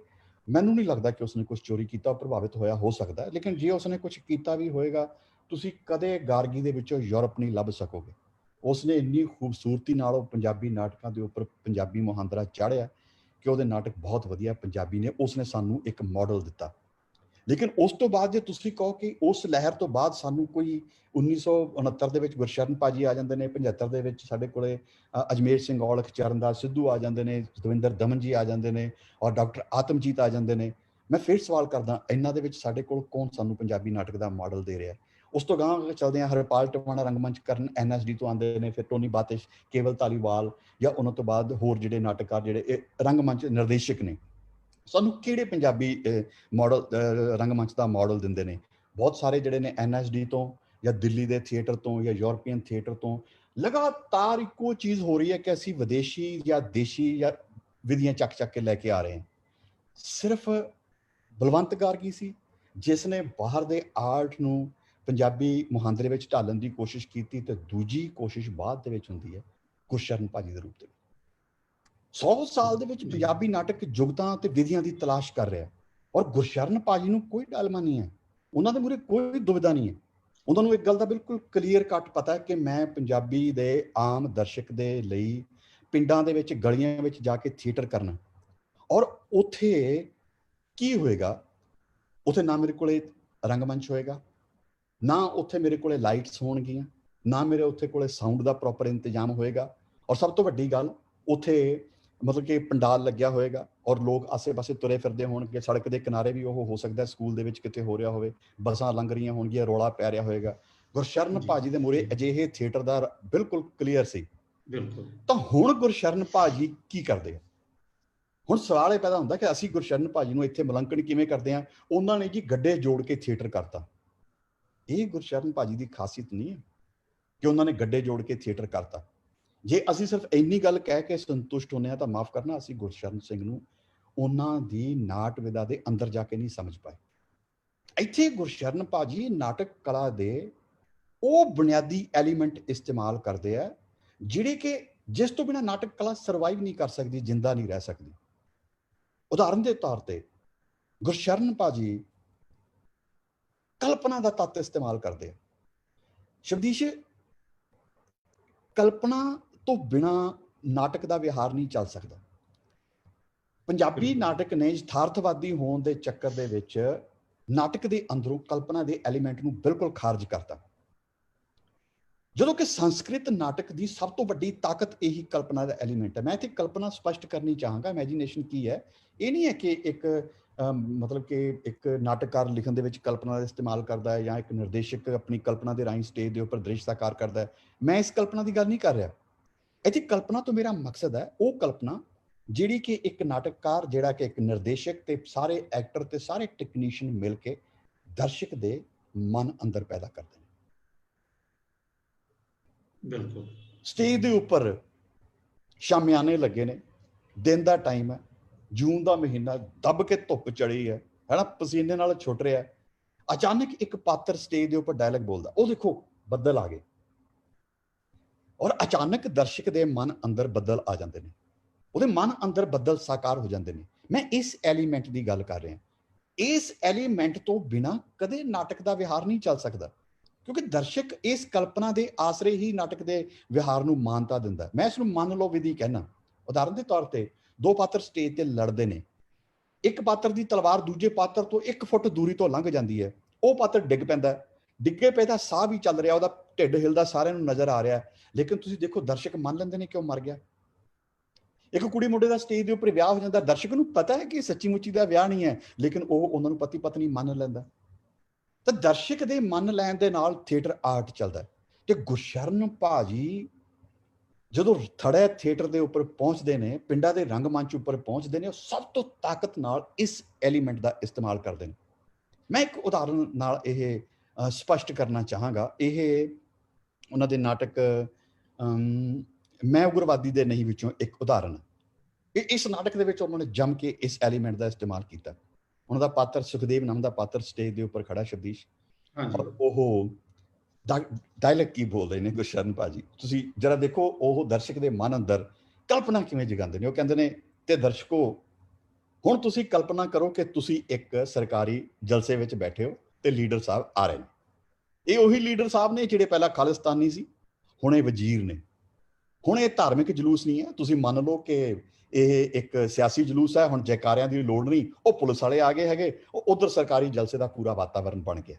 ਮੈਨੂੰ ਨਹੀਂ ਲੱਗਦਾ ਕਿ ਉਸਨੇ ਕੁਝ ਚੋਰੀ ਕੀਤਾ, ਉਹ ਪ੍ਰਭਾਵਿਤ ਹੋਇਆ ਹੋ ਸਕਦਾ, ਲੇਕਿਨ ਜੇ ਉਸਨੇ ਕੁਝ ਕੀਤਾ ਵੀ ਹੋਏਗਾ ਤੁਸੀਂ ਕਦੇ ਗਾਰਗੀ ਦੇ ਵਿੱਚੋਂ ਯੂਰਪ ਨਹੀਂ ਲੱਭ ਸਕੋਗੇ। ਉਸਨੇ ਇੰਨੀ ਖੂਬਸੂਰਤੀ ਨਾਲ ਉਹ ਪੰਜਾਬੀ ਨਾਟਕਾਂ ਦੇ ਉੱਪਰ ਪੰਜਾਬੀ ਮੁਹਾਂਦਰਾ ਚਾੜਿਆ ਕਿ ਉਹਦੇ ਨਾਟਕ ਬਹੁਤ ਵਧੀਆ ਪੰਜਾਬੀ ਨੇ। ਉਸਨੇ ਸਾਨੂੰ ਇੱਕ ਮਾਡਲ ਦਿੱਤਾ। ਲੇਕਿਨ ਉਸ ਤੋਂ ਬਾਅਦ ਜੇ ਤੁਸੀਂ ਕਹੋ ਕਿ ਉਸ ਲਹਿਰ ਤੋਂ ਬਾਅਦ ਸਾਨੂੰ ਕੋਈ 1969 ਦੇ ਵਿੱਚ ਗੁਰਸ਼ਰਨ ਭਾਜੀ ਆ ਜਾਂਦੇ ਨੇ, 75 ਦੇ ਵਿੱਚ ਸਾਡੇ ਕੋਲੇ ਅਜਮੇਰ ਸਿੰਘ ਔਲਖ, ਚਰਨਦਾਸ ਸਿੱਧੂ ਆ ਜਾਂਦੇ ਨੇ, ਦਵਿੰਦਰ ਦਮਨ ਜੀ ਆ ਜਾਂਦੇ ਨੇ, ਔਰ ਡਾਕਟਰ ਆਤਮਜੀਤ ਆ ਜਾਂਦੇ ਨੇ। ਮੈਂ ਫਿਰ ਸਵਾਲ ਕਰਦਾ, ਇਹਨਾਂ ਦੇ ਵਿੱਚ ਸਾਡੇ ਕੋਲ ਕੌਣ ਸਾਨੂੰ ਪੰਜਾਬੀ ਨਾਟਕ ਦਾ ਮਾਡਲ ਦੇ ਰਿਹਾ? ਉਸ ਤੋਂ ਗਾਂਹ ਚੱਲਦੇ ਹਾਂ, ਹਰਪਾਲ ਟਵਾਣਾ ਰੰਗਮੰਚ ਕਰਨ NSD ਤੋਂ ਆਉਂਦੇ ਨੇ, ਫਿਰ ਟੋਨੀ ਬਾਤਿਸ਼, ਕੇਵਲ ਧਾਲੀਵਾਲ, ਜਾਂ ਉਹਨਾਂ ਤੋਂ ਬਾਅਦ ਹੋਰ ਜਿਹੜੇ ਨਾਟਕਕਾਰ ਜਿਹੜੇ ਇਹ ਰੰਗਮੰਚ ਨਿਰਦੇਸ਼ਕ ਨੇ, ਸਾਨੂੰ ਕਿਹੜੇ ਪੰਜਾਬੀ ਮਾਡਲ ਰੰਗਮੰਚ ਦਾ ਮਾਡਲ ਦਿੰਦੇ ਨੇ? ਬਹੁਤ ਸਾਰੇ ਜਿਹੜੇ ਨੇ NSD ਤੋਂ ਜਾਂ ਦਿੱਲੀ ਦੇ ਥੀਏਟਰ ਤੋਂ ਜਾਂ ਯੂਰਪੀਅਨ ਥੀਏਟਰ ਤੋਂ ਲਗਾਤਾਰ ਇੱਕੋ ਚੀਜ਼ ਹੋ ਰਹੀ ਹੈ ਕਿ ਅਸੀਂ ਵਿਦੇਸ਼ੀ ਜਾਂ ਦੇਸ਼ੀ ਜਾਂ ਵਿਧੀਆਂ ਚੱਕ ਕੇ ਲੈ ਕੇ ਆ ਰਹੇ ਹਾਂ। ਸਿਰਫ ਬਲਵੰਤ ਗਾਰਗੀ ਸੀ ਜਿਸ ਨੇ ਬਾਹਰ ਦੇ ਆਰਟ ਨੂੰ ਪੰਜਾਬੀ ਮੁਹਾਂਦਰੇ ਵਿੱਚ ਢਾਲਣ ਦੀ ਕੋਸ਼ਿਸ਼ ਕੀਤੀ, ਤੇ ਦੂਜੀ ਕੋਸ਼ਿਸ਼ ਬਾਅਦ ਦੇ ਵਿੱਚ ਹੁੰਦੀ ਹੈ ਗੁਰਸ਼ਰਨ ਭਾਜੀ ਦੇ ਰੂਪ ਦੇ ਵਿੱਚ। 100 ਸਾਲ ਦੇ ਵਿੱਚ ਪੰਜਾਬੀ ਨਾਟਕ ਜੁਗਤਾਂ ਤੇ ਵਿਧੀਆਂ ਦੀ ਤਲਾਸ਼ ਕਰ ਰਿਹਾ, ਔਰ ਗੁਰਸ਼ਰਨ ਭਾਜੀ ਨੂੰ ਕੋਈ ਡਾਲਮਾ ਨਹੀਂ ਹੈ। ਉਹਨਾਂ ਦੇ ਮੂਹਰੇ ਕੋਈ ਦੁਵਿਧਾ ਨਹੀਂ ਹੈ। ਉਹਨਾਂ ਨੂੰ ਇੱਕ ਗੱਲ ਦਾ ਬਿਲਕੁਲ ਕਲੀਅਰ ਕੱਟ ਪਤਾ ਹੈ ਕਿ ਮੈਂ ਪੰਜਾਬੀ ਦੇ ਆਮ ਦਰਸ਼ਕ ਦੇ ਲਈ ਪਿੰਡਾਂ ਦੇ ਵਿੱਚ ਗਲੀਆਂ ਵਿੱਚ ਜਾ ਕੇ ਥੀਏਟਰ ਕਰਨਾ, ਔਰ ਉੱਥੇ ਕੀ ਹੋਏਗਾ, ਉੱਥੇ ਨਾ ਮੇਰੇ ਕੋਲੇ ਰੰਗਮੰਚ ਹੋਏਗਾ, ਨਾ ਉੱਥੇ ਮੇਰੇ ਕੋਲੇ ਲਾਈਟਸ ਹੋਣਗੀਆਂ, ਨਾ ਮੇਰੇ ਉੱਥੇ ਕੋਲੇ ਸਾਊਂਡ ਦਾ ਪ੍ਰੋਪਰ ਇੰਤਜ਼ਾਮ ਹੋਏਗਾ, ਔਰ ਸਭ ਤੋਂ ਵੱਡੀ ਗੱਲ ਉੱਥੇ ਮਤਲਬ ਕਿ ਪੰਡਾਲ ਲੱਗਿਆ ਹੋਏਗਾ ਔਰ ਲੋਕ ਆਸੇ-ਪਾਸੇ ਤੁਰੇ ਫਿਰਦੇ ਹੋਣਗੇ, ਸੜਕ ਦੇ ਕਿਨਾਰੇ ਵੀ ਉਹ ਹੋ ਸਕਦਾ ਸਕੂਲ ਦੇ ਵਿੱਚ ਕਿਤੇ ਹੋ ਰਿਹਾ ਹੋਵੇ, ਬੱਸਾਂ ਲੰਘ ਰਹੀਆਂ ਹੋਣਗੀਆਂ, ਰੌਲਾ ਪੈ ਰਿਹਾ ਹੋਏਗਾ। ਗੁਰਸ਼ਰਨ ਭਾਜੀ ਦੇ ਮੂਹਰੇ ਅਜਿਹੇ ਥੀਏਟਰ ਦਾ ਬਿਲਕੁਲ ਕਲੀਅਰ ਸੀ। ਬਿਲਕੁਲ। ਤਾਂ ਹੁਣ ਗੁਰਸ਼ਰਨ ਭਾਜੀ ਕੀ ਕਰਦੇ ਆ? ਹੁਣ ਸਵਾਲ ਇਹ ਪੈਦਾ ਹੁੰਦਾ ਕਿ ਅਸੀਂ ਗੁਰਸ਼ਰਨ ਭਾਜੀ ਨੂੰ ਇੱਥੇ ਮੁਲੰਕਣ ਕਿਵੇਂ ਕਰਦੇ ਆ? ਉਹਨਾਂ ਨੇ ਜੀ ਗੱਡੇ ਜੋੜ ਕੇ ਥੀਏਟਰ ਕਰਤਾ। ਇਹ ਗੁਰਸ਼ਰਨ ਭਾਜੀ ਦੀ ਖਾਸੀਅਤ ਨਹੀਂ ਹੈ ਕਿ ਉਹਨਾਂ ਨੇ ਗੱਡੇ ਜੋੜ ਕੇ ਥੀਏਟਰ ਕਰਤਾ। ਜੇ ਅਸੀਂ ਸਿਰਫ ਇੰਨੀ ਗੱਲ ਕਹਿ ਕੇ ਸੰਤੁਸ਼ਟ ਹੁੰਦੇ ਹਾਂ ਤਾਂ ਮਾਫ ਕਰਨਾ, ਅਸੀਂ ਗੁਰਸ਼ਰਨ ਸਿੰਘ ਨੂੰ ਉਹਨਾਂ ਦੀ ਨਾਟ ਵਿਦਾ ਦੇ ਅੰਦਰ ਜਾ ਕੇ ਨਹੀਂ ਸਮਝ ਪਾਏ। ਇੱਥੇ ਗੁਰਸ਼ਰਨ ਭਾਜੀ ਨਾਟਕ ਕਲਾ ਦੇ ਉਹ ਬੁਨਿਆਦੀ ਐਲੀਮੈਂਟ ਇਸਤੇਮਾਲ ਕਰਦੇ ਆ ਜਿਹੜੇ ਕਿ ਜਿਸ ਤੋਂ ਬਿਨਾਂ ਨਾਟਕ ਕਲਾ ਸਰਵਾਈਵ ਨਹੀਂ ਕਰ ਸਕਦੀ, ਜਿੰਦਾ ਨਹੀਂ ਰਹਿ ਸਕਦੀ। ਉਦਾਹਰਨ ਦੇ ਤੌਰ ਤੇ ਗੁਰਸ਼ਰਨ ਭਾਜੀ ਕਲਪਨਾ ਦਾ ਤੱਤ ਇਸਤੇਮਾਲ ਕਰਦੇ ਆ। ਸ਼ਬਦੀਸ਼, ਕਲਪਨਾ ਤੋਂ ਬਿਨਾ ਨਾਟਕ ਦਾ ਵਿਹਾਰ ਨਹੀਂ ਚੱਲ ਸਕਦਾ। ਪੰਜਾਬੀ ਨਾਟਕ ਨੇ ਯਥਾਰਥਵਾਦੀ ਹੋਣ ਦੇ ਚੱਕਰ ਦੇ ਵਿੱਚ ਨਾਟਕ ਦੇ ਅੰਦਰੋਂ ਕਲਪਨਾ ਦੇ ਐਲੀਮੈਂਟ ਨੂੰ ਬਿਲਕੁਲ ਖਾਰਜ ਕਰਤਾ, ਜਦੋਂ ਕਿ ਸੰਸਕ੍ਰਿਤ ਨਾਟਕ ਦੀ ਸਭ ਤੋਂ ਵੱਡੀ ਤਾਕਤ ਇਹੀ ਕਲਪਨਾ ਦਾ ਐਲੀਮੈਂਟ ਹੈ। ਮੈਂ ਇੱਥੇ ਕਲਪਨਾ ਸਪਸ਼ਟ ਕਰਨੀ ਚਾਹਾਂਗਾ, ਇਮੈਜੀਨੇਸ਼ਨ ਕੀ ਹੈ। ਇਹ ਨਹੀਂ ਹੈ ਕਿ ਇੱਕ ਮਤਲਬ ਕਿ ਇੱਕ ਨਾਟਕਕਾਰ ਲਿਖਣ ਦੇ ਵਿੱਚ ਕਲਪਨਾ ਦਾ ਇਸਤੇਮਾਲ ਕਰਦਾ ਹੈ ਜਾਂ ਇੱਕ ਨਿਰਦੇਸ਼ਕ ਆਪਣੀ ਕਲਪਨਾ ਦੇ ਰਾਹੀਂ ਸਟੇਜ ਦੇ ਉੱਪਰ ਦ੍ਰਿਸ਼ ਸਾਕਾਰ ਕਰਦਾ ਹੈ। ਮੈਂ ਇਸ ਕਲਪਨਾ ਦੀ ਗੱਲ ਨਹੀਂ ਕਰ ਰਿਹਾ। ਇੱਥੇ ਕਲਪਨਾ ਤੋਂ ਮੇਰਾ ਮਕਸਦ ਹੈ ਉਹ ਕਲਪਨਾ ਜਿਹੜੀ ਕਿ ਇੱਕ ਨਾਟਕਕਾਰ, ਜਿਹੜਾ ਕਿ ਇੱਕ ਨਿਰਦੇਸ਼ਕ ਤੇ ਸਾਰੇ ਐਕਟਰ ਤੇ ਸਾਰੇ ਟੈਕਨੀਸ਼ੀਅਨ ਮਿਲ ਕੇ ਦਰਸ਼ਕ ਦੇ ਮਨ ਅੰਦਰ ਪੈਦਾ ਕਰਦੇ ਨੇ। ਬਿਲਕੁਲ। ਸਟੇਜ ਦੇ ਉੱਪਰ ਸ਼ਾਮਿਆਨੇ ਲੱਗੇ ਨੇ, ਦਿਨ ਦਾ ਟਾਈਮ ਹੈ, ਜੂਨ ਦਾ ਮਹੀਨਾ, ਦੱਬ ਕੇ ਧੁੱਪ ਚੜੀ ਹੈ ਨਾ, ਪਸੀਨੇ ਨਾਲ ਛੁੱਟ ਰਿਹਾ। ਅਚਾਨਕ ਇੱਕ ਪਾਤਰ ਸਟੇਜ ਦੇ ਉੱਪਰ ਡਾਇਲੌਗ ਬੋਲਦਾ, ਉਹ ਦੇਖੋ ਬੱਦਲ ਆ ਗਏ, ਔਰ ਅਚਾਨਕ ਦਰਸ਼ਕ ਦੇ ਮਨ ਅੰਦਰ ਬੱਦਲ ਆ ਜਾਂਦੇ ਨੇ, ਉਹਦੇ ਮਨ ਅੰਦਰ ਬੱਦਲ ਸਾਕਾਰ ਹੋ ਜਾਂਦੇ ਨੇ। ਮੈਂ ਇਸ ਐਲੀਮੈਂਟ ਦੀ ਗੱਲ ਕਰ ਰਿਹਾ। ਇਸ ਐਲੀਮੈਂਟ ਤੋਂ ਬਿਨਾਂ ਕਦੇ ਨਾਟਕ ਦਾ ਵਿਹਾਰ ਨਹੀਂ ਚੱਲ ਸਕਦਾ, ਕਿਉਂਕਿ ਦਰਸ਼ਕ ਇਸ ਕਲਪਨਾ ਦੇ ਆਸਰੇ ਹੀ ਨਾਟਕ ਦੇ ਵਿਹਾਰ ਨੂੰ ਮਾਨਤਾ ਦਿੰਦਾ। ਮੈਂ ਇਸ ਨੂੰ ਮੰਨ ਲਓ ਵਿਧੀ ਕਹਿਣਾ। ਉਦਾਹਰਨ ਦੇ ਤੌਰ ਤੇ ਦੋ ਪਾਤਰ ਸਟੇਜ ਤੇ ਲੜਦੇ ਨੇ, ਇੱਕ ਪਾਤਰ ਦੀ ਤਲਵਾਰ ਦੂਜੇ ਪਾਤਰ ਤੋਂ 1 ਫੁੱਟ ਦੂਰੀ ਤੋਂ ਲੰਘ ਜਾਂਦੀ ਹੈ, ਉਹ ਪਾਤਰ ਡਿੱਗ ਪੈਂਦਾ, ਡਿੱਗੇ ਪਏ ਦਾ ਸਾਹ ਵੀ ਚੱਲ ਰਿਹਾ, ਉਹਦਾ ਢਿੱਡ ਹਿਲਦਾ ਸਾਰਿਆਂ ਨੂੰ ਨਜ਼ਰ ਆ ਰਿਹਾ, ਲੇਕਿਨ ਤੁਸੀਂ ਦੇਖੋ ਦਰਸ਼ਕ ਮੰਨ ਲੈਂਦੇ ਨੇ ਕਿ ਉਹ ਮਰ ਗਿਆ। ਇੱਕ ਕੁੜੀ ਮੁੰਡੇ ਦਾ ਸਟੇਜ ਦੇ ਉੱਪਰ ਵਿਆਹ ਹੋ ਜਾਂਦਾ, ਦਰਸ਼ਕ ਨੂੰ ਪਤਾ ਹੈ ਕਿ ਸੱਚੀ ਮੁੱਚੀ ਦਾ ਵਿਆਹ ਨਹੀਂ ਹੈ, ਲੇਕਿਨ ਉਹ ਉਹਨਾਂ ਨੂੰ ਪਤੀ ਪਤਨੀ ਮੰਨ ਲੈਂਦਾ। ਤਾਂ ਦਰਸ਼ਕ ਦੇ ਮੰਨ ਲੈਣ ਦੇ ਨਾਲ ਥੀਏਟਰ ਆਰਟ ਚੱਲਦਾ। ਤੇ ਗੁਰਸ਼ਰਨ ਭਾਜੀ ਜਦੋਂ ਥੜੇ ਥੀਏਟਰ ਦੇ ਉੱਪਰ ਪਹੁੰਚਦੇ ਨੇ, ਪਿੰਡਾਂ ਦੇ ਰੰਗਮੰਚ ਉੱਪਰ ਪਹੁੰਚਦੇ ਨੇ, ਉਹ ਸਭ ਤੋਂ ਤਾਕਤ ਨਾਲ ਇਸ ਐਲੀਮੈਂਟ ਦਾ ਇਸਤੇਮਾਲ ਕਰਦੇ ਨੇ। ਮੈਂ ਇੱਕ ਉਦਾਹਰਨ ਨਾਲ ਇਹ ਸਪਸ਼ਟ ਕਰਨਾ ਚਾਹਾਂਗਾ। ਇਹ ਉਹਨਾਂ ਦੇ ਨਾਟਕ ਮੈਂ ਉਗਰਵਾਦੀ ਦੇ ਨਹੀਂ ਵਿੱਚੋਂ ਇੱਕ ਉਦਾਹਰਨ ਹੈ। ਇਸ ਨਾਟਕ ਦੇ ਵਿੱਚ ਉਹਨਾਂ ਨੇ ਜੰਮ ਕੇ ਇਸ ਐਲੀਮੈਂਟ ਦਾ ਇਸਤੇਮਾਲ ਕੀਤਾ। ਉਹਨਾਂ ਦਾ ਪਾਤਰ ਸੁਖਦੇਵ ਨਾਮ ਦਾ ਪਾਤਰ ਸਟੇਜ ਦੇ ਉੱਪਰ ਖੜਾ ਸ਼ਬਦੀਸ਼, ਔਰ ਉਹ ਡਾਇਲੌਗ ਕੀ ਬੋਲ ਰਹੇ ਨੇ ਗੁਰਸ਼ਰਨ ਭਾਜੀ, ਤੁਸੀਂ ਜਰਾ ਦੇਖੋ ਉਹ ਦਰਸ਼ਕ ਦੇ ਮਨ ਅੰਦਰ ਕਲਪਨਾ ਕਿਵੇਂ ਜਗਾਉਂਦੇ ਨੇ। ਉਹ ਕਹਿੰਦੇ ਨੇ, ਤੇ ਦਰਸ਼ਕੋ ਹੁਣ ਤੁਸੀਂ ਕਲਪਨਾ ਕਰੋ ਕਿ ਤੁਸੀਂ ਇੱਕ ਸਰਕਾਰੀ ਜਲਸੇ ਵਿੱਚ ਬੈਠੇ ਹੋ ਤੇ ਲੀਡਰ ਸਾਹਿਬ ਆ ਰਹੇ ਨੇ। ਇਹ ਉਹੀ ਲੀਡਰ ਸਾਹਿਬ ਨੇ ਜਿਹੜੇ ਪਹਿਲਾਂ ਖਾਲਿਸਤਾਨੀ ਸੀ, ਹੁਣ ਇਹ ਵਜ਼ੀਰ ਨੇ। ਹੁਣ ਇਹ ਧਾਰਮਿਕ ਜਲੂਸ ਨਹੀਂ ਹੈ, ਤੁਸੀਂ ਮੰਨ ਲਓ ਕਿ ਇਹ ਇੱਕ ਸਿਆਸੀ ਜਲੂਸ ਹੈ। ਹੁਣ ਜੈਕਾਰਿਆਂ ਦੀ ਲੋੜ ਨਹੀਂ, ਉਹ ਪੁਲਿਸ ਵਾਲੇ ਆ ਗਏ ਹੈਗੇ, ਉਹ ਉਧਰ ਸਰਕਾਰੀ ਜਲਸੇ ਦਾ ਪੂਰਾ ਵਾਤਾਵਰਨ ਬਣ ਗਿਆ।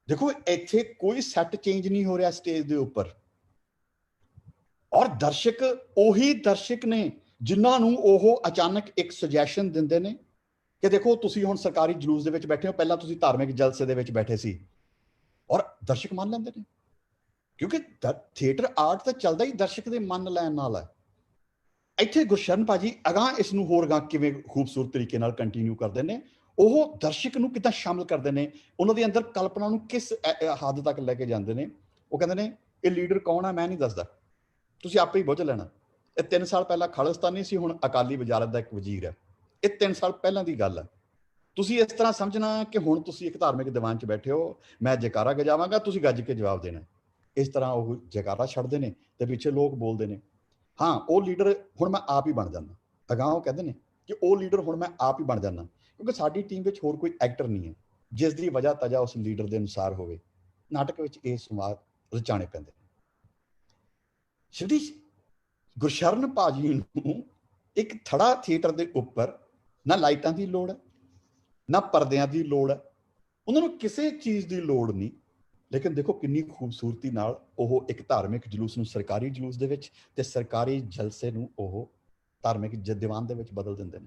ਦੇਖੋ ਇੱਥੇ ਕੋਈ ਸੈੱਟ ਚੇਂਜ ਨਹੀਂ ਹੋ ਰਿਹਾ ਸਟੇਜ ਦੇ ਉੱਪਰ, ਔਰ ਦਰਸ਼ਕ ਉਹੀ ਦਰਸ਼ਕ ਨੇ ਜਿਨ੍ਹਾਂ ਨੂੰ ਉਹ ਅਚਾਨਕ ਇੱਕ ਸੁਜੈਸ਼ਨ ਦਿੰਦੇ ਨੇ ਕਿ ਦੇਖੋ ਤੁਸੀਂ ਹੁਣ ਸਰਕਾਰੀ ਜਲੂਸ ਦੇ ਵਿੱਚ ਬੈਠੇ ਹੋ, ਪਹਿਲਾਂ ਤੁਸੀਂ ਧਾਰਮਿਕ ਜਲਸੇ ਦੇ ਵਿੱਚ ਬੈਠੇ ਸੀ, ਔਰ ਦਰਸ਼ਕ ਮੰਨ ਲੈਂਦੇ ਨੇ, ਕਿਉਂਕਿ ਥੀਏਟਰ ਆਰਟ ਤਾਂ ਚੱਲਦਾ ਹੀ ਦਰਸ਼ਕ ਦੇ ਮਨ ਲੈਣ ਨਾਲ ਹੈ। ਇੱਥੇ ਗੁਰਸ਼ਰਨ ਭਾਜੀ ਅਗਾਂਹ ਇਸ ਨੂੰ ਹੋਰ ਅਗਾਂਹ ਕਿਵੇਂ ਖੂਬਸੂਰਤ ਤਰੀਕੇ ਨਾਲ ਕੰਟੀਨਿਊ ਕਰਦੇ ਨੇ, ਉਹ ਦਰਸ਼ਕ ਨੂੰ ਕਿੱਦਾਂ ਸ਼ਾਮਿਲ ਕਰਦੇ ਨੇ, ਉਹਨਾਂ ਦੇ ਅੰਦਰ ਕਲਪਨਾ ਨੂੰ ਕਿਸ ਹੱਦ ਤੱਕ ਲੈ ਕੇ ਜਾਂਦੇ ਨੇ। ਉਹ ਕਹਿੰਦੇ ਨੇ, ਇਹ ਲੀਡਰ ਕੌਣ ਹੈ ਮੈਂ ਨਹੀਂ ਦੱਸਦਾ, ਤੁਸੀਂ ਆਪੇ ਹੀ ਬੁੱਝ ਲੈਣਾ। ਇਹ 3 ਸਾਲ ਪਹਿਲਾਂ ਖਾਲਿਸਤਾਨੀ ਸੀ, ਹੁਣ ਅਕਾਲੀ ਵਜ਼ਾਰਤ ਦਾ ਇੱਕ ਵਜ਼ੀਰ ਹੈ। ਇਹ 3 ਸਾਲ ਪਹਿਲਾਂ ਦੀ ਗੱਲ ਹੈ। ਤੁਸੀਂ ਇਸ ਤਰ੍ਹਾਂ ਸਮਝਣਾ ਕਿ ਹੁਣ ਤੁਸੀਂ ਇੱਕ ਧਾਰਮਿਕ ਦੀਵਾਨ 'ਚ ਬੈਠੇ ਹੋ, ਮੈਂ ਜੈਕਾਰਾ ਗਜਾਵਾਂਗਾ, ਤੁਸੀਂ ਗੱਜ ਕੇ ਜਵਾਬ ਦੇਣਾ। ਇਸ ਤਰ੍ਹਾਂ ਉਹ ਜੈਕਾਰਾ ਛੱਡਦੇ ਨੇ ਤੇ ਪਿੱਛੇ ਲੋਕ ਬੋਲਦੇ ਨੇ, ਹਾਂ ਉਹ ਲੀਡਰ ਹੁਣ ਮੈਂ ਆਪ ਹੀ ਬਣ ਜਾਂਦਾ। ਅਗਾਂਹ ਉਹ ਕਹਿੰਦੇ ਨੇ ਕਿ ਉਹ ਲੀਡਰ ਹੁਣ ਮੈਂ ਆਪ ਹੀ ਬਣ ਜਾਂਦਾ, ਕਿਉਂਕਿ ਸਾਡੀ ਟੀਮ ਵਿੱਚ ਹੋਰ ਕੋਈ ਐਕਟਰ ਨਹੀਂ ਹੈ। ਜਿਸ ਦੀ ਵਜ੍ਹਾ ਤਜਾ ਉਸ ਲੀਡਰ ਦੇ ਅਨੁਸਾਰ ਹੋਵੇ। ਨਾਟਕ ਵਿੱਚ ਇਹ ਸੰਵਾਦ ਰਚਾਣੇ ਪੈਂਦੇ। ਸ਼੍ਰੀ ਗੁਰਸ਼ਰਨ ਭਾਜੀ ਨੂੰ ਇੱਕ ਥੜਾ ਥੀਏਟਰ ਦੇ ਉੱਪਰ ਨਾ ਲਾਈਟਾਂ ਦੀ ਲੋੜ ਹੈ, ਨਾ ਪਰਦਿਆਂ ਦੀ ਲੋੜ ਹੈ, ਉਹਨਾਂ ਨੂੰ ਕਿਸੇ ਚੀਜ਼ ਦੀ ਲੋੜ ਨਹੀਂ। ਲੇਕਿਨ ਦੇਖੋ ਕਿੰਨੀ ਖੂਬਸੂਰਤੀ ਨਾਲ ਉਹ ਇੱਕ ਧਾਰਮਿਕ ਜਲੂਸ ਨੂੰ ਸਰਕਾਰੀ ਜਲੂਸ ਦੇ ਵਿੱਚ ਤੇ ਸਰਕਾਰੀ ਜਲਸੇ ਨੂੰ ਉਹ ਧਾਰਮਿਕ ਦੀਵਾਨ ਦੇ ਵਿੱਚ ਬਦਲ ਦਿੰਦੇ ਨੇ,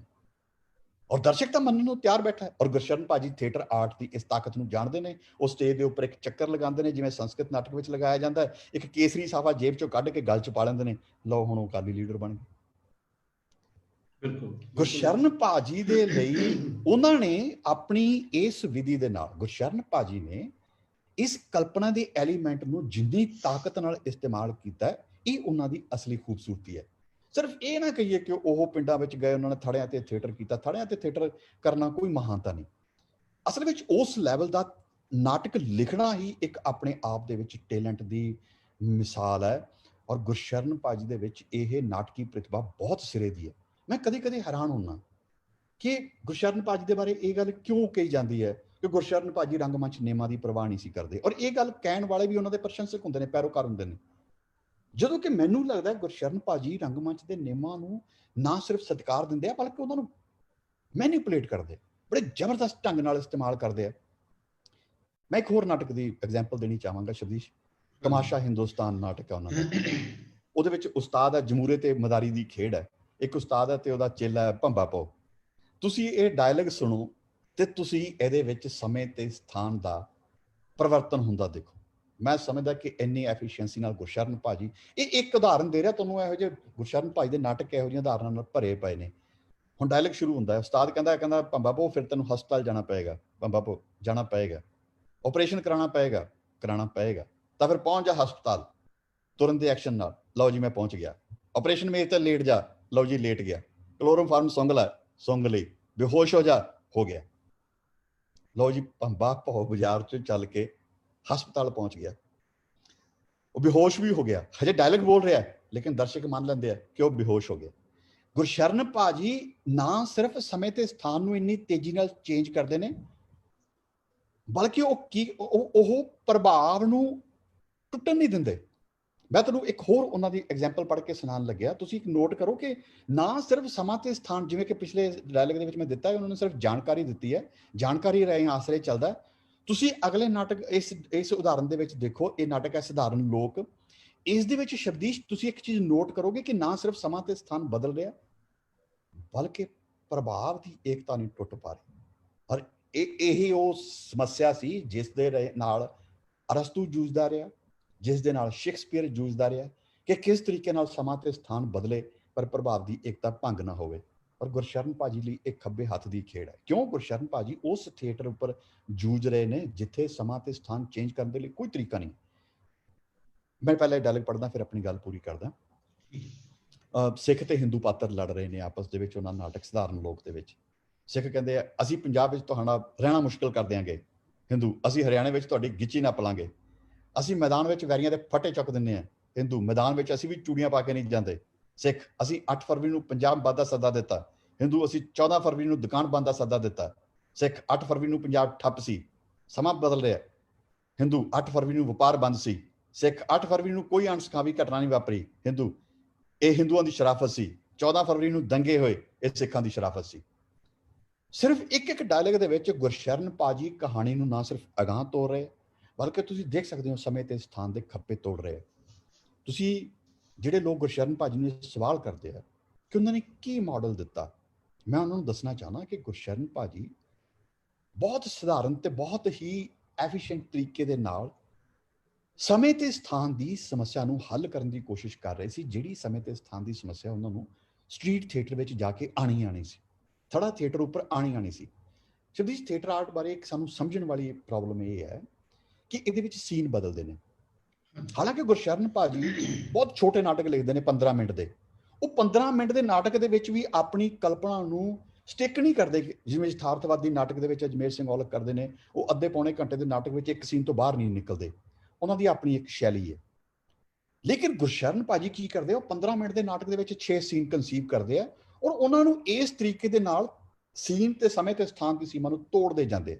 ਔਰ ਦਰਸ਼ਕ ਤਾਂ ਮੰਨਣ ਨੂੰ ਤਿਆਰ ਬੈਠਾ ਹੈ। ਔਰ ਗੁਰਸ਼ਰਨ ਭਾਜੀ ਥੀਏਟਰ ਆਰਟ ਦੀ ਇਸ ਤਾਕਤ ਨੂੰ ਜਾਣਦੇ ਨੇ। ਉਹ ਸਟੇਜ ਦੇ ਉੱਪਰ ਇੱਕ ਚੱਕਰ ਲਗਾਉਂਦੇ ਨੇ, ਜਿਵੇਂ ਸੰਸਕ੍ਰਿਤ ਨਾਟਕ ਵਿੱਚ ਲਗਾਇਆ ਜਾਂਦਾ ਹੈ। ਇੱਕ ਕੇਸਰੀ ਸਾਫਾ ਜੇਬ ਚੋਂ ਕੱਢ ਕੇ ਗਲ ਚ ਪਾ ਲੈਂਦੇ ਨੇ, ਲਓ ਹੁਣ ਉਹ ਅਕਾਲੀ ਲੀਡਰ ਬਣ ਗਏ। ਗੁਰਸ਼ਰਨ ਭਾਜੀ ਦੇ ਲਈ ਉਹਨਾਂ ਨੇ ਆਪਣੀ ਇਸ ਵਿਧੀ ਦੇ ਨਾਲ, ਗੁਰਸ਼ਰਨ ਭਾਜੀ ਨੇ ਇਸ ਕਲਪਨਾ ਦੇ ਐਲੀਮੈਂਟ ਨੂੰ ਜਿੰਨੀ ਤਾਕਤ ਨਾਲ ਇਸਤੇਮਾਲ ਕੀਤਾ, ਇਹ ਉਹਨਾਂ ਦੀ ਅਸਲੀ ਖੂਬਸੂਰਤੀ ਹੈ। ਸਿਰਫ ਇਹ ਨਾ ਕਹੀਏ ਕਿ ਉਹ ਪਿੰਡਾਂ ਵਿੱਚ ਗਏ, ਉਹਨਾਂ ਨੇ ਥੜਿਆਂ ਤੇ ਥੀਏਟਰ ਕੀਤਾ। ਥੜਿਆਂ ਤੇ ਥੀਏਟਰ ਕਰਨਾ ਕੋਈ ਮਹਾਨਤਾ ਨਹੀਂ। ਅਸਲ ਵਿੱਚ ਉਸ ਲੈਵਲ ਦਾ ਨਾਟਕ ਲਿਖਣਾ ਹੀ ਇੱਕ ਆਪਣੇ ਆਪ ਦੇ ਵਿੱਚ ਟੈਲੈਂਟ ਦੀ ਮਿਸਾਲ ਹੈ। ਔਰ ਗੁਰਸ਼ਰਨ ਭਾਜੀ ਦੇ ਵਿੱਚ ਇਹ ਨਾਟਕੀ ਪ੍ਰਤਿਭਾ ਬਹੁਤ ਸਿਰੇ ਦੀ ਹੈ। ਮੈਂ ਕਦੇ ਕਦੇ ਹੈਰਾਨ ਹੁੰਦਾ ਕਿ ਗੁਰਸ਼ਰਨ ਭਾਜੀ ਦੇ ਬਾਰੇ ਇਹ ਗੱਲ ਕਿਉਂ ਕਹੀ ਜਾਂਦੀ ਹੈ ਕਿ ਗੁਰਸ਼ਰਨ ਭਾਜੀ ਰੰਗਮੰਚ ਨਿਯਮਾਂ ਦੀ ਪਰਵਾਹ ਨਹੀਂ ਸੀ ਕਰਦੇ। ਔਰ ਇਹ ਗੱਲ ਕਹਿਣ ਵਾਲੇ ਵੀ ਉਹਨਾਂ ਦੇ ਪ੍ਰਸ਼ੰਸਕ ਹੁੰਦੇ ਨੇ, ਪੈਰੋਕਾਰ ਹੁੰਦੇ ਨੇ। ਜਦੋਂ ਕਿ ਮੈਨੂੰ ਲੱਗਦਾ ਗੁਰਸ਼ਰਨ ਭਾਜੀ ਰੰਗਮੰਚ ਦੇ ਨਿਯਮਾਂ ਨੂੰ ਨਾ ਸਿਰਫ ਸਤਿਕਾਰ ਦਿੰਦੇ ਆ, ਬਲਕਿ ਉਹਨਾਂ ਨੂੰ ਮੈਨੀਪੂਲੇਟ ਕਰਦੇ, ਬੜੇ ਜ਼ਬਰਦਸਤ ਢੰਗ ਨਾਲ ਇਸਤੇਮਾਲ ਕਰਦੇ ਆ। ਮੈਂ ਇੱਕ ਹੋਰ ਨਾਟਕ ਦੀ ਐਗਜ਼ਾਮਪਲ ਦੇਣੀ ਚਾਹਾਂਗਾ ਸ਼ਬਦੀਸ਼। ਤਮਾਸ਼ਾ ਹਿੰਦੁਸਤਾਨ ਨਾਟਕ ਹੈ ਉਹਨਾਂ ਦਾ। ਉਹਦੇ ਵਿੱਚ ਉਸਤਾਦ ਹੈ ਜਮੂਰੇ ਤੇ ਮਦਾਰੀ ਦੀ ਖੇਡ ਹੈ। ਇੱਕ ਉਸਤਾਦ ਹੈ ਤੇ ਉਹਦਾ ਚੇਲਾ ਹੈ ਭੰਬਾ ਪੋ। ਤੁਸੀਂ ਇਹ ਡਾਇਲੌਗ ਸੁਣੋ ਤੇ ਤੁਸੀਂ ਇਹਦੇ ਵਿੱਚ ਸਮੇਂ ਤੇ ਸਥਾਨ ਦਾ ਪਰਿਵਰਤਨ ਹੁੰਦਾ ਦੇਖੋ। ਮੈਂ ਸਮਝਦਾ ਕਿ ਇੰਨੀ ਐਫੀਸ਼ੀਐਂਸੀ ਨਾਲ ਗੁਰਸ਼ਰਨ ਭਾਜੀ, ਇਹ ਇੱਕ ਉਦਾਹਰਨ ਦੇ ਰਿਹਾ ਤੁਹਾਨੂੰ, ਇਹੋ ਜਿਹੇ ਗੁਰਸ਼ਰਨ ਭਾਜੀ ਦੇ ਨਾਟਕ ਇਹੋ ਜਿਹੀਆਂ ਉਦਾਹਰਨਾਂ ਨਾਲ ਭਰੇ ਪਏ ਨੇ। ਹੁਣ ਡਾਇਲੌਗ ਸ਼ੁਰੂ ਹੁੰਦਾ ਹੈ, ਉਸਤਾਦ ਕਹਿੰਦਾ ਭੰਬਾ ਪੋ ਫਿਰ ਤੈਨੂੰ ਹਸਪਤਾਲ ਜਾਣਾ ਪਏਗਾ, ਭੰਬਾ ਪੋ ਜਾਣਾ ਪਏਗਾ, ਆਪਰੇਸ਼ਨ ਕਰਾਉਣਾ ਪਏਗਾ ਤਾਂ ਫਿਰ ਪਹੁੰਚ ਜਾ ਹਸਪਤਾਲ ਤੁਰੰਤ ਦੇ ਐਕਸ਼ਨ ਨਾਲ। ਲਓ ਜੀ ਮੈਂ ਪਹੁੰਚ ਗਿਆ। ਆਪਰੇਸ਼ਨ ਮੇਜ਼ ਤੇ ਲੇਟ ਜਾ, ਲਓ ਜੀ ਲੇਟ ਗਿਆ। ਕਲੋਰੋਮ ਫਾਰਮ ਸੁੰਘ ਲਈ, ਬੇਹੋਸ਼ ਹੋ ਜਾ, ਹੋ ਗਿਆ। ਲਓ ਜੀ ਭੰਬਾ ਪੋ ਬਾਜ਼ਾਰ ਚ ਚੱਲ ਕੇ ਹਸਪਤਾਲ ਪਹੁੰਚ ਗਿਆ। ਉਹ ਬੇਹੋਸ਼ ਵੀ ਹੋ ਗਿਆ, ਹਜੇ ਡਾਇਲੌਗ ਬੋਲ ਰਿਹਾ ਲੇਕਿਨ ਦਰਸ਼ਕ ਮੰਨ ਲੈਂਦੇ ਆ ਕਿ ਉਹ ਬੇਹੋਸ਼ ਹੋ ਗਿਆ। ਗੁਰਸ਼ਰਨ ਭਾਜੀ ਨਾ ਸਿਰਫ ਸਮੇਂ ਤੇ ਸਥਾਨ ਨੂੰ ਇੰਨੀ ਤੇਜ਼ੀ ਨਾਲ ਚੇਂਜ ਕਰਦੇ ਨੇ, ਬਲਕਿ ਉਹ ਪ੍ਰਭਾਵ ਨੂੰ ਟੁੱਟਣ ਨਹੀਂ ਦਿੰਦੇ। ਮੈਂ ਤੁਹਾਨੂੰ ਇੱਕ ਹੋਰ ਉਹਨਾਂ ਦੀ ਐਗਜ਼ਾਮਪਲ ਪੜ੍ਹ ਕੇ ਸੁਣਾਉਣ ਲੱਗਿਆ। ਤੁਸੀਂ ਇੱਕ ਨੋਟ ਕਰੋ ਕਿ ਨਾ ਸਿਰਫ ਸਮਾਂ ਤੇ ਸਥਾਨ, ਜਿਵੇਂ ਕਿ ਪਿਛਲੇ ਡਾਇਲੌਗ ਦੇ ਵਿੱਚ ਮੈਂ ਦਿੱਤਾ, ਉਹਨਾਂ ਨੇ ਸਿਰਫ ਜਾਣਕਾਰੀ ਦਿੱਤੀ ਹੈ, ਜਾਣਕਾਰੀ ਰਾਹੀਂ ਆਸਰੇ ਚੱਲਦਾ। ਤੁਸੀਂ ਅਗਲੇ ਨਾਟਕ ਇਸ ਉਦਾਹਰਨ ਦੇ ਵਿੱਚ ਦੇਖੋ, ਇਹ ਨਾਟਕ ਹੈ ਸਧਾਰਨ ਲੋਕ। ਇਸ ਦੇ ਵਿੱਚ ਸ਼ਬਦੀਸ਼ ਤੁਸੀਂ ਇੱਕ ਚੀਜ਼ ਨੋਟ ਕਰੋਗੇ ਕਿ ਨਾ ਸਿਰਫ ਸਮਾਂ ਤੇ ਸਥਾਨ ਬਦਲ ਰਿਹਾ, ਬਲਕਿ ਪ੍ਰਭਾਵ ਦੀ ਏਕਤਾ ਨਹੀਂ ਟੁੱਟ ਪਾ ਰਹੀ। ਔਰ ਇਹੀ ਉਹ ਸਮੱਸਿਆ ਸੀ ਜਿਸ ਦੇ ਨਾਲ ਅਰਸਤੂ ਜੂਝਦਾ ਰਿਹਾ, ਜਿਸ ਦੇ ਨਾਲ ਸ਼ੇਕਸਪੀਅਰ ਜੂਝਦਾ ਰਿਹਾ, ਕਿ ਕਿਸ ਤਰੀਕੇ ਨਾਲ ਸਮਾਂ ਤੇ ਸਥਾਨ ਬਦਲੇ ਪਰ ਪ੍ਰਭਾਵ ਦੀ ਏਕਤਾ ਭੰਗ ਨਾ ਹੋਵੇ। ਔਰ ਗੁਰਸ਼ਰਨ ਭਾਜੀ ਲਈ ਇੱਕ ਖੱਬੇ ਹੱਥ ਦੀ ਖੇਡ ਹੈ। ਕਿਉਂ? ਗੁਰਸ਼ਰਨ ਭਾਜੀ ਉਸ ਥੀਏਟਰ ਉੱਪਰ ਜੂਝ ਰਹੇ ਨੇ ਜਿੱਥੇ ਸਮਾਂ ਤੇ ਸਥਾਨ ਚੇਂਜ ਕਰਨ ਦੇ ਲਈ ਕੋਈ ਤਰੀਕਾ ਨਹੀਂ। ਮੈਂ ਪਹਿਲਾਂ ਡਾਇਲੌਗ ਪੜ੍ਹਦਾ ਫਿਰ ਆਪਣੀ ਗੱਲ ਪੂਰੀ ਕਰਦਾ। ਸਿੱਖ ਤੇ ਹਿੰਦੂ ਪਾਤਰ ਲੜ ਰਹੇ ਨੇ ਆਪਸ ਦੇ ਵਿੱਚ ਉਹਨਾਂ ਨਾਟਕ ਸਧਾਰਨ ਲੋਕ ਦੇ ਵਿੱਚ। ਸਿੱਖ ਕਹਿੰਦੇ ਆ ਅਸੀਂ ਪੰਜਾਬ ਵਿੱਚ ਤੁਹਾਡਾ ਰਹਿਣਾ ਮੁਸ਼ਕਿਲ ਕਰ ਦਿਆਂਗੇ। ਹਿੰਦੂ ਅਸੀਂ ਹਰਿਆਣੇ ਵਿੱਚ ਤੁਹਾਡੀ ਗਿੱਚੀ ਨੱਪ ਲਾਂਗੇ। ਅਸੀਂ ਮੈਦਾਨ ਵਿੱਚ ਵੈਰੀਆਂ ਦੇ ਫੱਟੇ ਚੁੱਕ ਦਿੰਦੇ ਹਾਂ। ਹਿੰਦੂ ਮੈਦਾਨ ਵਿੱਚ ਅਸੀਂ ਵੀ ਚੂੜੀਆਂ ਪਾ ਕੇ ਨਹੀਂ ਜਾਂਦੇ। ਸਿੱਖ ਅਸੀਂ 8 ਫਰਵਰੀ ਨੂੰ ਪੰਜਾਬ ਬੰਦ ਦਾ ਸੱਦਾ ਦਿੱਤਾ। ਹਿੰਦੂ ਅਸੀਂ 14 ਫਰਵਰੀ ਨੂੰ ਦੁਕਾਨ ਬੰਦ ਦਾ ਸੱਦਾ ਦਿੱਤਾ। ਸਿੱਖ 8 ਫਰਵਰੀ ਨੂੰ ਪੰਜਾਬ ਠੱਪ ਸੀ, ਸਮਾਂ ਬਦਲ ਰਿਹਾ। ਹਿੰਦੂ 8 ਫਰਵਰੀ ਨੂੰ ਵਪਾਰ ਬੰਦ ਸੀ। ਸਿੱਖ 8 ਫਰਵਰੀ ਨੂੰ ਕੋਈ ਅਣਸੁਖਾਵੀ ਘਟਨਾ ਨਹੀਂ ਵਾਪਰੀ। ਹਿੰਦੂ ਇਹ ਹਿੰਦੂਆਂ ਦੀ ਸ਼ਰਾਫਤ ਸੀ। 14 ਫਰਵਰੀ ਨੂੰ ਦੰਗੇ ਹੋਏ, ਇਹ ਸਿੱਖਾਂ ਦੀ ਸ਼ਰਾਫਤ ਸੀ। ਸਿਰਫ ਇੱਕ ਡਾਇਲੌਗ ਦੇ ਵਿੱਚ ਗੁਰਸ਼ਰਨ ਭਾਜੀ ਕਹਾਣੀ ਨੂੰ ਨਾ ਸਿਰਫ ਅਗਾਂਹ ਤੋੜ ਰਹੇ, ਬਲਕਿ ਤੁਸੀਂ ਦੇਖ ਸਕਦੇ ਹੋ ਸਮੇਂ ਤੇ ਸਥਾਨ ਦੇ ਖੱਪੇ ਤੋੜ ਰਹੇ। ਤੁਸੀਂ ਜਿਹੜੇ ਲੋਕ ਗੁਰਸ਼ਰਨ ਭਾਜੀ ਨੂੰ ਸਵਾਲ ਕਰਦੇ ਆ ਕਿ ਉਹਨਾਂ ਨੇ ਕੀ ਮਾਡਲ ਦਿੱਤਾ, ਮੈਂ ਉਹਨਾਂ ਨੂੰ ਦੱਸਣਾ ਚਾਹੁੰਦਾ ਕਿ ਗੁਰਸ਼ਰਨ ਭਾਜੀ ਬਹੁਤ ਸਧਾਰਨ ਤੇ ਬਹੁਤ ਹੀ ਐਫੀਸ਼ੀਐਂਟ ਤਰੀਕੇ ਦੇ ਨਾਲ ਸਮੇਂ ਤੇ ਸਥਾਨ ਦੀ ਸਮੱਸਿਆ ਨੂੰ ਹੱਲ ਕਰਨ ਦੀ ਕੋਸ਼ਿਸ਼ ਕਰ ਰਹੇ ਸੀ। ਜਿਹੜੀ ਸਮੇਂ ਤੇ ਸਥਾਨ ਦੀ ਸਮੱਸਿਆ ਉਹਨਾਂ ਨੂੰ ਸਟਰੀਟ ਥੀਏਟਰ ਵਿੱਚ ਜਾ ਕੇ ਆਣੀ ਸੀ, ਥੜਾ ਥੀਏਟਰ ਉੱਪਰ ਆਣੀ ਸੀ। ਸ਼ਬਦੀਸ਼ ਥੀਏਟਰ ਆਰਟ ਬਾਰੇ ਇੱਕ ਸਾਨੂੰ ਸਮਝਣ ਵਾਲੀ ਪ੍ਰੋਬਲਮ ਇਹ ਹੈ ਕਿ ਇਹਦੇ ਵਿੱਚ ਸੀਨ ਬਦਲਦੇ ਨੇ। ਹਾਲਾਂਕਿ ਗੁਰਸ਼ਰਨ ਭਾਜੀ ਬਹੁਤ ਛੋਟੇ ਨਾਟਕ ਲਿਖਦੇ ਨੇ 15 ਮਿੰਟ ਦੇ। ਉਹ 15 ਮਿੰਟ ਦੇ ਨਾਟਕ ਦੇ ਵਿੱਚ ਵੀ ਆਪਣੀ ਕਲਪਨਾ ਨੂੰ ਸਟਿਕ ਨਹੀਂ ਕਰਦੇ। ਜਿਵੇਂ ਯਥਾਰਥਵਾਦੀ ਨਾਟਕ ਦੇ ਵਿੱਚ ਅਜਮੇਰ ਸਿੰਘ ਔਲਖ ਕਰਦੇ ਨੇ, ਉਹ ਅੱਧੇ ਪੌਣੇ ਘੰਟੇ ਦੇ ਨਾਟਕ ਵਿੱਚ ਇੱਕ ਸੀਨ ਤੋਂ ਬਾਹਰ ਨਹੀਂ ਨਿਕਲਦੇ। ਉਹਨਾਂ ਦੀ ਆਪਣੀ ਇੱਕ ਸ਼ੈਲੀ ਹੈ। ਲੇਕਿਨ ਗੁਰਸ਼ਰਨ ਭਾਜੀ ਕੀ ਕਰਦੇ, ਉਹ 15 ਮਿੰਟ ਦੇ ਨਾਟਕ ਦੇ ਵਿੱਚ 6 ਸੀਨ ਕਨਸੀਵ ਕਰਦੇ ਆ ਔਰ ਉਹਨਾਂ ਨੂੰ ਇਸ ਤਰੀਕੇ ਦੇ ਨਾਲ ਸੀਨ ਤੇ ਸਮੇਂ ਤੇ ਸਥਾਨ ਦੀ ਸੀਮਾ ਨੂੰ ਤੋੜਦੇ ਜਾਂਦੇ।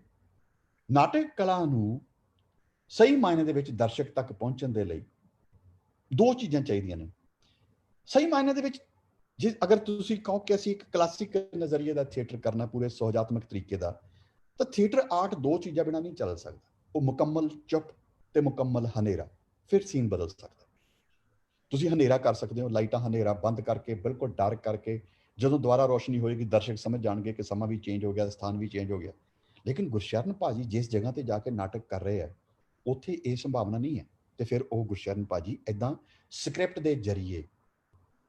ਨਾਟਕ ਕਲਾ ਨੂੰ ਸਹੀ ਮਾਇਨੇ ਦੇ ਵਿੱਚ ਦਰਸ਼ਕ ਤੱਕ ਪਹੁੰਚਣ ਦੇ ਲਈ ਦੋ ਚੀਜ਼ਾਂ ਚਾਹੀਦੀਆਂ ਨੇ। ਸਹੀ ਮਾਇਨੇ ਦੇ ਵਿੱਚ ਜੇ ਅਗਰ ਤੁਸੀਂ ਕਹੋ ਕਿ ਅਸੀਂ ਇੱਕ ਕਲਾਸਿਕ ਨਜ਼ਰੀਏ ਦਾ ਥੀਏਟਰ ਕਰਨਾ ਪੂਰੇ ਸੁਹਜਾਤਮਕ ਤਰੀਕੇ ਦਾ, ਤਾਂ ਥੀਏਟਰ ਆਰਟ ਦੋ ਚੀਜ਼ਾਂ ਬਿਨਾਂ ਨਹੀਂ ਚੱਲ ਸਕਦਾ। ਉਹ ਮੁਕੰਮਲ ਚੁੱਪ ਤੇ ਮੁਕੰਮਲ ਹਨੇਰਾ, ਫਿਰ ਸੀਨ ਬਦਲ ਸਕਦਾ। ਤੁਸੀਂ ਹਨੇਰਾ ਕਰ ਸਕਦੇ ਹੋ, ਲਾਈਟਾਂ ਹਨੇਰਾ ਬੰਦ ਕਰਕੇ, ਬਿਲਕੁਲ ਡਾਰਕ ਕਰਕੇ, ਜਦੋਂ ਦੁਬਾਰਾ ਰੋਸ਼ਨੀ ਹੋਏਗੀ ਦਰਸ਼ਕ ਸਮਝ ਜਾਣਗੇ ਕਿ ਸਮਾਂ ਵੀ ਚੇਂਜ ਹੋ ਗਿਆ, ਸਥਾਨ ਵੀ ਚੇਂਜ ਹੋ ਗਿਆ। ਲੇਕਿਨ ਗੁਰਸ਼ਰਨ ਭਾਜੀ ਜਿਸ ਜਗ੍ਹਾ ਤੇ ਜਾ ਕੇ ਨਾਟਕ ਕਰ ਰਹੇ ਆ ਉੱਥੇ ਇਹ ਸੰਭਾਵਨਾ ਨਹੀਂ ਹੈ, ਤੇ ਫਿਰ ਉਹ ਗੁਰਸ਼ਰਨ ਭਾਜੀ ਏਦਾਂ ਸਕ੍ਰਿਪਟ ਦੇ ਜ਼ਰੀਏ,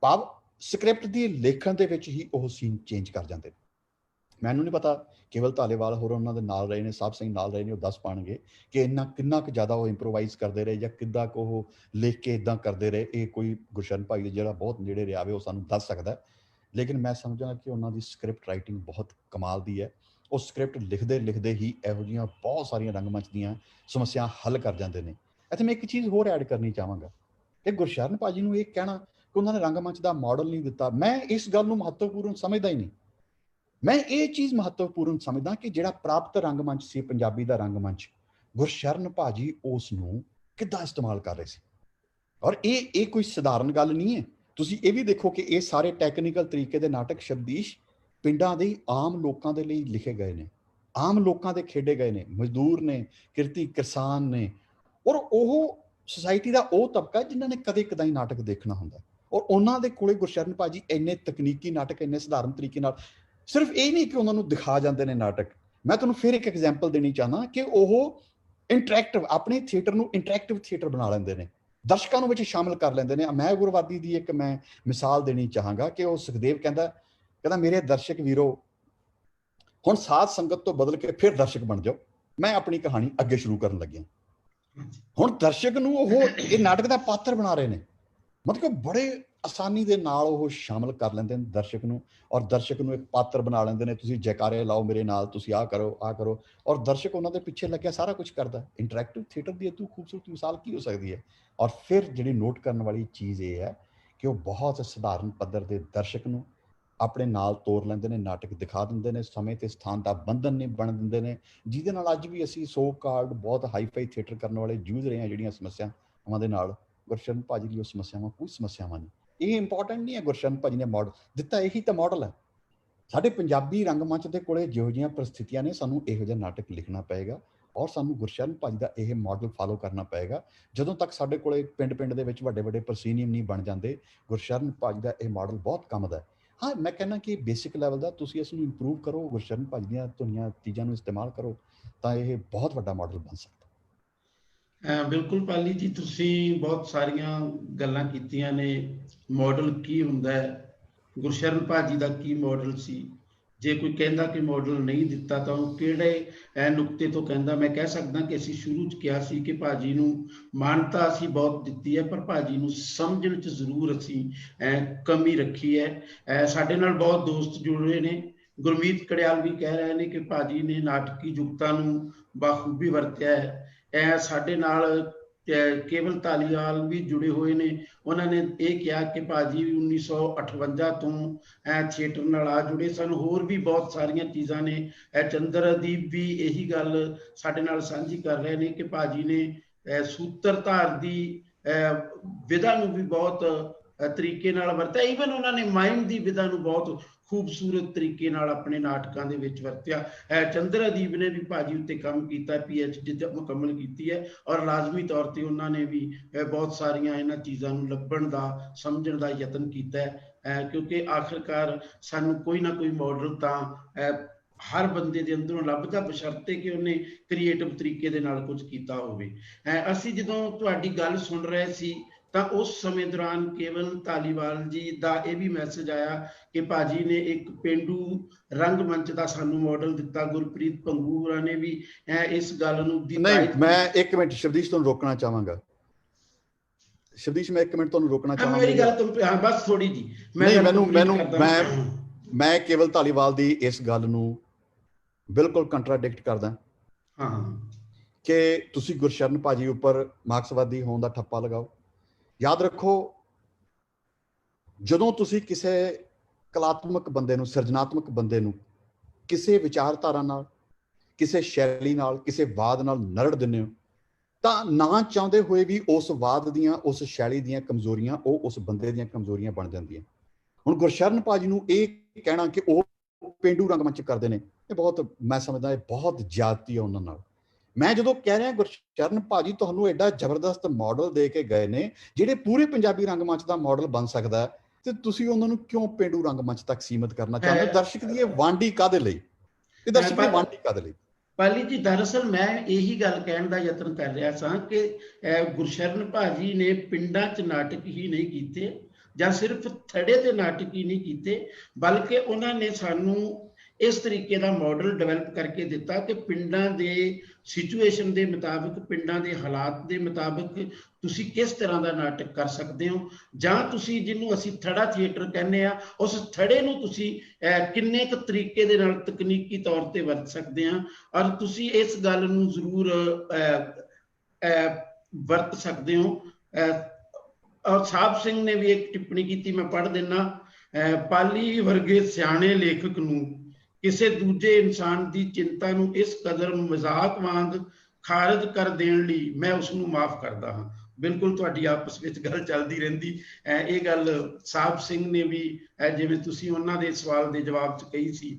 ਭਾਵ ਸਕ੍ਰਿਪਟ ਦੀ ਲੇਖਣ ਦੇ ਵਿੱਚ ਹੀ ਉਹ ਸੀਨ ਚੇਂਜ ਕਰ ਜਾਂਦੇ ਨੇ। ਮੈਨੂੰ ਨਹੀਂ ਪਤਾ ਕੇਵਲ ਧਾਲੀਵਾਲ ਹੋਰ ਉਹਨਾਂ ਦੇ ਨਾਲ ਰਹੇ ਨੇ, ਸਾਹਿਬ ਸਿੰਘ ਨਾਲ ਰਹੇ ਨੇ, ਉਹ ਦੱਸ ਪਾਉਣਗੇ ਕਿ ਕਿੰਨਾ ਕੁ ਜ਼ਿਆਦਾ ਉਹ ਇੰਪਰੋਵਾਈਜ਼ ਕਰਦੇ ਰਹੇ ਜਾਂ ਕਿੱਦਾਂ ਕੁ ਉਹ ਲਿਖ ਕੇ ਇੱਦਾਂ ਕਰਦੇ ਰਹੇ। ਇਹ ਕੋਈ ਗੁਰਸ਼ਰਨ ਭਾਈ ਦੇ ਜਿਹੜਾ ਬਹੁਤ ਨੇੜੇ ਰਿਹਾ ਵੇ ਉਹ ਸਾਨੂੰ ਦੱਸ ਸਕਦਾ। ਲੇਕਿਨ ਮੈਂ ਸਮਝਾਂ ਕਿ ਉਹਨਾਂ ਦੀ ਸਕ੍ਰਿਪਟ ਰਾਈਟਿੰਗ ਬਹੁਤ ਕਮਾਲ ਦੀ ਹੈ। ਉਹ ਸਕ੍ਰਿਪਟ ਲਿਖਦੇ ਲਿਖਦੇ ਹੀ ਇਹੋ ਜਿਹੀਆਂ ਬਹੁਤ ਸਾਰੀਆਂ ਰੰਗਮੰਚ ਦੀਆਂ ਸਮੱਸਿਆ ਹੱਲ ਕਰ ਜਾਂਦੇ ਨੇ। ਇੱਥੇ ਮੈਂ ਇੱਕ ਚੀਜ਼ ਹੋਰ ਐਡ ਕਰਨੀ ਚਾਹਾਂਗਾ ਕਿ ਗੁਰਸ਼ਰਨ ਭਾਜੀ ਨੂੰ ਇਹ ਕਹਿਣਾ ਕਿ ਉਹਨਾਂ ਨੇ ਰੰਗਮੰਚ ਦਾ ਮਾਡਲ ਨਹੀਂ ਦਿੱਤਾ, ਮੈਂ ਇਸ ਗੱਲ ਨੂੰ ਮਹੱਤਵਪੂਰਨ ਸਮਝਦਾ ਹੀ ਨਹੀਂ। ਮੈਂ ਇਹ ਚੀਜ਼ ਮਹੱਤਵਪੂਰਨ ਸਮਝਦਾ ਕਿ ਜਿਹੜਾ ਪ੍ਰਾਪਤ ਰੰਗਮੰਚ ਸੀ ਪੰਜਾਬੀ ਦਾ ਰੰਗਮੰਚ, ਗੁਰਸ਼ਰਨ ਭਾਜੀ ਉਸ ਨੂੰ ਕਿੱਦਾਂ ਇਸਤੇਮਾਲ ਕਰ ਰਹੇ ਸੀ। ਔਰ ਇਹ ਕੋਈ ਸਧਾਰਨ ਗੱਲ ਨਹੀਂ ਹੈ। ਤੁਸੀਂ ਇਹ ਵੀ ਦੇਖੋ ਕਿ ਇਹ ਸਾਰੇ ਟੈਕਨੀਕਲ ਤਰੀਕੇ ਦੇ ਨਾਟਕ ਸ਼ਬਦੀਸ਼ ਪਿੰਡਾਂ ਦੇ ਆਮ ਲੋਕਾਂ ਦੇ ਲਈ ਲਿਖੇ ਗਏ ਨੇ, ਆਮ ਲੋਕਾਂ ਦੇ ਖੇਡੇ ਗਏ ਨੇ, ਮਜ਼ਦੂਰ ਨੇ, ਕਿਰਤੀ ਕਿਸਾਨ ਨੇ, ਔਰ ਉਹ ਸੁਸਾਇਟੀ ਦਾ ਉਹ ਤਬਕਾ ਜਿਨ੍ਹਾਂ ਨੇ ਕਦੇ ਕਦਾਈ ਨਾਟਕ ਦੇਖਣਾ ਹੁੰਦਾ। ਔਰ ਉਹਨਾਂ ਦੇ ਕੋਲੇ ਗੁਰਸ਼ਰਨ ਭਾਜੀ ਇੰਨੇ ਤਕਨੀਕੀ ਨਾਟਕ, ਇੰਨੇ ਸਧਾਰਨ ਤਰੀਕੇ ਨਾਲ, ਸਿਰਫ ਇਹ ਨਹੀਂ ਕਿ ਉਹਨਾਂ ਨੂੰ ਦਿਖਾ ਜਾਂਦੇ ਨੇ ਨਾਟਕ। ਮੈਂ ਤੁਹਾਨੂੰ ਫਿਰ ਇੱਕ ਐਗਜ਼ਾਮਪਲ ਦੇਣੀ ਚਾਹੁੰਦਾ ਕਿ ਉਹ ਇੰਟਰੈਕਟਿਵ, ਆਪਣੇ ਥੀਏਟਰ ਨੂੰ ਇੰਟਰੈਕਟਿਵ ਥੀਏਟਰ ਬਣਾ ਲੈਂਦੇ ਨੇ, ਦਰਸ਼ਕਾਂ ਨੂੰ ਵਿੱਚ ਸ਼ਾਮਿਲ ਕਰ ਲੈਂਦੇ ਨੇ। ਮੈਂ ਗੁਰਵਾਦੀ ਦੀ ਇੱਕ ਮੈਂ ਮਿਸਾਲ ਦੇਣੀ ਚਾਹਾਂਗਾ ਕਿ ਉਹ ਸੁਖਦੇਵ ਕਹਿੰਦਾ ਮੇਰੇ ਦਰਸ਼ਕ ਵੀਰੋ, ਹੁਣ ਸਾਧ ਸੰਗਤ ਤੋਂ ਬਦਲ ਕੇ ਫਿਰ ਦਰਸ਼ਕ ਬਣ ਜਾਓ, ਮੈਂ ਆਪਣੀ ਕਹਾਣੀ ਅੱਗੇ ਸ਼ੁਰੂ ਕਰਨ ਲੱਗਿਆ। ਹੁਣ ਦਰਸ਼ਕ ਨੂੰ ਉਹ ਇਹ ਨਾਟਕ ਦਾ ਪਾਤਰ ਬਣਾ ਰਹੇ ਨੇ, ਮਤਲਬ ਬੜੇ ਆਸਾਨੀ ਦੇ ਨਾਲ ਉਹ ਸ਼ਾਮਿਲ ਕਰ ਲੈਂਦੇ ਨੇ ਦਰਸ਼ਕ ਨੂੰ, ਔਰ ਦਰਸ਼ਕ ਨੂੰ ਇੱਕ ਪਾਤਰ ਬਣਾ ਲੈਂਦੇ ਨੇ। ਤੁਸੀਂ ਜੈਕਾਰੇ ਲਾਓ ਮੇਰੇ ਨਾਲ, ਤੁਸੀਂ ਆਹ ਕਰੋ, ਆਹ ਕਰੋ, ਔਰ ਦਰਸ਼ਕ ਉਹਨਾਂ ਦੇ ਪਿੱਛੇ ਲੱਗਿਆ ਸਾਰਾ ਕੁਝ ਕਰਦਾ। ਇੰਟਰੈਕਟਿਵ ਥੀਏਟਰ ਦੀ ਇਤੋਂ ਖੂਬਸੂਰਤ ਮਿਸਾਲ ਕੀ ਹੋ ਸਕਦੀ ਹੈ। ਔਰ ਫਿਰ ਜਿਹੜੀ ਨੋਟ ਕਰਨ ਵਾਲੀ ਚੀਜ਼ ਇਹ ਹੈ ਕਿ ਉਹ ਬਹੁਤ ਸਧਾਰਨ ਪੱਧਰ ਦੇ ਦਰਸ਼ਕ ਨੂੰ ਆਪਣੇ ਨਾਲ ਤੋਰ ਲੈਂਦੇ ਨੇ, ਨਾਟਕ ਦਿਖਾ ਦਿੰਦੇ ਨੇ, ਸਮੇਂ ਤੇ ਸਥਾਨ ਦਾ ਬੰਧਨ ਨਹੀਂ ਬਣ ਦਿੰਦੇ ਨੇ, ਜਿਹਦੇ ਨਾਲ ਅੱਜ ਵੀ ਅਸੀਂ ਸੋ ਕਾਲਡ ਬਹੁਤ ਹਾਈਫਾਈ ਥੀਏਟਰ ਕਰਨ ਵਾਲੇ ਜੂਝ ਰਹੇ ਹਾਂ ਜਿਹੜੀਆਂ ਸਮੱਸਿਆਵਾਂ ਦੇ ਨਾਲ। ਗੁਰਸ਼ਰਨ ਭਾਜੀ ਦੀ ਉਹ ਸਮੱਸਿਆਵਾਂ ਕੋਈ ਸਮੱਸਿਆਵਾਂ ਨਹੀਂ। ਇਹ ਇੰਪੋਰਟੈਂਟ ਨਹੀਂ ਹੈ ਗੁਰਸ਼ਰਨ ਭਾਜੀ ਨੇ ਮਾਡਲ ਦਿੱਤਾ, ਇਹੀ ਤਾਂ ਮਾਡਲ ਹੈ। ਸਾਡੇ ਪੰਜਾਬੀ ਰੰਗਮੰਚ ਦੇ ਕੋਲੇ ਜਿਹੋ ਜਿਹੀਆਂ ਪ੍ਰਸਥਿਤੀਆਂ ਨੇ, ਸਾਨੂੰ ਇਹੋ ਜਿਹਾ ਨਾਟਕ ਲਿਖਣਾ ਪਏਗਾ ਔਰ ਸਾਨੂੰ ਗੁਰਸ਼ਰਨ ਭਾਜੀ ਦਾ ਇਹ ਮਾਡਲ ਫਾਲੋ ਕਰਨਾ ਪਏਗਾ। ਜਦੋਂ ਤੱਕ ਸਾਡੇ ਕੋਲੇ ਪਿੰਡ ਦੇ ਵਿੱਚ ਵੱਡੇ ਵੱਡੇ ਪ੍ਰਸੀਨੀਅਮ ਨਹੀਂ ਬਣ ਜਾਂਦੇ, ਗੁਰਸ਼ਰਨ ਭਾਜੀ ਦਾ ਇਹ ਮਾਡਲ ਬਹੁਤ ਕੰਮ ਦਾ ਹੈ। ਹਾਂ, ਮੈਂ ਕਹਿੰਦਾ ਕਿ ਬੇਸਿਕ ਲੈਵਲ ਦਾ ਤੁਸੀਂ ਇਸ ਨੂੰ ਇੰਪਰੂਵ ਕਰੋ, ਗੁਰਸ਼ਰਨ ਭਾਜੀ ਦੀਆਂ ਧੁਨੀਆਂ ਚੀਜ਼ਾਂ ਨੂੰ ਇਸਤੇਮਾਲ ਕਰੋ, ਤਾਂ ਇਹ ਬਹੁਤ ਵੱਡਾ ਮਾਡਲ ਬਣ ਸਕਦਾ। ਬਿਲਕੁਲ ਪਾਲੀ ਜੀ, ਤੁਸੀਂ ਬਹੁਤ ਸਾਰੀਆਂ ਗੱਲਾਂ ਕੀਤੀਆਂ ਨੇ। ਮਾਡਲ ਕੀ ਹੁੰਦਾ ਹੈ, ਗੁਰਸ਼ਰਨ ਭਾਜੀ ਦਾ ਕੀ ਮਾਡਲ ਸੀ, ਜੇ ਕੋਈ ਕਹਿੰਦਾ ਕਿ ਮਾਡਲ ਨਹੀਂ ਦਿੱਤਾ ਤਾਂ ਉਹ ਕਿਹੜੇ ਨੁਕਤੇ ਤੋਂ ਕਹਿੰਦਾ। ਮੈਂ ਕਹਿ ਸਕਦਾ ਕਿ ਅਸੀਂ ਸ਼ੁਰੂ 'ਚ ਕਿਹਾ ਸੀ ਕਿ ਭਾਜੀ ਨੂੰ ਮਾਨਤਾ ਅਸੀਂ ਬਹੁਤ ਦਿੱਤੀ ਹੈ, ਪਰ ਭਾਜੀ ਨੂੰ ਸਮਝਣ 'ਚ ਜ਼ਰੂਰ ਅਸੀਂ ਕਮੀ ਰੱਖੀ ਹੈ। ਸਾਡੇ ਨਾਲ ਬਹੁਤ ਦੋਸਤ ਜੁੜੇ ਨੇ। ਗੁਰਮੀਤ ਕੜਿਆਲ ਵੀ ਕਹਿ ਰਹੇ ਨੇ ਕਿ ਭਾਜੀ ਨੇ ਨਾਟਕੀ ਯੁਕਤਾਂ ਨੂੰ ਬਾਖੂਬੀ ਵਰਤਿਆ ਹੈ। ਸਾਡੇ ਨਾਲ ਕੇਵਲ ਧਾਲੀਵਾਲ ਵੀ ਜੁੜੇ ਹੋਏ ਨੇ। ਉਹਨਾਂ ਨੇ ਇਹ ਕਿਹਾ ਕਿ ਭਾਜੀ 1958 ਤੋਂ ਥੀਏਟਰ ਨਾਲ ਆ ਜੁੜੇ ਸਨ। ਹੋਰ ਵੀ ਬਹੁਤ ਸਾਰੀਆਂ ਚੀਜ਼ਾਂ ਨੇ। ਚੰਦਰਦੀਪ ਵੀ ਇਹੀ ਗੱਲ ਸਾਡੇ ਨਾਲ ਸਾਂਝੀ ਕਰ ਰਹੇ ਨੇ ਕਿ ਭਾਜੀ ਨੇ ਸੂਤਰਧਾਰ ਦੀ ਵਿਧਾ ਨੂੰ ਵੀ ਬਹੁਤ ਤਰੀਕੇ ਨਾਲ ਵਰਤਿਆ। ਈਵਨ ਉਹਨਾਂ ਨੇ ਮਾਈਮ ਦੀ ਵਿਧਾ ਨੂੰ ਬਹੁਤ ਖੂਬਸੂਰਤ ਤਰੀਕੇ ਨਾਲ ਆਪਣੇ ਨਾਟਕਾਂ ਦੇ ਵਿੱਚ ਵਰਤਿਆ। ਚੰਦਰਦੀਪ ਨੇ ਵੀ ਭਾਜੀ ਉੱਤੇ ਕੰਮ ਕੀਤਾ, PhD ਮੁਕੰਮਲ ਕੀਤੀ ਹੈ, ਔਰ ਲਾਜ਼ਮੀ ਤੌਰ ਤੇ ਉਹਨਾਂ ਨੇ ਵੀ ਬਹੁਤ ਸਾਰੀਆਂ ਇਹਨਾਂ ਚੀਜ਼ਾਂ ਨੂੰ ਲੱਭਣ ਦਾ, ਸਮਝਣ ਦਾ ਯਤਨ ਕੀਤਾ ਹੈ। ਕਿਉਂਕਿ ਆਖਿਰਕਾਰ ਸਾਨੂੰ ਕੋਈ ਨਾ ਕੋਈ ਮਾਡਲ ਤਾਂ ਹਰ ਬੰਦੇ ਦੇ ਅੰਦਰੋਂ ਲੱਭਦਾ, ਬਸ਼ਰਤੇ ਕਿ ਉਹਨੇ ਕ੍ਰੀਏਟਿਵ ਤਰੀਕੇ ਦੇ ਨਾਲ ਕੁਝ ਕੀਤਾ ਹੋਵੇ। ਅਸੀਂ ਜਦੋਂ ਤੁਹਾਡੀ ਗੱਲ ਸੁਣ ਰਹੇ ਸੀ ਤਾਂ ਉਸ ਸਮੇਂ ਦੌਰਾਨ ਕੇਵਲ ਧਾਲੀਵਾਲ ਜੀ ਦਾ ਇਹ ਵੀ ਮੈਸੇਜ ਆਇਆ ਕਿ ਭਾਜੀ ਨੇ ਇੱਕ ਪੇਂਡੂ ਰੰਗਮੰਚ ਦਾ ਸਾਨੂੰ ਮਾਡਲ ਦਿੱਤਾ। ਗੁਰਪ੍ਰੀਤ ਭੰਗੂ ਹੋਰਾਂ ਨੇ ਵੀ ਇਸ ਗੱਲ ਨੂੰ ਨਹੀਂ, ਮੈਂ ਇੱਕ ਮਿੰਟ ਸ਼ਬਦੀਸ਼ ਤੁਹਾਨੂੰ ਰੋਕਣਾ ਚਾਹਾਂਗਾ। ਸ਼ਬਦੀਸ਼, ਮੈਂ ਇੱਕ ਮਿੰਟ ਤੁਹਾਨੂੰ ਰੋਕਣਾ ਚਾਹਾਂਗਾ। ਮੇਰੀ ਗੱਲ ਤੋਂ ਹਾਂ ਬਸ ਥੋੜੀ ਜੀ ਮੈਂ ਕੇਵਲ ਧਾਲੀਵਾਲ ਦੀ ਇਸ ਗੱਲ ਨੂੰ ਬਿਲਕੁਲ ਕੰਟਰਾਡਿਕਟ ਕਰਦਾ ਕਿ ਤੁਸੀਂ ਗੁਰਸ਼ਰਨ ਭਾਜੀ ਉੱਪਰ ਮਾਰਕਸਵਾਦੀ ਹੋਣ ਦਾ ਠੱਪਾ ਲਗਾਓ। ਯਾਦ ਰੱਖੋ, ਜਦੋਂ ਤੁਸੀਂ ਕਿਸੇ ਕਲਾਤਮਕ ਬੰਦੇ ਨੂੰ, ਸਿਰਜਨਾਤਮਕ ਬੰਦੇ ਨੂੰ ਕਿਸੇ ਵਿਚਾਰਧਾਰਾ ਨਾਲ, ਕਿਸੇ ਸ਼ੈਲੀ ਨਾਲ, ਕਿਸੇ ਵਾਦ ਨਾਲ ਨਰੜ ਦਿੰਦੇ ਹੋ, ਤਾਂ ਨਾ ਚਾਹੁੰਦੇ ਹੋਏ ਵੀ ਉਸ ਵਾਦ ਦੀਆਂ, ਉਸ ਸ਼ੈਲੀ ਦੀਆਂ ਕਮਜ਼ੋਰੀਆਂ ਉਹ ਉਸ ਬੰਦੇ ਦੀਆਂ ਕਮਜ਼ੋਰੀਆਂ ਬਣ ਜਾਂਦੀਆਂ। ਹੁਣ ਗੁਰਸ਼ਰਨ ਭਾਜੀ ਨੂੰ ਇਹ ਕਹਿਣਾ ਕਿ ਉਹ ਪੇਂਡੂ ਰੰਗਮੰਚ ਕਰਦੇ ਨੇ, ਇਹ ਬਹੁਤ, ਮੈਂ ਸਮਝਦਾ ਇਹ ਬਹੁਤ ਜ਼ਿਆਦਤੀ ਹੈ ਉਹਨਾਂ ਨਾਲ। ਮੈਂ ਜਦੋਂ ਕਹਿ ਰਿਹਾ ਗੁਰਸ਼ਰਨ ਭਾਜੀ ਤੁਹਾਨੂੰ ਐਡਾ ਜ਼ਬਰਦਸਤ ਮਾਡਲ ਦੇ ਕੇ ਗਏ ਨੇ ਜਿਹੜੇ ਪੂਰੇ ਪੰਜਾਬੀ ਰੰਗਮੰਚ ਦਾ ਮਾਡਲ ਬਣ ਸਕਦਾ, ਤੇ ਤੁਸੀਂ ਉਹਨਾਂ ਨੂੰ ਕਿਉਂ ਪੇਂਡੂ ਰੰਗਮੰਚ ਤੱਕ ਸੀਮਿਤ ਕਰਨਾ ਚਾਹੁੰਦੇ ਹੋ? ਦਰਸ਼ਕ ਦੀ ਇਹ ਵਾਂਢੀ ਕਾਹਦੇ ਲਈ? ਇਹ ਦਰਸ਼ਕ ਦੀ ਵਾਂਢੀ ਕਾਹਦੇ ਲਈ? ਪਾਲੀ ਜੀ, ਦਰਅਸਲ ਮੈਂ ਇਹੀ ਗੱਲ ਕਹਿਣ ਦਾ ਯਤਨ ਕਰ ਰਿਹਾ ਸਾਂ ਕਿ ਗੁਰਸ਼ਰਨ ਭਾਜੀ ਨੇ ਪਿੰਡਾਂ 'ਚ ਨਾਟਕ ਹੀ ਨਹੀਂ ਕੀਤੇ, ਜਾਂ ਸਿਰਫ ਥੜੇ ਤੇ ਨਾਟਕ ਹੀ ਨਹੀਂ ਕੀਤੇ, ਬਲਕਿ ਉਹਨਾਂ ਨੇ ਸਾਨੂੰ ਇਸ ਤਰੀਕੇ ਦਾ ਮਾਡਲ ਡਿਵੈਲਪ ਕਰਕੇ ਦਿੱਤਾ ਕਿ ਪਿੰਡਾਂ ਦੇ ਸਿਚੁਏਸ਼ਨ ਦੇ ਮੁਤਾਬਕ, ਪਿੰਡਾਂ ਦੇ ਹਾਲਾਤ ਦੇ ਮੁਤਾਬਕ ਤੁਸੀਂ ਕਿਸ ਤਰ੍ਹਾਂ ਦਾ ਨਾਟਕ ਕਰ ਸਕਦੇ ਹੋ, ਜਾਂ ਤੁਸੀਂ ਜਿਹਨੂੰ ਅਸੀਂ ਥੜਾ ਥੀਏਟਰ ਕਹਿੰਦੇ ਆ, ਉਸ ਥੜੇ ਨੂੰ ਤੁਸੀਂ ਕਿੰਨੇ ਕੁ ਤਰੀਕੇ ਦੇ ਨਾਲ ਤਕਨੀਕੀ ਤੌਰ ਤੇ ਵਰਤ ਸਕਦੇ ਆ। ਔਰ ਤੁਸੀਂ ਇਸ ਗੱਲ ਨੂੰ ਜ਼ਰੂਰ ਵਰਤ ਸਕਦੇ ਹੋ। ਔਰ ਸਾਹਿਬ ਸਿੰਘ ਨੇ ਵੀ ਇੱਕ ਟਿੱਪਣੀ ਕੀਤੀ, ਮੈਂ ਪੜ੍ਹ ਦਿੰਦਾ। ਪਾਲੀ ਵਰਗੇ ਸਿਆਣੇ ਲੇਖਕ ਨੂੰ ਕਿਸੇ ਦੂਜੇ ਇਨਸਾਨ ਦੀ ਚਿੰਤਾ ਨੂੰ ਇਸ ਕਦਰ ਮਜ਼ਾਕ ਵਾਂਗ ਖਾਰਜ ਕਰ ਦੇਣ ਲਈ ਮੈਂ ਉਸ ਨੂੰ ਮਾਫ ਕਰਦਾ ਹਾਂ। ਬਿਲਕੁਲ ਤੁਹਾਡੀ ਆਪਸ ਵਿੱਚ ਗੱਲ ਚੱਲਦੀ ਰਹਿੰਦੀ। ਇਹ ਗੱਲ ਸਾਹਿਬ ਸਿੰਘ ਨੇ ਵੀ, ਜਿਵੇਂ ਤੁਸੀਂ ਉਹਨਾਂ ਦੇ ਸਵਾਲ ਦੇ ਜਵਾਬ 'ਚ ਕਹੀ ਸੀ,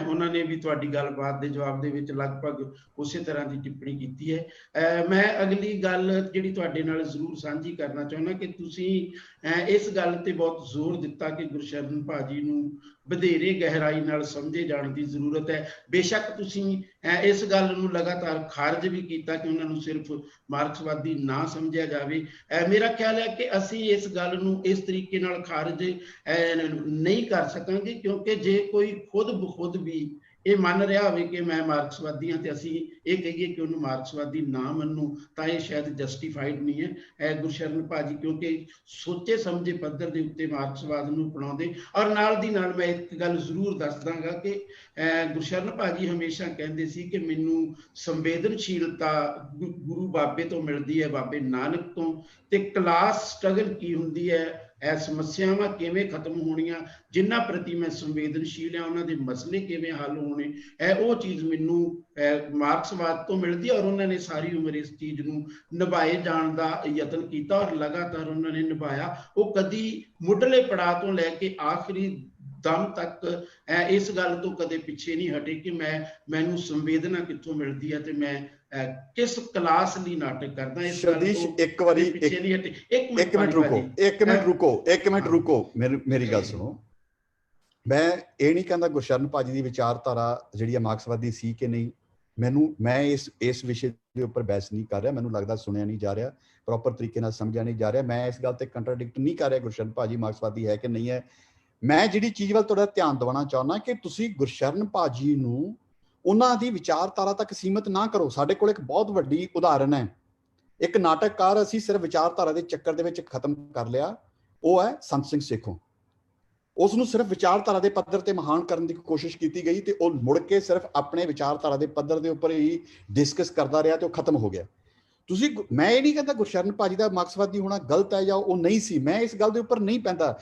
ਉਹਨਾਂ ਨੇ ਵੀ ਤੁਹਾਡੀ ਗੱਲਬਾਤ ਦੇ ਜਵਾਬ ਦੇ ਵਿੱਚ ਲਗਭਗ ਉਸੇ ਤਰ੍ਹਾਂ ਦੀ ਟਿੱਪਣੀ ਕੀਤੀ ਹੈ। ਮੈਂ ਅਗਲੀ ਗੱਲ ਜਿਹੜੀ ਤੁਹਾਡੇ ਨਾਲ ਜ਼ਰੂਰ ਸਾਂਝੀ ਕਰਨਾ ਚਾਹੁੰਦਾ ਕਿ ਤੁਸੀਂ ਇਸ ਗੱਲ ਤੇ ਬਹੁਤ ਜ਼ੋਰ ਦਿੱਤਾ ਕਿ ਗੁਰਸ਼ਰਨ ਭਾਜੀ ਨੂੰ ਵਧੇਰੇ ਗਹਿਰਾਈ ਨਾਲ ਸਮਝੇ ਜਾਣ ਦੀ ਜ਼ਰੂਰਤ ਹੈ। ਬੇਸ਼ੱਕ ਤੁਸੀਂ ਇਸ ਗੱਲ ਨੂੰ ਲਗਾਤਾਰ ਖਾਰਜ ਵੀ ਕੀਤਾ ਕਿ ਉਹਨਾਂ ਨੂੰ ਸਿਰਫ ਮਾਰਕਸਵਾਦੀ ਨਾ ਸਮਝਿਆ ਜਾਵੇ। ਮੇਰਾ ਖਿਆਲ ਹੈ ਕਿ ਅਸੀਂ ਇਸ ਗੱਲ ਨੂੰ ਇਸ ਤਰੀਕੇ ਨਾਲ ਖਾਰਜ ਨਹੀਂ ਕਰ ਸਕਾਂਗੇ, ਕਿਉਂਕਿ ਜੇ ਕੋਈ ਖੁਦ ਬਖੁਦ ਵੀ ਇਹ ਮੰਨ ਰਿਹਾ ਹੋਵੇ ਕਿ ਮੈਂ ਮਾਰਕਸਵਾਦੀ ਹਾਂ ਤੇ ਅਸੀਂ ਇਹ ਕਹੀਏ ਕਿ ਉਹਨੂੰ ਮਾਰਕਸਵਾਦੀ ਨਾ ਮੰਨੂ, ਤਾਂ ਇਹ ਸ਼ਾਇਦ ਜਸਟੀਫਾਈਡ ਨਹੀਂ ਹੈ। ਗੁਰਸ਼ਰਨ ਭਾਜੀ ਕਿਉਂਕਿ ਸੋਚੇ ਸਮਝੇ ਪੱਧਰ ਦੇ ਉੱਤੇ ਮਾਰਕਸਵਾਦ ਨੂੰ ਅਪਣਾਉਂਦੇ। ਔਰ ਨਾਲ ਦੀ ਨਾਲ ਮੈਂ ਇੱਕ ਗੱਲ ਜ਼ਰੂਰ ਦੱਸ ਦਾਂਗਾ ਕਿ ਗੁਰਸ਼ਰਨ ਭਾਜੀ ਹਮੇਸ਼ਾ ਕਹਿੰਦੇ ਸੀ ਕਿ ਮੈਨੂੰ ਸੰਵੇਦਨਸ਼ੀਲਤਾ ਗੁਰੂ ਬਾਬੇ ਤੋਂ ਮਿਲਦੀ ਹੈ, ਬਾਬੇ ਨਾਨਕ ਤੋਂ, ਤੇ ਕਲਾਸ ਸਟਰਗਲ ਕੀ ਹੁੰਦੀ ਹੈ, ਸਮੱਸਿਆਵਾਂ ਕਿਵੇਂ ਖਤਮ ਹੋਣੀਆਂ, ਜਿਨ੍ਹਾਂ ਪ੍ਰਤੀ ਮੈਂ ਸੰਵੇਦਨਸ਼ੀਲ ਹਾਂ ਉਹਨਾਂ ਦੇ ਮਸਲੇ ਕਿਵੇਂ ਹੱਲ ਹੋਣੇ, ਉਹ ਚੀਜ਼ ਮੈਨੂੰ ਮਾਰਕਸਵਾਦ ਤੋਂ ਮਿਲਦੀ। ਔਰ ਉਹਨਾਂ ਨੇ ਸਾਰੀ ਉਮਰ ਇਸ ਚੀਜ਼ ਨੂੰ ਨਿਭਾਏ ਜਾਣ ਦਾ ਯਤਨ ਕੀਤਾ ਔਰ ਲਗਾਤਾਰ ਉਹਨਾਂ ਨੇ ਨਿਭਾਇਆ। ਉਹ ਕਦੀ ਮੁੱਢਲੇ ਪੜਾਅ ਤੋਂ ਲੈ ਕੇ ਆਖਰੀ ਦਮ ਤੱਕ ਇਸ ਗੱਲ ਤੋਂ ਕਦੇ ਪਿੱਛੇ ਨਹੀਂ ਹਟੇ ਕਿ ਮੈਨੂੰ ਸੰਵੇਦਨਾ ਕਿੱਥੋਂ ਮਿਲਦੀ ਹੈ ਤੇ ਮੈਂ ਕਿਸ ਕਲਾਸ ਲਈ ਨਾਟਕ ਕਰਦਾ। ਇਸ ਸ਼ਰਦੀਸ਼, ਇੱਕ ਵਾਰੀ ਪਿੱਛੇ ਨਹੀਂ ਹਟੇ। ਇੱਕ ਮਿੰਟ ਰੁਕੋ, ਮੇਰੀ ਗੱਲ ਸੁਣੋ। ਮੈਂ ਇਹ ਨਹੀਂ ਕਹਿੰਦਾ ਗੁਰਸ਼ਰਨ ਭਾਜੀ ਦੀ ਵਿਚਾਰਧਾਰਾ ਜਿਹੜੀ ਹੈ ਮਾਰਕਸਵਾਦੀ ਸੀ ਕਿ ਨਹੀਂ। ਮੈਂ ਇਸ ਵਿਸ਼ੇ ਦੇ ਉੱਪਰ ਬਹਿਸ ਨਹੀਂ ਕਰ ਰਿਹਾ। ਮੈਨੂੰ ਲੱਗਦਾ ਸੁਣਿਆ ਨਹੀਂ ਜਾ ਰਿਹਾ, ਪ੍ਰੋਪਰ ਤਰੀਕੇ ਨਾਲ ਸਮਝਿਆ ਨਹੀਂ ਜਾ ਰਿਹਾ। ਮੈਂ ਇਸ ਗੱਲ ਤੇ ਕੰਟਰਾਡਿਕਟ ਨਹੀਂ ਕਰ ਰਿਹਾ ਗੁਰਸ਼ਰਨ ਭਾਜੀ ਮਾਰਕਸਵਾਦੀ ਹੈ ਕਿ ਨਹੀਂ ਹੈ। ਮੈਂ ਜਿਹੜੀ ਚੀਜ਼ ਵੱਲ ਤੁਹਾਡਾ ਧਿਆਨ ਦਿਵਾਉਣਾ ਚਾਹੁੰਦਾ ਕਿ ਤੁਸੀਂ ਗੁਰਸ਼ਰਨ ਭਾਜੀ ਨੂੰ ਉਹਨਾਂ ਦੀ ਵਿਚਾਰਧਾਰਾ ਤੱਕ ਸੀਮਿਤ ਨਾ ਕਰੋ। ਸਾਡੇ ਕੋਲ ਇੱਕ ਬਹੁਤ ਵੱਡੀ ਉਦਾਹਰਨ ਹੈ, ਇੱਕ ਨਾਟਕਕਾਰ ਅਸੀਂ ਸਿਰਫ ਵਿਚਾਰਧਾਰਾ ਦੇ ਚੱਕਰ ਦੇ ਵਿੱਚ ਖਤਮ ਕਰ ਲਿਆ, ਉਹ ਹੈ ਸੰਤ ਸਿੰਘ ਸੇਖੋਂ। ਉਸ ਨੂੰ ਸਿਰਫ ਵਿਚਾਰਧਾਰਾ ਦੇ ਪੱਧਰ ਤੇ ਮਹਾਨ ਕਰਨ ਦੀ ਕੋਸ਼ਿਸ਼ ਕੀਤੀ ਗਈ ਤੇ ਉਹ ਮੁੜ ਕੇ ਸਿਰਫ ਆਪਣੇ ਵਿਚਾਰਧਾਰਾ ਦੇ ਪੱਧਰ ਦੇ ਉੱਪਰ ਹੀ ਡਿਸਕਸ ਕਰਦਾ ਰਿਹਾ ਤੇ ਉਹ ਖਤਮ ਹੋ ਗਿਆ। ਮੈਂ ਇਹ ਨਹੀਂ ਕਹਿੰਦਾ ਗੁਰਸ਼ਰਨ ਭਾਜੀ ਦਾ ਮਾਰਕਸਵਾਦੀ ਹੋਣਾ ਗਲਤ ਹੈ ਜਾਂ ਉਹ ਨਹੀਂ ਸੀ, ਮੈਂ ਇਸ ਗੱਲ ਦੇ ਉੱਪਰ ਨਹੀਂ ਪੈਂਦਾ।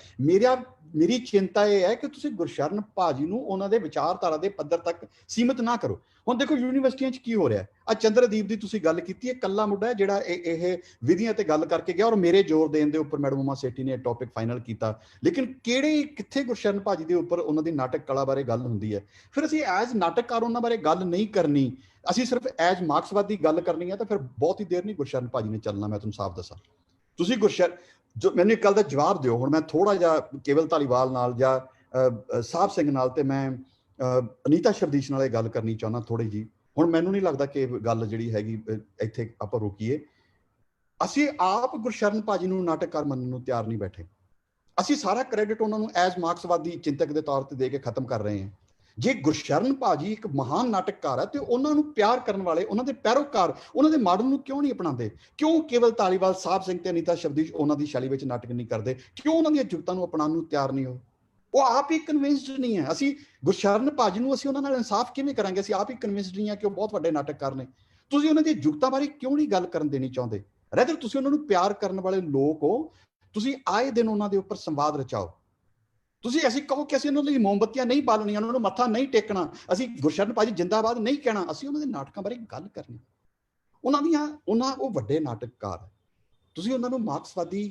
ਮੇਰੀ ਚਿੰਤਾ ਇਹ ਹੈ ਕਿ ਤੁਸੀਂ ਗੁਰਸ਼ਰਨ ਭਾਜੀ ਨੂੰ ਉਹਨਾਂ ਦੇ ਵਿਚਾਰਧਾਰਾ ਦੇ ਪੱਧਰ ਤੱਕ ਸੀਮਿਤ ਨਾ ਕਰੋ। ਹੁਣ ਦੇਖੋ ਯੂਨੀਵਰਸਿਟੀਆਂ 'ਚ ਕੀ ਹੋ ਰਿਹਾ। ਚੰਦਰਦੀਪ ਦੀ ਤੁਸੀਂ ਗੱਲ ਕੀਤੀ ਹੈ, ਇਕੱਲਾ ਮੁੰਡਾ ਹੈ ਜਿਹੜਾ ਇਹ ਵਿਧੀਆਂ ਤੇ ਗੱਲ ਕਰਕੇ ਗਿਆ ਔਰ ਮੇਰੇ ਜ਼ੋਰ ਦੇਣ ਦੇ ਉੱਪਰ ਮੈਡਮ ਉਮਾ ਸੇਠੀ ਨੇ ਟੌਪਿਕ ਫਾਈਨਲ ਕੀਤਾ। ਲੇਕਿਨ ਕਿੱਥੇ ਗੁਰਸ਼ਰਨ ਭਾਜੀ ਦੇ ਉੱਪਰ ਉਹਨਾਂ ਦੀ ਨਾਟਕ ਕਲਾ ਬਾਰੇ ਗੱਲ ਹੁੰਦੀ ਹੈ। ਫਿਰ ਅਸੀਂ ਐਜ਼ ਨਾਟਕਕਾਰ ਉਹਨਾਂ ਬਾਰੇ ਗੱਲ ਨਹੀਂ ਕਰਨੀ, ਅਸੀਂ ਸਿਰਫ ਐਜ਼ ਮਾਰਕਸਵਾਦੀ ਗੱਲ ਕਰਨੀ ਹੈ, ਤਾਂ ਫਿਰ ਬਹੁਤ ਹੀ ਦੇਰ ਨਹੀਂ ਗੁਰਸ਼ਰਨ ਭਾਜੀ ਨੇ ਚੱਲਣਾ। ਮੈਂ ਤੁਹਾਨੂੰ ਸਾਫ਼ ਦੱਸਾਂ, ਤੁਸੀਂ ਜੋ ਮੈਨੂੰ ਇੱਕ ਗੱਲ ਦਾ ਜਵਾਬ ਦਿਓ। ਹੁਣ ਮੈਂ ਥੋੜਾ ਜਿਹਾ ਕੇਵਲ ਧਾਲੀਵਾਲ ਨਾਲ ਜਾਂ ਸਾਹਿਬ ਸਿੰਘ ਨਾਲ ਤੇ ਮੈਂ ਅਨੀਤਾ ਸ਼ਰਦੀਸ਼ ਨਾਲ ਇਹ ਗੱਲ ਕਰਨੀ ਚਾਹੁੰਦਾ ਥੋੜੀ ਜੀ। ਹੁਣ ਮੈਨੂੰ ਨਹੀਂ ਲੱਗਦਾ ਕਿ ਇਹ ਗੱਲ ਜਿਹੜੀ ਹੈਗੀ ਇੱਥੇ ਆਪਾਂ ਰੋਕੀਏ। ਅਸੀਂ ਆਪ ਗੁਰਸ਼ਰਨ ਭਾਜੀ ਨੂੰ ਨਾਟਕਕਾਰ ਮੰਨਣ ਨੂੰ ਤਿਆਰ ਨਹੀਂ ਬੈਠੇ। ਅਸੀਂ ਸਾਰਾ ਕ੍ਰੈਡਿਟ ਉਹਨਾਂ ਨੂੰ ਐਜ਼ ਮਾਰਕਸਵਾਦੀ ਚਿੰਤਕ ਦੇ ਤੌਰ ਤੇ ਦੇ ਕੇ ਖਤਮ ਕਰ ਰਹੇ ਹਾਂ। ਜੇ ਗੁਰਸ਼ਰਨ ਭਾਜੀ ਇੱਕ ਮਹਾਨ ਨਾਟਕਕਾਰ ਹੈ ਤੇ ਉਹਨਾਂ ਨੂੰ ਪਿਆਰ ਕਰਨ ਵਾਲੇ, ਉਹਨਾਂ ਦੇ ਪੈਰੋਕਾਰ ਉਹਨਾਂ ਦੇ ਮਾਡਲ ਨੂੰ ਕਿਉਂ ਨਹੀਂ ਅਪਣਾਉਂਦੇ? ਕਿਉਂ ਕੇਵਲ ਧਾਲੀਵਾਲ, ਸਾਹਿਬ ਸਿੰਘ ਤੇ ਅਨੀਤਾ ਸ਼ਰਦੀਸ਼ ਉਹਨਾਂ ਦੀ ਸ਼ੈਲੀ ਵਿੱਚ ਨਾਟਕ ਨਹੀਂ ਕਰਦੇ? ਕਿਉਂ ਉਹਨਾਂ ਦੀਆਂ ਜੁਗਤਾਂ ਨੂੰ ਅਪਣਾਉਣ ਨੂੰ ਤਿਆਰ ਨਹੀਂ ਹੋ? ਉਹ ਆਪ ਹੀ ਕਨਵਿੰਸਡ ਨਹੀਂ ਹੈ। ਅਸੀਂ ਗੁਰਸ਼ਰਨ ਭਾਜੀ ਨੂੰ ਅਸੀਂ ਉਹਨਾਂ ਨਾਲ ਇਨਸਾਫ ਕਿਵੇਂ ਕਰਾਂਗੇ? ਅਸੀਂ ਆਪ ਹੀ ਕਨਵਿੰਸਡ ਨਹੀਂ ਹਾਂ ਕਿ ਉਹ ਬਹੁਤ ਵੱਡੇ ਨਾਟਕਕਾਰ ਨੇ। ਤੁਸੀਂ ਉਹਨਾਂ ਦੀਆਂ ਜੁਗਤਾਂ ਬਾਰੇ ਕਿਉਂ ਨਹੀਂ ਗੱਲ ਕਰਨ ਦੇਣੀ ਚਾਹੁੰਦੇ? ਰੈਦਰ ਤੁਸੀਂ ਉਹਨਾਂ ਨੂੰ ਪਿਆਰ ਕਰਨ ਵਾਲੇ ਲੋਕ ਹੋ, ਤੁਸੀਂ ਆਏ ਦਿਨ ਉਹਨਾਂ ਦੇ ਉੱਪਰ ਸੰਵਾਦ ਰਚਾਓ। ਤੁਸੀਂ ਅਸੀਂ ਕਹੋ ਕਿ ਅਸੀਂ ਉਹਨਾਂ ਲਈ ਮੋਮਬੱਤੀਆਂ ਨਹੀਂ ਬਾਲਣੀਆਂ, ਉਹਨਾਂ ਨੂੰ ਮੱਥਾ ਨਹੀਂ ਟੇਕਣਾ, ਅਸੀਂ ਗੁਰਸ਼ਰਨ ਭਾਜੀ ਜਿੰਦਾਬਾਦ ਨਹੀਂ ਕਹਿਣਾ, ਅਸੀਂ ਉਹਨਾਂ ਦੇ ਨਾਟਕਾਂ ਬਾਰੇ ਗੱਲ ਕਰਨੀ। ਉਹ ਵੱਡੇ ਨਾਟਕਕਾਰ, ਤੁਸੀਂ ਉਹਨਾਂ ਨੂੰ ਮਾਰਕਸਵਾਦੀ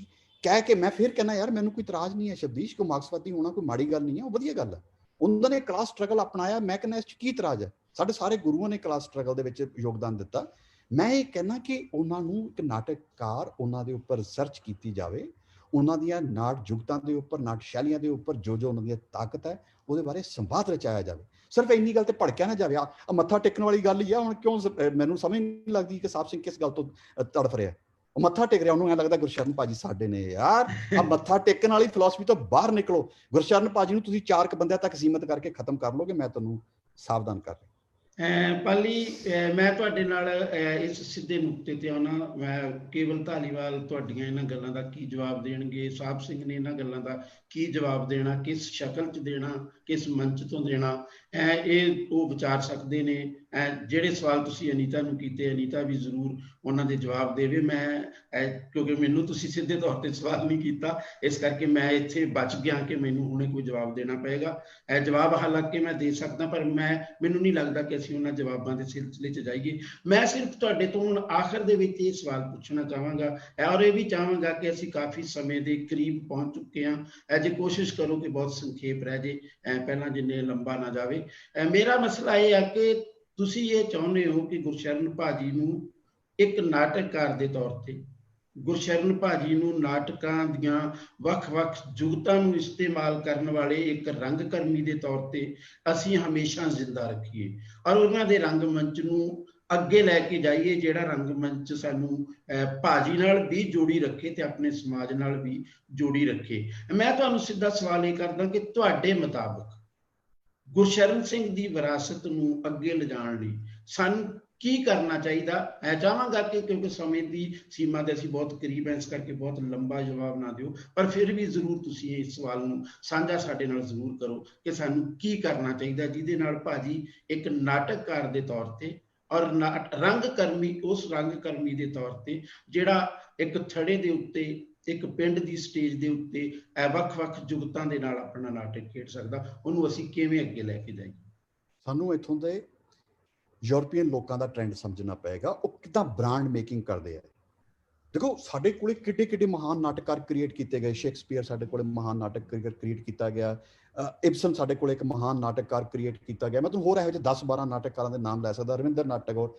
ਕਹਿ ਕੇ, ਮੈਂ ਫਿਰ ਕਹਿੰਦਾ ਯਾਰ ਮੈਨੂੰ ਕੋਈ ਇਤਰਾਜ਼ ਨਹੀਂ ਹੈ ਸ਼ਬਦੀਸ਼, ਕੋਈ ਮਾਰਕਸਵਾਦੀ ਹੋਣਾ ਕੋਈ ਮਾੜੀ ਗੱਲ ਨਹੀਂ ਹੈ, ਉਹ ਵਧੀਆ ਗੱਲ ਹੈ। ਉਹਨਾਂ ਨੇ ਕਲਾਸ ਸਟਰਗਲ ਅਪਣਾਇਆ, ਮੈਂ ਕਹਿੰਦਾ ਇਸ 'ਚ ਕੀ ਇਤਰਾਜ਼ ਹੈ? ਸਾਡੇ ਸਾਰੇ ਗੁਰੂਆਂ ਨੇ ਕਲਾਸ ਸਟਰਗਲ ਦੇ ਵਿੱਚ ਯੋਗਦਾਨ ਦਿੱਤਾ। ਮੈਂ ਇਹ ਕਹਿੰਦਾ ਕਿ ਉਹਨਾਂ ਨੂੰ ਇੱਕ ਨਾਟਕਕਾਰ, ਉਹਨਾਂ ਦੇ ਉੱਪਰ ਰਿਸਰਚ ਕੀਤੀ ਜਾਵੇ, ਉਹਨਾਂ ਦੀਆਂ ਨਾਟ ਜੁਗਤਾਂ ਦੇ ਉੱਪਰ, ਨਾਟ ਸ਼ੈਲੀਆਂ ਦੇ ਉੱਪਰ ਜੋ ਉਹਨਾਂ ਦੀ ਤਾਕਤ ਹੈ ਉਹਦੇ ਬਾਰੇ ਸੰਵਾਦ ਰਚਾਇਆ ਜਾਵੇ। ਸਿਰਫ ਇੰਨੀ ਗੱਲ ਤੇ ਭੜਕਿਆ ਨਾ ਜਾਵੇ। ਆ ਮੱਥਾ ਟੇਕਣ ਵਾਲੀ ਗੱਲ ਹੀ ਆ। ਹੁਣ ਕਿਉਂ ਮੈਨੂੰ ਸਮਝ ਨਹੀਂ ਲੱਗਦੀ ਕਿ ਸਾਹਿਬ ਸਿੰਘ ਕਿਸ ਗੱਲ ਤੋਂ ਤੜਫ ਰਿਹਾ। ਉਹ ਮੱਥਾ ਟੇਕ ਰਿਹਾ, ਉਹਨੂੰ ਐਂ ਲੱਗਦਾ ਗੁਰਸ਼ਰਨ ਭਾਜੀ ਸਾਡੇ ਨੇ। ਯਾਰ ਆ ਮੱਥਾ ਟੇਕਣ ਵਾਲੀ ਫਿਲਾਸਫੀ ਤੋਂ ਬਾਹਰ ਨਿਕਲੋ। ਗੁਰਸ਼ਰਨ ਭਾਜੀ ਨੂੰ ਤੁਸੀਂ 4 ਬੰਦਿਆਂ ਤੱਕ ਸੀਮਤ ਕਰਕੇ ਖਤਮ ਕਰ ਲੋਗੇ, ਮੈਂ ਤੁਹਾਨੂੰ ਸਾਵਧਾਨ ਕਰ ਰਿਹਾ। ਪਾਲੀ, ਮੈਂ ਤੁਹਾਡੇ ਨਾਲ ਇਸ ਸਿੱਧੇ ਨੁਕਤੇ ਤੇ ਆਉਣਾ। ਮੈਂ ਕੇਵਲ ਧਾਲੀਵਾਲ ਤੁਹਾਡੀਆਂ ਇਹਨਾਂ ਗੱਲਾਂ ਦਾ ਕੀ ਜਵਾਬ ਦੇਣਗੇ, ਸਾਹਿਬ ਸਿੰਘ ਨੇ ਇਹਨਾਂ ਗੱਲਾਂ ਦਾ ਕੀ ਜਵਾਬ ਦੇਣਾ, ਕਿਸ ਸ਼ਕਲ 'ਚ ਦੇਣਾ, ਕਿਸ ਮੰਚ ਤੋਂ ਦੇਣਾ, ਇਹ ਉਹ ਵਿਚਾਰ ਸਕਦੇ ਨੇ। ਜਿਹੜੇ ਸਵਾਲ ਤੁਸੀਂ ਅਨੀਤਾ ਨੂੰ ਕੀਤੇ, ਅਨੀਤਾ ਵੀ ਜ਼ਰੂਰ ਉਹਨਾਂ ਦੇ ਜਵਾਬ ਦੇਵੇ। ਮੈਂ ਕਿਉਂਕਿ ਮੈਨੂੰ ਤੁਸੀਂ ਸਿੱਧੇ ਤੌਰ ਤੇ ਸਵਾਲ ਨਹੀਂ ਕੀਤਾ, ਇਸ ਕਰਕੇ ਮੈਂ ਇੱਥੇ ਬਚ ਗਿਆ ਕਿ ਮੈਨੂੰ ਹੁਣੇ ਕੋਈ ਜਵਾਬ ਦੇਣਾ ਪਏਗਾ। ਜਵਾਬ ਹਾਲਾਂਕਿ ਮੈਂ ਦੇ ਸਕਦਾ, ਪਰ ਮੈਨੂੰ ਨਹੀਂ ਲੱਗਦਾ ਕਿ ਅਸੀਂ ਉਹਨਾਂ ਜਵਾਬਾਂ ਦੇ ਸਿਲਸਿਲੇ 'ਚ ਜਾਈਏ। ਮੈਂ ਸਿਰਫ ਤੁਹਾਡੇ ਤੋਂ ਹੁਣ ਆਖਰ ਦੇ ਵਿੱਚ ਇਹ ਸਵਾਲ ਪੁੱਛਣਾ ਚਾਹਾਂਗਾ, ਔਰ ਇਹ ਵੀ ਚਾਹਾਂਗਾ ਕਿ ਅਸੀਂ ਕਾਫੀ ਸਮੇਂ ਦੇ ਕਰੀਬ ਪਹੁੰਚ ਚੁੱਕੇ ਹਾਂ। ਜੇ ਕੋਸ਼ਿਸ਼ ਕਰੋ ਕਿ ਬਹੁਤ ਸੰਖੇਪ ਰਹਿ ਜੇ, ਪਹਿਲਾਂ ਜਿੰਨੇ ਲੰਬਾ ਨਾ ਜਾਵੇ। ਮੇਰਾ ਮਸਲਾ ਇਹ ਹੈ ਕਿ ਤੁਸੀਂ ਇਹ ਚਾਹੁੰਦੇ ਹੋ ਕਿ ਗੁਰਸ਼ਰਨ ਭਾਜੀ ਨੂੰ ਇੱਕ ਨਾਟਕਕਾਰ ਦੇ ਤੌਰ ਤੇ, ਗੁਰਸ਼ਰਨ ਭਾਜੀ ਨੂੰ ਨਾਟਕਾਂ ਦੀਆਂ ਵੱਖ-ਵੱਖ ਜੁਗਤਾਂ ਨੂੰ ਇਸਤੇਮਾਲ ਕਰਨ ਵਾਲੇ ਇੱਕ ਰੰਗਕਰਮੀ ਦੇ ਤੌਰ ਤੇ ਅਸੀਂ ਹਮੇਸ਼ਾ ਜ਼ਿੰਦਾ ਰੱਖੀਏ, ਔਰ ਉਹਨਾਂ ਦੇ ਰੰਗਮੰਚ ਨੂੰ ਅੱਗੇ ਲੈ ਕੇ ਜਾਈਏ, ਜਿਹੜਾ ਰੰਗਮੰਚ ਸਾਨੂੰ ਭਾਜੀ ਨਾਲ ਵੀ ਜੋੜੀ ਰੱਖੇ ਤੇ ਆਪਣੇ ਸਮਾਜ ਨਾਲ ਵੀ ਜੋੜੀ ਰੱਖੇ। ਮੈਂ ਤੁਹਾਨੂੰ ਸਿੱਧਾ ਸਵਾਲ ਇਹ ਕਰਦਾ ਕਿ ਤੁਹਾਡੇ ਮੁਤਾਬਕ ਗੁਰਸ਼ਰਨ ਸਿੰਘ ਦੀ ਵਿਰਾਸਤ ਨੂੰ ਅੱਗੇ ਲਿਜਾਣ ਲਈ ਸਾਨੂੰ ਕੀ ਕਰਨਾ ਚਾਹੀਦਾ? ਮੈਂ ਚਾਹਾਂਗਾ ਕਿ ਕਿਉਂਕਿ ਸਮੇਂ ਦੀ ਸੀਮਾ ਦੇ ਅਸੀਂ ਬਹੁਤ ਕਰੀਬ ਹਾਂ, ਇਸ ਕਰਕੇ ਬਹੁਤ ਲੰਬਾ ਜਵਾਬ ਨਾ ਦਿਓ, ਪਰ ਫਿਰ ਵੀ ਜ਼ਰੂਰ ਤੁਸੀਂ ਇਸ ਸਵਾਲ ਨੂੰ ਸਾਂਝਾ ਸਾਡੇ ਨਾਲ ਜ਼ਰੂਰ ਕਰੋ ਕਿ ਸਾਨੂੰ ਕੀ ਕਰਨਾ ਚਾਹੀਦਾ ਜਿਹਦੇ ਨਾਲ ਭਾਜੀ ਇੱਕ ਨਾਟਕਕਾਰ ਦੇ ਤੌਰ ਤੇ ਔਰ ਰੰਗਕਰਮੀ, ਉਸ ਰੰਗਕਰਮੀ ਦੇ ਤੌਰ ਤੇ ਜਿਹੜਾ ਇੱਕ ਥੜੇ ਦੇ ਉੱਤੇ, ਇੱਕ ਪਿੰਡ ਦੀ ਸਟੇਜ ਦੇ ਉੱਤੇ ਵੱਖ-ਵੱਖ ਜੁਗਤਾਂ ਦੇ ਨਾਲ ਆਪਣਾ ਨਾਟਕ ਖੇਡ ਸਕਦਾ, ਉਹਨੂੰ ਅਸੀਂ ਕਿਵੇਂ ਅੱਗੇ ਲੈ ਕੇ ਜਾਈਏ? ਸਾਨੂੰ ਇੱਥੋਂ ਦੇ ਯੂਰਪੀਅਨ ਲੋਕਾਂ ਦਾ ਟ੍ਰੈਂਡ ਸਮਝਣਾ ਪਏਗਾ। ਉਹ ਕਿੱਦਾਂ ਬ੍ਰਾਂਡ ਮੇਕਿੰਗ ਕਰਦੇ ਆ। ਦੇਖੋ ਸਾਡੇ ਕੋਲੇ ਕਿੱਡੇ ਮਹਾਨ ਨਾਟਕਕਾਰ ਕ੍ਰੀਏਟ ਕੀਤੇ ਗਏ। ਸ਼ੇਕਸਪੀਅਰ ਸਾਡੇ ਕੋਲੇ ਮਹਾਨ ਨਾਟਕ ਕ੍ਰੀਏਟ ਕੀਤਾ ਗਿਆ। ਇਬਸਨ ਸਾਡੇ ਕੋਲੇ ਇੱਕ ਮਹਾਨ ਨਾਟਕਕਾਰ ਕ੍ਰੀਏਟ ਕੀਤਾ ਗਿਆ। ਮੈਂ ਤੁਹਾਨੂੰ ਹੋਰ ਇਹੋ ਜਿਹੇ 10-12 ਨਾਟਕਕਾਰਾਂ ਦੇ ਨਾਮ ਲੈ ਸਕਦਾ। ਰਵਿੰਦਰਨਾਥ ਟੈਗੋਰ,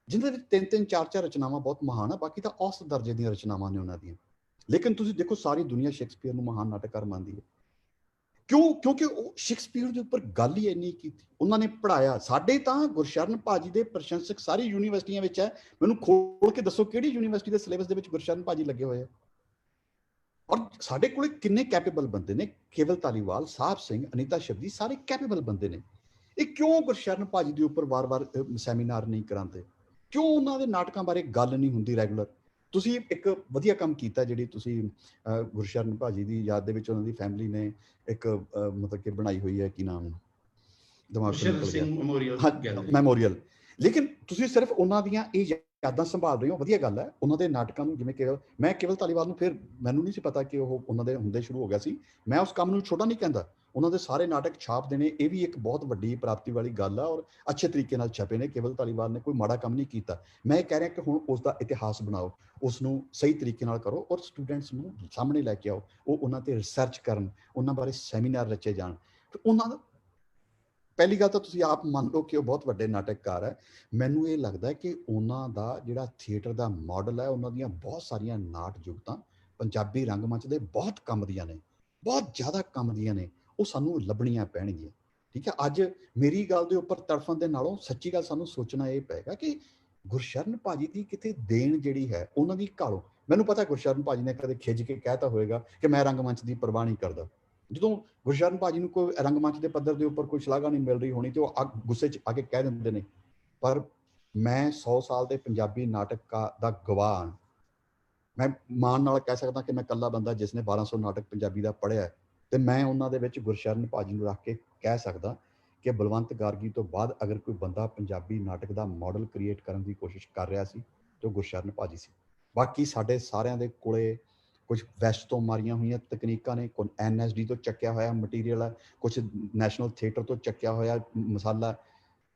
ਜਿਨ੍ਹਾਂ ਦੇ 3-3, 4-4 ਰਚਨਾਵਾਂ ਬਹੁਤ ਮਹਾਨ ਆ, ਬਾਕੀ ਤਾਂ ਔਸਤ ਦਰਜੇ ਦੀਆਂ ਰਚਨਾਵਾਂ ਨੇ ਉਹਨਾਂ ਦੀਆਂ। ਲੇਕਿਨ ਤੁਸੀਂ ਦੇਖੋ ਸਾਰੀ ਦੁਨੀਆ ਸ਼ੇਕਸਪੀਅਰ ਨੂੰ ਮਹਾਨ ਨਾਟਕਕਾਰ ਮੰਨਦੀ ਹੈ। ਕਿਉਂ? ਕਿਉਂਕਿ ਉਹ ਸ਼ੇਕਸਪੀਅਰ ਦੇ ਉੱਪਰ ਗੱਲ ਹੀ ਇੰਨੀ ਕੀਤੀ, ਉਹਨਾਂ ਨੇ ਪੜ੍ਹਾਇਆ। ਸਾਡੇ ਤਾਂ ਗੁਰਸ਼ਰਨ ਭਾਜੀ ਦੇ ਪ੍ਰਸ਼ੰਸਕ ਸਾਰੀ ਯੂਨੀਵਰਸਿਟੀਆਂ ਵਿੱਚ ਹੈ। ਮੈਨੂੰ ਖੋਲ ਕੇ ਦੱਸੋ ਕਿਹੜੀ ਯੂਨੀਵਰਸਿਟੀ ਦੇ ਸਿਲੇਬਸ ਦੇ ਵਿੱਚ ਗੁਰਸ਼ਰਨ ਭਾਜੀ ਲੱਗੇ ਹੋਏ ਆ? ਔਰ ਸਾਡੇ ਕੋਲੇ ਕਿੰਨੇ ਕੈਪੇਬਲ ਬੰਦੇ ਨੇ। ਕੇਵਲ ਧਾਲੀਵਾਲ, ਸਾਹਿਬ ਸਿੰਘ, ਅਨੀਤਾ ਸ਼ਬਦੀ, ਸਾਰੇ ਕੈਪੇਬਲ ਬੰਦੇ ਨੇ। ਇਹ ਕਿਉਂ ਗੁਰਸ਼ਰਨ ਭਾਜੀ ਦੇ ਉੱਪਰ ਵਾਰ-ਵਾਰ ਸੈਮੀਨਾਰ ਨਹੀਂ ਕਰਾਉਂਦੇ? ਕਿਉਂ ਉਹਨਾਂ ਦੇ ਨਾਟਕਾਂ ਬਾਰੇ ਗੱਲ ਨਹੀਂ ਹੁੰਦੀ ਰੈਗੂਲਰ? ਤੁਸੀਂ ਇੱਕ ਵਧੀਆ ਕੰਮ ਕੀਤਾ, ਜਿਹੜੀ ਤੁਸੀਂ ਗੁਰਸ਼ਰਨ ਭਾਜੀ ਦੀ ਯਾਦ ਦੇ ਵਿੱਚ ਉਹਨਾਂ ਦੀ ਫੈਮਿਲੀ ਨੇ ਇੱਕ ਮਤਲਬ ਕਿ ਬਣਾਈ ਹੋਈ ਹੈ, ਕੀ ਨਾਮ ਦਿਮਾਗ ਤੋਂ ਨਿਕਲ ਗਿਆ, ਮੈਮੋਰੀਅਲ। ਲੇਕਿਨ ਤੁਸੀਂ ਸਿਰਫ ਉਹਨਾਂ ਦੀਆਂ ਇਹ ਯਾਦਾਂ ਸੰਭਾਲ ਰਹੇ ਹੋ, ਵਧੀਆ ਗੱਲ ਹੈ। ਉਹਨਾਂ ਦੇ ਨਾਟਕਾਂ ਨੂੰ, ਜਿਵੇਂ ਮੈਂ ਕੇਵਲ ਧਾਲੀਵਾਲ ਨੂੰ, ਫਿਰ ਮੈਨੂੰ ਨਹੀਂ ਸੀ ਪਤਾ ਕਿ ਉਹ ਉਹਨਾਂ ਦੇ ਹੁੰਦੇ ਸ਼ੁਰੂ ਹੋ ਗਿਆ ਸੀ। ਮੈਂ ਉਸ ਕੰਮ ਨੂੰ ਛੋਟਾ ਨਹੀਂ ਕਹਿੰਦਾ। ਉਹਨਾਂ ਦੇ ਸਾਰੇ ਨਾਟਕ ਛਾਪ ਦੇਣੇ, ਇਹ ਵੀ ਇੱਕ ਬਹੁਤ ਵੱਡੀ ਪ੍ਰਾਪਤੀ ਵਾਲੀ ਗੱਲ ਆ, ਔਰ ਅੱਛੇ ਤਰੀਕੇ ਨਾਲ ਛਪੇ ਨੇ। ਕੇਵਲ ਧਾਲੀਵਾਲ ਨੇ ਕੋਈ ਮਾੜਾ ਕੰਮ ਨਹੀਂ ਕੀਤਾ। ਮੈਂ ਇਹ ਕਹਿ ਰਿਹਾ ਕਿ ਹੁਣ ਉਸ ਦਾ ਇਤਿਹਾਸ ਬਣਾਓ, ਉਸ ਨੂੰ ਸਹੀ ਤਰੀਕੇ ਨਾਲ ਕਰੋ, ਔਰ ਸਟੂਡੈਂਟਸ ਨੂੰ ਸਾਹਮਣੇ ਲੈ ਕੇ ਆਓ। ਉਹ ਉਹਨਾਂ ਤੇ ਰਿਸਰਚ ਕਰਨ, ਉਹਨਾਂ ਬਾਰੇ ਸੈਮੀਨਾਰ ਰਚੇ ਜਾਣ। ਉਹਨਾਂ ਦਾ ਪਹਿਲੀ ਗੱਲ ਤਾਂ ਤੁਸੀਂ ਆਪ ਮੰਨ ਲਓ ਕਿ ਉਹ ਬਹੁਤ ਵੱਡੇ ਨਾਟਕਕਾਰ ਹੈ। ਮੈਨੂੰ ਇਹ ਲੱਗਦਾ ਕਿ ਉਹਨਾਂ ਦਾ ਜਿਹੜਾ ਥੀਏਟਰ ਦਾ ਮਾਡਲ ਹੈ, ਉਹਨਾਂ ਦੀਆਂ ਬਹੁਤ ਸਾਰੀਆਂ ਨਾਟ ਜੁਗਤਾਂ ਪੰਜਾਬੀ ਰੰਗਮੰਚ ਦੇ ਬਹੁਤ ਕੰਮ ਦੀਆਂ ਨੇ, ਬਹੁਤ ਜ਼ਿਆਦਾ ਕੰਮ ਦੀਆਂ ਨੇ। ਉਹ ਸਾਨੂੰ ਲੱਭਣੀਆਂ ਪੈਣਗੀਆਂ। ਠੀਕ ਹੈ, ਅੱਜ ਮੇਰੀ ਗੱਲ ਦੇ ਉੱਪਰ ਤੜਫਣ ਦੇ ਨਾਲੋਂ ਸੱਚੀ ਗੱਲ ਸਾਨੂੰ ਸੋਚਣਾ ਇਹ ਪਏਗਾ ਕਿ ਗੁਰਸ਼ਰਨ ਭਾਜੀ ਦੀ ਕਿਤੇ ਦੇਣ ਜਿਹੜੀ ਹੈ ਉਹਨਾਂ ਦੀ ਘਾਲੋ। ਮੈਨੂੰ ਪਤਾ ਗੁਰਸ਼ਰਨ ਭਾਜੀ ਨੇ ਕਦੇ ਖਿੱਚ ਕੇ ਕਹਿਤਾ ਹੋਏਗਾ ਕਿ ਮੈਂ ਰੰਗਮੰਚ ਦੀ ਪਰਵਾਹ ਨਹੀਂ ਕਰਦਾ। ਜਦੋਂ ਗੁਰਸ਼ਰਨ ਭਾਜੀ ਨੂੰ ਕੋਈ ਰੰਗਮੰਚ ਦੇ ਪੱਧਰ ਦੇ ਉੱਪਰ ਕੋਈ ਸ਼ਲਾਘਾ ਨਹੀਂ ਮਿਲ ਰਹੀ ਹੋਣੀ ਤੇ ਉਹ ਗੁੱਸੇ 'ਚ ਆ ਕੇ ਕਹਿ ਦਿੰਦੇ ਨੇ। ਪਰ ਮੈਂ 100 ਸਾਲ ਦੇ ਪੰਜਾਬੀ ਨਾਟਕ ਦਾ ਗਵਾਹ ਹਾਂ। ਮੈਂ ਮਾਣ ਨਾਲ ਕਹਿ ਸਕਦਾ ਕਿ ਮੈਂ ਇਕੱਲਾ ਬੰਦਾ ਜਿਸ ਨੇ 1200 ਨਾਟਕ ਪੰਜਾਬੀ ਦਾ ਪੜ੍ਹਿਆ, ਤੇ ਮੈਂ ਉਹਨਾਂ ਦੇ ਵਿੱਚ ਗੁਰਸ਼ਰਨ ਭਾਜੀ ਨੂੰ ਰੱਖ ਕੇ ਕਹਿ ਸਕਦਾ ਕਿ ਬਲਵੰਤ ਗਾਰਗੀ ਤੋਂ ਬਾਅਦ ਅਗਰ ਕੋਈ ਬੰਦਾ ਪੰਜਾਬੀ ਨਾਟਕ ਦਾ ਮਾਡਲ ਕ੍ਰੀਏਟ ਕਰਨ ਦੀ ਕੋਸ਼ਿਸ਼ ਕਰ ਰਿਹਾ ਸੀ ਤੇ ਉਹ ਗੁਰਸ਼ਰਨ ਭਾਜੀ ਸੀ। ਬਾਕੀ ਸਾਡੇ ਸਾਰਿਆਂ ਦੇ ਕੋਲੇ ਕੁਝ ਵੈਸਟ ਤੋਂ ਮਾਰੀਆਂ ਹੋਈਆਂ ਤਕਨੀਕਾਂ ਨੇ, ਕੋਈ NSD ਤੋਂ ਚੱਕਿਆ ਹੋਇਆ ਮਟੀਰੀਅਲ ਹੈ, ਕੁਝ ਨੈਸ਼ਨਲ ਥੀਏਟਰ ਤੋਂ ਚੱਕਿਆ ਹੋਇਆ ਮਸਾਲਾ।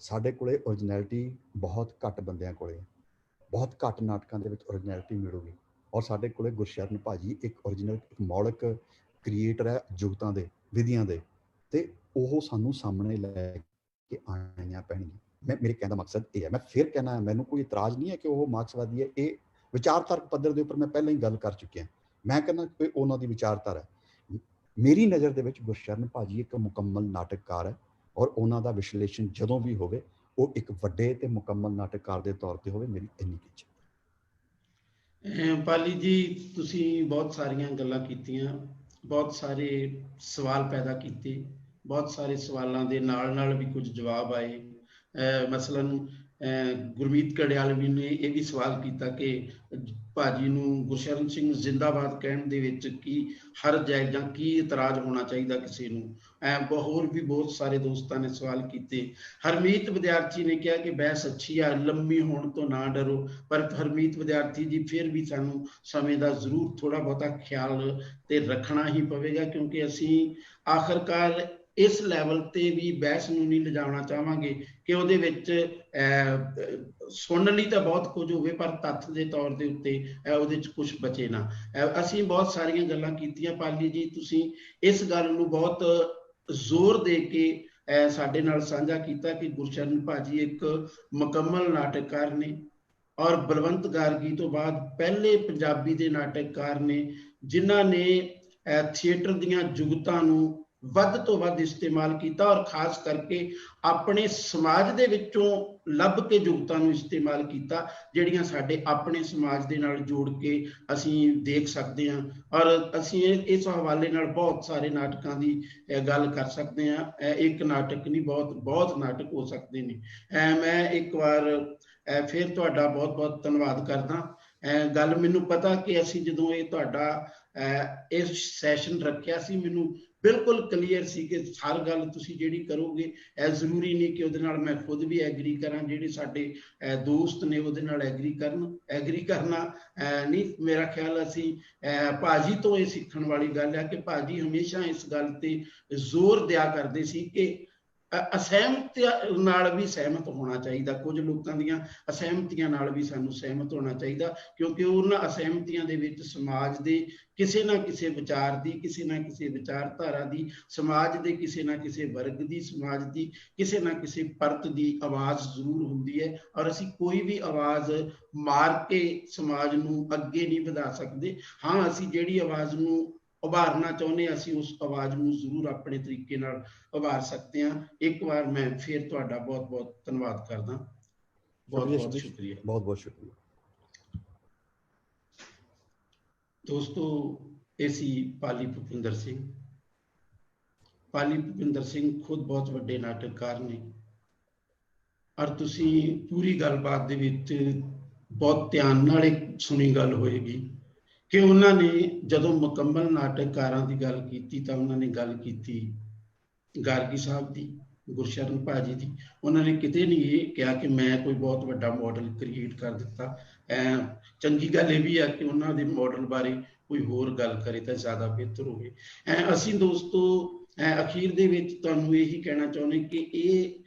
ਸਾਡੇ ਕੋਲੇ ਓਰੀਜਨੈਲਿਟੀ ਬਹੁਤ ਘੱਟ ਬੰਦਿਆਂ ਕੋਲੇ, ਬਹੁਤ ਘੱਟ ਨਾਟਕਾਂ ਦੇ ਵਿੱਚ ਓਰੀਜਨੈਲਿਟੀ ਮਿਲੂਗੀ। ਔਰ ਸਾਡੇ ਕੋਲੇ ਗੁਰਸ਼ਰਨ ਭਾਜੀ ਇੱਕ ਓਰੀਜਨਲ, ਇੱਕ ਮੌਲਿਕ ਕ੍ਰੀਏਟਰ ਹੈ ਜੁਗਤਾਂ ਦੇ, ਵਿਧੀਆਂ ਦੇ, ਤੇ ਉਹ ਸਾਨੂੰ ਸਾਹਮਣੇ ਲੈ ਕੇ ਆਉਣੀਆਂ ਪੈਣਗੀਆਂ। ਮੇਰੇ ਕਹਿਣ ਦਾ ਮਕਸਦ ਇਹ ਹੈ, ਮੈਂ ਫਿਰ ਕਹਿਣਾ, ਮੈਨੂੰ ਕੋਈ ਇਤਰਾਜ਼ ਨਹੀਂ ਹੈ ਕਿ ਉਹ ਮਾਰਕਸਵਾਦੀ ਹੈ। ਇਹ ਵਿਚਾਰਧਾਰਕ ਪੱਧਰ ਦੇ ਉੱਪਰ ਮੈਂ ਪਹਿਲਾਂ ਹੀ ਗੱਲ ਕਰ ਚੁੱਕਿਆ। ਮੈਂ ਕਹਿੰਦਾ ਕਿ ਉਹਨਾਂ ਦੀ ਵਿਚਾਰਧਾਰਾ ਹੈ। ਮੇਰੀ ਨਜ਼ਰ ਦੇ ਵਿੱਚ ਗੁਰਸ਼ਰਨ ਭਾਜੀ ਇੱਕ ਮੁਕੰਮਲ ਨਾਟਕਕਾਰ ਹੈ, ਔਰ ਉਹਨਾਂ ਦਾ ਵਿਸ਼ਲੇਸ਼ਣ ਜਦੋਂ ਵੀ ਹੋਵੇ ਉਹ ਇੱਕ ਵੱਡੇ ਤੇ ਮੁਕੰਮਲ ਨਾਟਕਕਾਰ ਦੇ ਤੌਰ ਤੇ ਹੋਵੇ। ਮੇਰੀ ਇੰਨੀ ਇੱਛਾ। ਪਾਲੀ ਜੀ, ਤੁਸੀਂ ਬਹੁਤ ਸਾਰੀਆਂ ਗੱਲਾਂ ਕੀਤੀਆਂ, ਬਹੁਤ ਸਾਰੇ ਸਵਾਲ ਪੈਦਾ ਕੀਤੇ, ਬਹੁਤ ਸਾਰੇ ਸਵਾਲਾਂ ਦੇ ਨਾਲ ਵੀ ਕੁਝ ਜਵਾਬ ਆਏ। ਮਸਲਨ ਗੁਰਮੀਤ ਕੜਿਆਲਵੀ ਨੇ ਇਹ ਵੀ ਸਵਾਲ ਕੀਤਾ ਕਿ ਭਾਜੀ ਨੂੰ ਗੁਰਸ਼ਰਨ ਸਿੰਘ ਜ਼ਿੰਦਾਬਾਦ ਕਹਿਣ ਦੇ ਵਿੱਚ ਕੀ ਹਰਜ ਹੈ ਜਾਂ ਕੀ ਇਤਰਾਜ਼ ਹੋਣਾ ਚਾਹੀਦਾ ਕਿਸੇ ਨੂੰ। ਹੋਰ ਵੀ ਬਹੁਤ ਸਾਰੇ ਦੋਸਤਾਂ ਨੇ ਸਵਾਲ ਕੀਤੇ। ਹਰਮੀਤ ਵਿਦਿਆਰਥੀ ਨੇ ਕਿਹਾ ਕਿ ਬਹਿਸ ਅੱਛੀ ਆ, ਲੰਮੀ ਹੋਣ ਤੋਂ ਨਾ ਡਰੋ। ਪਰ ਹਰਮੀਤ ਵਿਦਿਆਰਥੀ ਜੀ, ਫਿਰ ਵੀ ਸਾਨੂੰ ਸਮੇਂ ਦਾ ਜ਼ਰੂਰ ਥੋੜ੍ਹਾ ਬਹੁਤਾ ਖਿਆਲ ਤੇ ਰੱਖਣਾ ਹੀ ਪਵੇਗਾ, ਕਿਉਂਕਿ ਅਸੀਂ ਆਖਰਕਾਰ ਇਸ ਲੈਵਲ ਤੇ ਵੀ ਬਹਿਸ ਨੂੰ ਨਹੀਂ ਲਿਜਾਣਾ ਚਾਹਾਂਗੇ ਕਿ ਉਹਦੇ ਵਿੱਚ ਸੁਣਨ ਲਈ ਤਾਂ ਬਹੁਤ ਕੁਝ ਹੋਵੇ, ਪਰ ਤੱਥ ਦੇ ਤੌਰ ਦੇ ਉੱਤੇ ਉਹਦੇ 'ਚ ਕੁਝ ਬਚੇ ਨਾ। ਅਸੀਂ ਬਹੁਤ ਸਾਰੀਆਂ ਗੱਲਾਂ ਕੀਤੀਆਂ। ਪਾਲੀ ਜੀ, ਤੁਸੀਂ ਇਸ ਗੱਲ ਨੂੰ ਬਹੁਤ ਜ਼ੋਰ ਦੇ ਕੇ ਸਾਡੇ ਨਾਲ ਸਾਂਝਾ ਕੀਤਾ ਕਿ ਗੁਰਸ਼ਰਨ ਭਾਜੀ ਇੱਕ ਮੁਕੰਮਲ ਨਾਟਕਕਾਰ ਨੇ, ਔਰ ਬਲਵੰਤ ਗਾਰਗੀ ਤੋਂ ਬਾਅਦ ਪਹਿਲੇ ਪੰਜਾਬੀ ਦੇ ਨਾਟਕਕਾਰ ਨੇ ਜਿਨ੍ਹਾਂ ਨੇ ਥੀਏਟਰ ਦੀਆਂ ਜੁਗਤਾਂ ਨੂੰ ਵੱਧ ਤੋਂ ਵੱਧ ਇਸਤੇਮਾਲ ਕੀਤਾ, ਔਰ ਖਾਸ ਕਰਕੇ ਆਪਣੇ ਸਮਾਜ ਦੇ ਵਿੱਚੋਂ ਲੱਭ ਕੇ ਜੁਗਤਾਂ ਨੂੰ ਇਸਤੇਮਾਲ ਕੀਤਾ, ਜਿਹੜੀਆਂ ਸਾਡੇ ਆਪਣੇ ਸਮਾਜ ਦੇ ਨਾਲ ਜੋੜ ਕੇ ਅਸੀਂ ਦੇਖ ਸਕਦੇ ਹਾਂ। ਔਰ ਅਸੀਂ ਇਸ ਹਵਾਲੇ ਨਾਲ ਬਹੁਤ ਸਾਰੇ ਨਾਟਕਾਂ ਦੀ ਗੱਲ ਕਰ ਸਕਦੇ ਹਾਂ। ਇੱਕ ਨਾਟਕ ਨਹੀਂ, ਬਹੁਤ ਨਾਟਕ ਹੋ ਸਕਦੇ ਨੇ। ਮੈਂ ਇੱਕ ਵਾਰ ਫਿਰ ਤੁਹਾਡਾ ਬਹੁਤ ਬਹੁਤ ਧੰਨਵਾਦ ਕਰਦਾ। ਗੱਲ ਮੈਨੂੰ ਪਤਾ ਕਿ ਅਸੀਂ ਜਦੋਂ ਇਹ ਤੁਹਾਡਾ ਇਹ ਸੈਸ਼ਨ ਰੱਖਿਆ ਸੀ, ਮੈਨੂੰ ਬਿਲਕੁਲ ਕਲੀਅਰ ਸੀ ਕਿ ਹਰ ਗੱਲ ਤੁਸੀਂ ਜਿਹੜੀ ਕਰੋਗੇ, ਜ਼ਰੂਰੀ ਨਹੀਂ ਕਿ ਉਹਦੇ ਨਾਲ ਮੈਂ ਖੁਦ ਵੀ ਐਗਰੀ ਕਰਾਂ, ਜਿਹੜੇ ਸਾਡੇ ਦੋਸਤ ਨੇ ਉਹਦੇ ਨਾਲ ਐਗਰੀ ਕਰਨਾ ਨਹੀਂ ਮੇਰਾ ਖਿਆਲ। ਅਸੀਂ ਭਾਜੀ ਤੋਂ ਇਹ ਸਿੱਖਣ ਵਾਲੀ ਗੱਲ ਹੈ ਕਿ ਭਾਜੀ ਹਮੇਸ਼ਾ ਇਸ ਗੱਲ ਤੇ ਜ਼ੋਰ ਦਿਆ ਕਰਦੇ ਸੀ ਕਿ ਅਸਹਿਮਤ ਨਾਲ ਵੀ ਸਹਿਮਤ ਹੋਣਾ ਚਾਹੀਦਾ। ਕੁਝ ਲੋਕਾਂ ਦੀਆਂ ਅਸਹਿਮਤੀਆਂ ਨਾਲ ਵੀ ਸਾਨੂੰ ਸਹਿਮਤ ਹੋਣਾ ਚਾਹੀਦਾ, ਕਿਉਂਕਿ ਉਹਨਾਂ ਅਸਹਿਮਤੀਆਂ ਦੇ ਵਿੱਚ ਸਮਾਜ ਦੇ ਕਿਸੇ ਨਾ ਕਿਸੇ ਵਿਚਾਰ ਦੀ, ਕਿਸੇ ਨਾ ਕਿਸੇ ਵਿਚਾਰਧਾਰਾ ਦੀ, ਸਮਾਜ ਦੇ ਕਿਸੇ ਨਾ ਕਿਸੇ ਵਰਗ ਦੀ, ਸਮਾਜ ਦੀ ਕਿਸੇ ਨਾ ਕਿਸੇ ਪਰਤ ਦੀ ਆਵਾਜ਼ ਜ਼ਰੂਰ ਹੁੰਦੀ ਹੈ। ਔਰ ਅਸੀਂ ਕੋਈ ਵੀ ਆਵਾਜ਼ ਮਾਰ ਕੇ ਸਮਾਜ ਨੂੰ ਅੱਗੇ ਨਹੀਂ ਵਧਾ ਸਕਦੇ। ਹਾਂ, ਅਸੀਂ ਜਿਹੜੀ ਆਵਾਜ਼ ਨੂੰ ਉਭਾਰਨਾ ਚਾਹੁੰਦੇ ਹਾਂ, ਅਸੀਂ ਉਸ ਆਵਾਜ਼ ਨੂੰ ਜ਼ਰੂਰ ਆਪਣੇ ਤਰੀਕੇ ਨਾਲ ਉਭਾਰ ਸਕਦੇ ਹਾਂ। ਇੱਕ ਵਾਰ ਮੈਂ ਫਿਰ ਤੁਹਾਡਾ ਬਹੁਤ ਬਹੁਤ ਧੰਨਵਾਦ ਕਰਦਾ। ਬਹੁਤ ਬਹੁਤ ਸ਼ੁਕਰੀਆ। ਬਹੁਤ ਬਹੁਤ ਸ਼ੁਕਰੀਆ ਦੋਸਤੋ। ਇਹ ਸੀ ਪਾਲੀ ਭੁਪਿੰਦਰ ਸਿੰਘ। ਪਾਲੀ ਭੁਪਿੰਦਰ ਸਿੰਘ ਖੁਦ ਬਹੁਤ ਵੱਡੇ ਨਾਟਕਕਾਰ ਨੇ, ਔਰ ਤੁਸੀਂ ਪੂਰੀ ਗੱਲਬਾਤ ਦੇ ਵਿੱਚ ਬਹੁਤ ਧਿਆਨ ਨਾਲ ਇੱਕ ਸੁਣੀ ਗੱਲ ਹੋਏਗੀ ਕਿ ਉਹਨਾਂ ਨੇ ਜਦੋਂ ਮੁਕੰਮਲ ਨਾਟਕਕਾਰਾਂ ਦੀ ਗੱਲ ਕੀਤੀ ਤਾਂ ਉਹਨਾਂ ਨੇ ਗੱਲ ਕੀਤੀ ਗਾਰਗੀ ਸਾਹਿਬ ਦੀ, ਗੁਰਸ਼ਰਨ ਭਾਜੀ ਦੀ। ਉਹਨਾਂ ਨੇ ਕਿਤੇ ਨਹੀਂ ਇਹ ਕਿਹਾ ਕਿ ਮੈਂ ਕੋਈ ਬਹੁਤ ਵੱਡਾ ਮਾਡਲ ਕ੍ਰੀਏਟ ਕਰ ਦਿੱਤਾ। ਚੰਗੀ ਗੱਲ ਇਹ ਵੀ ਹੈ ਕਿ ਉਹਨਾਂ ਦੇ ਮਾਡਲ ਬਾਰੇ ਕੋਈ ਹੋਰ ਗੱਲ ਕਰੇ ਤਾਂ ਜ਼ਿਆਦਾ ਬਿਹਤਰ ਹੋਵੇ। ਅਸੀਂ ਦੋਸਤੋ ਅਖੀਰ ਦੇ ਵਿੱਚ ਤੁਹਾਨੂੰ ਇਹੀ ਕਹਿਣਾ ਚਾਹੁੰਦੇ ਕਿ ਇਹ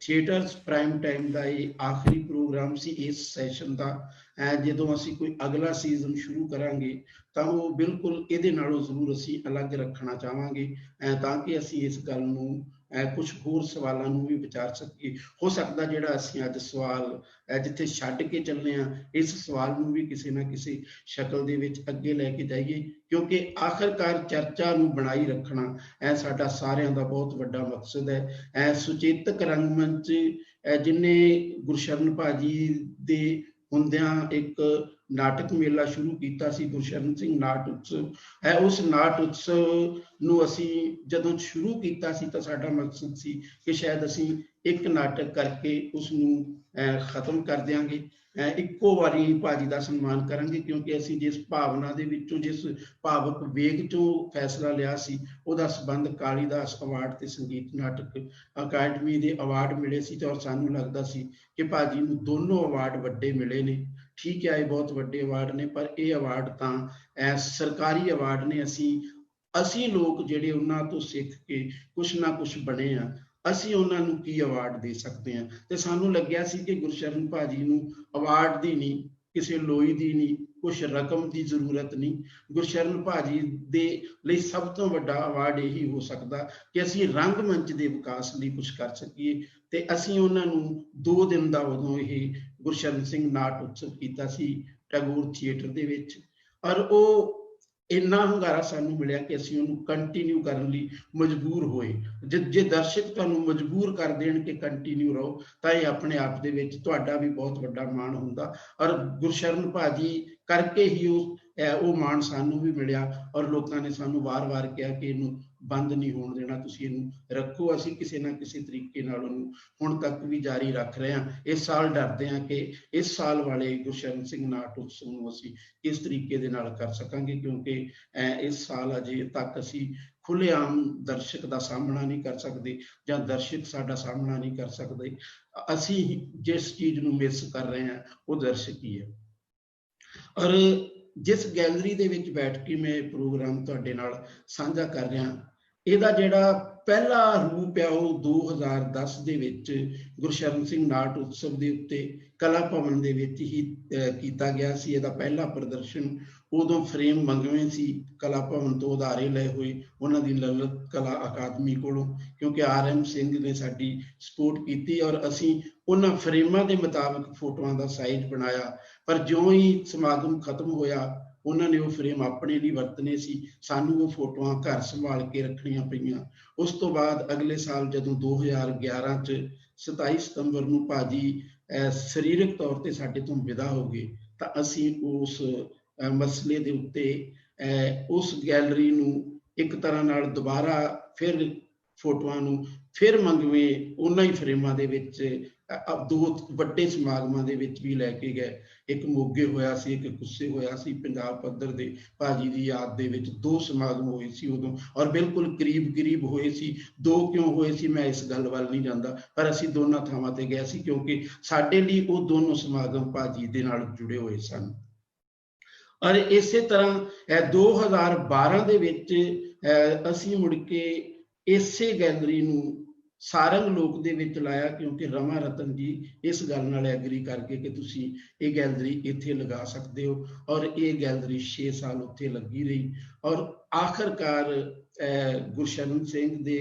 ਥੀਏਟਰਸ ਪ੍ਰਾਈਮ ਟਾਈਮ ਦਾ ਇਹ ਆਖਰੀ ਪ੍ਰੋਗਰਾਮ ਸੀ ਇਸ ਸੈਸ਼ਨ ਦਾ। ਜਦੋਂ ਅਸੀਂ ਕੋਈ ਅਗਲਾ ਸੀਜ਼ਨ ਸ਼ੁਰੂ ਕਰਾਂਗੇ ਤਾਂ ਉਹ ਬਿਲਕੁਲ ਇਹਦੇ ਨਾਲੋਂ ਜ਼ਰੂਰ ਅਸੀਂ ਅਲੱਗ ਰੱਖਣਾ ਚਾਹਾਂਗੇ, ਤਾਂ ਕਿ ਅਸੀਂ ਇਸ ਗੱਲ ਨੂੰ ਕੁਝ ਹੋਰ ਸਵਾਲਾਂ ਨੂੰ ਵੀ ਵਿਚਾਰ ਸਕੀਏ। ਹੋ ਸਕਦਾ ਜਿਹੜਾ ਅਸੀਂ ਅੱਜ ਸਵਾਲ ਜਿੱਥੇ ਛੱਡ ਕੇ ਚੱਲੇ ਹਾਂ, ਇਸ ਸਵਾਲ ਨੂੰ ਵੀ ਕਿਸੇ ਨਾ ਕਿਸੇ ਸ਼ਕਲ ਦੇ ਵਿੱਚ ਅੱਗੇ ਲੈ ਕੇ ਜਾਈਏ, ਕਿਉਂਕਿ ਆਖਰਕਾਰ ਚਰਚਾ ਨੂੰ ਬਣਾਈ ਰੱਖਣਾ ਸਾਡਾ ਸਾਰਿਆਂ ਦਾ ਬਹੁਤ ਵੱਡਾ ਮਕਸਦ ਹੈ। ਸੁਚੇਤਕ ਰੰਗਮੰਚ ਜਿਹਨੇ ਗੁਰਸ਼ਰਨ ਭਾਜੀ ਦੇ ਹੁੰਦਿਆਂ ਇੱਕ ਨਾਟਕ ਮੇਲਾ ਸ਼ੁਰੂ ਕੀਤਾ ਸੀ, ਗੁਰਸ਼ਰਨ ਸਿੰਘ ਨਾਟ ਉਤਸਵ। ਉਸ ਨਾਟ ਉਤਸਵ ਨੂੰ ਅਸੀਂ ਜਦੋਂ ਸ਼ੁਰੂ ਕੀਤਾ ਸੀ ਤਾਂ ਸਾਡਾ ਮਕਸਦ ਸੀ ਕਿ ਸ਼ਾਇਦ ਅਸੀਂ ਇੱਕ ਨਾਟਕ ਕਰਕੇ ਉਸ ਨੂੰ ਖਤਮ ਕਰ ਦਿਆਂਗੇ, ਇੱਕੋ ਵਾਰੀ ਭਾਜੀ ਦਾ ਸਨਮਾਨ ਕਰਾਂਗੇ, ਕਿਉਂਕਿ ਅਸੀਂ ਜਿਸ ਭਾਵਨਾ ਦੇ ਵਿੱਚੋਂ, ਜਿਸ ਭਾਵਕ ਵੇਗ ਚੋਂ ਫੈਸਲਾ ਲਿਆ ਸੀ, ਉਹਦਾ ਸੰਬੰਧ ਕਾਲੀਦਾਸ ਅਵਾਰਡ ਤੇ ਸੰਗੀਤ ਨਾਟਕ ਅਕਾਦਮੀ ਦੇ ਅਵਾਰਡ ਮਿਲੇ ਸੀ। ਤੇ ਔਰ ਸਾਨੂੰ ਲੱਗਦਾ ਸੀ ਕਿ ਭਾਜੀ ਨੂੰ ਦੋਨੋਂ ਅਵਾਰਡ ਵੱਡੇ ਮਿਲੇ ਨੇ। ठीक है, ये बहुत ਵੱਡੇ ਅਵਾਰਡ ਨੇ, ਪਰ ਇਹ ਅਵਾਰਡ ਤਾਂ ਸਰਕਾਰੀ ਅਵਾਰਡ ਨੇ। ਅਸੀਂ ਲੋਕ ਜਿਹੜੇ ਉਹਨਾਂ ਤੋਂ ਸਿੱਖ ਕੇ ਕੁਛ ਨਾ ਕੁਛ ਬਣੇ ਆ, ਅਸੀਂ ਉਹਨਾਂ ਨੂੰ ਕੀ ਅਵਾਰਡ ਦੇ ਸਕਦੇ ਹਾਂ। ਤੇ ਸਾਨੂੰ ਲੱਗਿਆ ਸੀ ਕਿ ਗੁਰਸ਼ਰਨ ਭਾਜੀ ਨੂੰ ਅਵਾਰਡ ਦੀ ਨਹੀਂ, ਕਿਸੇ ਲੋਈ ਦੀ ਨਹੀਂ, ਕੁਛ ਰਕਮ ਦੀ ਜ਼ਰੂਰਤ ਨਹੀਂ। ਗੁਰਸ਼ਰਨ ਭਾਜੀ ਦੇ ਲਈ ਸਭ ਤੋਂ ਵੱਡਾ ਅਵਾਰਡ ਇਹੀ ਹੋ ਸਕਦਾ ਕਿ ਅਸੀਂ ਰੰਗਮੰਚ ਦੇ ਵਿਕਾਸ ਲਈ ਕੁਛ ਕਰ ਸਕੀਏ। ਤੇ ਅਸੀਂ ਉਹਨਾਂ ਨੂੰ 2 ਦਿਨ ਦਾ ਉਦੋਂ ਇਹ ਗੁਰਸ਼ਰਨ ਸਿੰਘ ਨਾਟ ਉਤਸਵ ਕੀਤਾ ਸੀ ਟੈਗੋਰ ਥੀਏਟਰ ਦੇ ਵਿੱਚ। ਔਰ ਉਹ ਇੰਨਾ ਹੁੰਗਾਰਾ ਸਾਨੂੰ ਮਿਲਿਆ ਕਿ ਅਸੀਂ ਉਹਨੂੰ ਕੰਟੀਨਿਊ ਕਰਨ ਲਈ ਮਜਬੂਰ ਹੋਏ। ਜੇ ਦਰਸ਼ਕ ਤੁਹਾਨੂੰ ਮਜਬੂਰ ਕਰ ਦੇਣ ਕਿ ਕੰਟੀਨਿਊ ਰਹੋ, ਤਾਂ ਇਹ ਆਪਣੇ ਆਪ ਦੇ ਵਿੱਚ ਤੁਹਾਡਾ ਵੀ ਬਹੁਤ ਵੱਡਾ ਮਾਣ ਹੁੰਦਾ। ਔਰ ਗੁਰਸ਼ਰਨ ਭਾਜੀ ਕਰਕੇ ਹੀ ਉਹ ਮਾਣ ਸਾਨੂੰ ਵੀ ਮਿਲਿਆ। ਔਰ ਲੋਕਾਂ ਨੇ ਸਾਨੂੰ ਵਾਰ-ਵਾਰ ਕਿਹਾ ਕਿ ਇਹਨੂੰ ਬੰਦ ਨਹੀਂ ਹੋਣ ਦੇਣਾ, ਤੁਸੀਂ ਇਹਨੂੰ ਰੱਖੋ। ਅਸੀਂ ਕਿਸੇ ਨਾ ਕਿਸੇ ਤਰੀਕੇ ਨਾਲ ਉਹਨੂੰ ਹੁਣ ਤੱਕ ਵੀ ਜਾਰੀ ਰੱਖ ਰਹੇ ਹਾਂ। ਇਸ ਸਾਲ ਡਰਦੇ ਹਾਂ ਕਿ ਇਸ ਸਾਲ ਵਾਲੇ ਗੁਰਸ਼ਰਨ ਸਿੰਘ ਨਾਟ ਉਤਸਵ ਨੂੰ ਅਸੀਂ ਕਿਸ ਤਰੀਕੇ ਦੇ ਨਾਲ ਕਰ ਸਕਾਂਗੇ, ਕਿਉਂਕਿ ਇਸ ਸਾਲ ਅਜੇ ਤੱਕ ਅਸੀਂ ਖੁੱਲ੍ਹੇਆਮ ਦਰਸ਼ਕ ਦਾ ਸਾਹਮਣਾ ਨਹੀਂ ਕਰ ਸਕਦੇ, ਜਾਂ ਦਰਸ਼ਕ ਸਾਡਾ ਸਾਹਮਣਾ ਨਹੀਂ ਕਰ ਸਕਦੇ। ਅਸੀਂ ਜਿਸ ਚੀਜ਼ ਨੂੰ ਮਿਸ ਕਰ ਰਹੇ ਹਾਂ ਉਹ ਦਰਸ਼ਕ ਹੀ ਹੈ। ਔਰ ਜਿਸ ਗੈਲਰੀ ਦੇ ਵਿੱਚ ਬੈਠ ਕੇ ਮੈਂ ਇਹ ਪ੍ਰੋਗਰਾਮ ਤੁਹਾਡੇ ਨਾਲ ਸਾਂਝਾ ਕਰ ਰਿਹਾ, ਇਹਦਾ ਜਿਹੜਾ ਪਹਿਲਾ ਰੂਪ ਆ ਉਹ 2010 ਦੇ ਵਿੱਚ ਗੁਰਸ਼ਰਨ ਸਿੰਘ ਨਾਟ ਉਤਸਵ ਦੇ ਉੱਤੇ ਕਲਾ ਭਵਨ ਦੇ ਵਿੱਚ ਹੀ ਕੀਤਾ ਗਿਆ ਸੀ। ਇਹਦਾ ਪਹਿਲਾ ਪ੍ਰਦਰਸ਼ਨ ਉਦੋਂ ਫਰੇਮ ਮੰਗਵੇਂ ਸੀ, ਕਲਾ ਭਵਨ ਤੋਂ ਉਧਾਰੇ ਲਏ ਹੋਏ ਉਹਨਾਂ ਦੀ ਲਲਿਤ ਕਲਾ ਅਕਾਦਮੀ ਕੋਲੋਂ, ਕਿਉਂਕਿ RM ਸਿੰਘ ਨੇ ਸਾਡੀ ਸਪੋਰਟ ਕੀਤੀ ਔਰ ਅਸੀਂ ਉਹਨਾਂ ਫਰੇਮਾਂ ਦੇ ਮੁਤਾਬਕ ਫੋਟੋਆਂ ਦਾ ਸਾਈਜ਼ ਬਣਾਇਆ। ਪਰ ਜਿਉਂ ਹੀ ਸਮਾਗਮ ਖਤਮ ਹੋਇਆ, ਉਹਨਾਂ ਨੇ ਉਹ ਫਰੇਮ ਆਪਣੇ ਲਈ ਵਰਤਣੇ ਸੀ, ਸਾਨੂੰ ਉਹ ਫੋਟੋਆਂ ਘਰ ਸੰਭਾਲ ਕੇ ਰੱਖਣੀਆਂ ਪਈਆਂ। ਉਸ ਤੋਂ ਬਾਅਦ ਅਗਲੇ ਸਾਲ ਜਦੋਂ 2011 'ਚ 27 ਸਤੰਬਰ ਨੂੰ ਭਾਜੀ ਸਰੀਰਕ ਤੌਰ ਤੇ ਸਾਡੇ ਤੋਂ ਵਿਦਾ ਹੋ ਗਏ, ਤਾਂ ਅਸੀਂ ਉਸ ਮਸਲੇ ਦੇ ਉੱਤੇ ਉਸ ਗੈਲਰੀ ਨੂੰ ਇੱਕ ਤਰ੍ਹਾਂ ਨਾਲ ਦੁਬਾਰਾ ਫਿਰ ਫੋਟੋਆਂ ਨੂੰ ਫਿਰ ਮੰਗਵੇਂ ਉਹਨਾਂ ਹੀ ਫਰੇਮਾਂ ਦੇ ਵਿੱਚ 2 ਵੱਡੇ ਸਮਾਗਮਾਂ ਦੇ ਵਿੱਚ ਵੀ ਲੈ ਕੇ ਗਏ। ਇੱਕ ਮੋਗੇ ਹੋਇਆ ਸੀ, ਇੱਕ ਕੁੱਸੇ ਹੋਇਆ ਸੀ। ਪੰਜਾਬ ਪੱਧਰ ਦੇ ਭਾਜੀ ਦੀ ਯਾਦ ਦੇ ਵਿੱਚ 2 ਸਮਾਗਮ ਹੋਏ ਸੀ ਉਦੋਂ, ਔਰ ਬਿਲਕੁਲ ਕਰੀਬ ਹੋਏ ਸੀ। 2 ਕਿਉਂ ਹੋਏ ਸੀ ਮੈਂ ਇਸ ਗੱਲ ਵੱਲ ਨਹੀਂ ਜਾਂਦਾ, ਪਰ ਅਸੀਂ ਦੋਨਾਂ ਥਾਵਾਂ ਤੇ ਗਏ ਸੀ ਕਿਉਂਕਿ ਸਾਡੇ ਲਈ ਉਹ ਦੋਨੋਂ ਸਮਾਗਮ ਭਾਜੀ ਦੇ ਨਾਲ ਜੁੜੇ ਹੋਏ ਸਨ। ਔਰ ਇਸੇ ਤਰ੍ਹਾਂ 2012 ਦੇ ਵਿੱਚ ਅਸੀਂ ਮੁੜ ਕੇ ਇਸੇ ਗੈਲਰੀ ਨੂੰ ਸਾਰੰਗ ਲੋਕ ਦੇ ਵਿੱਚ ਲਾਇਆ, ਕਿਉਂਕਿ ਰਮਾ ਰਤਨ ਜੀ ਇਸ ਗੱਲ ਨਾਲ ਐਗਰੀ ਕਰਕੇ ਕਿ ਤੁਸੀਂ ਇਹ ਗੈਲਰੀ ਇੱਥੇ ਲਗਾ ਸਕਦੇ ਹੋ। ਔਰ ਇਹ ਗੈਲਰੀ 6 ਸਾਲ ਉੱਥੇ ਲੱਗੀ ਰਹੀ। ਔਰ ਆਖਰਕਾਰ ਗੁਰਸ਼ਰਨ ਸਿੰਘ ਦੇ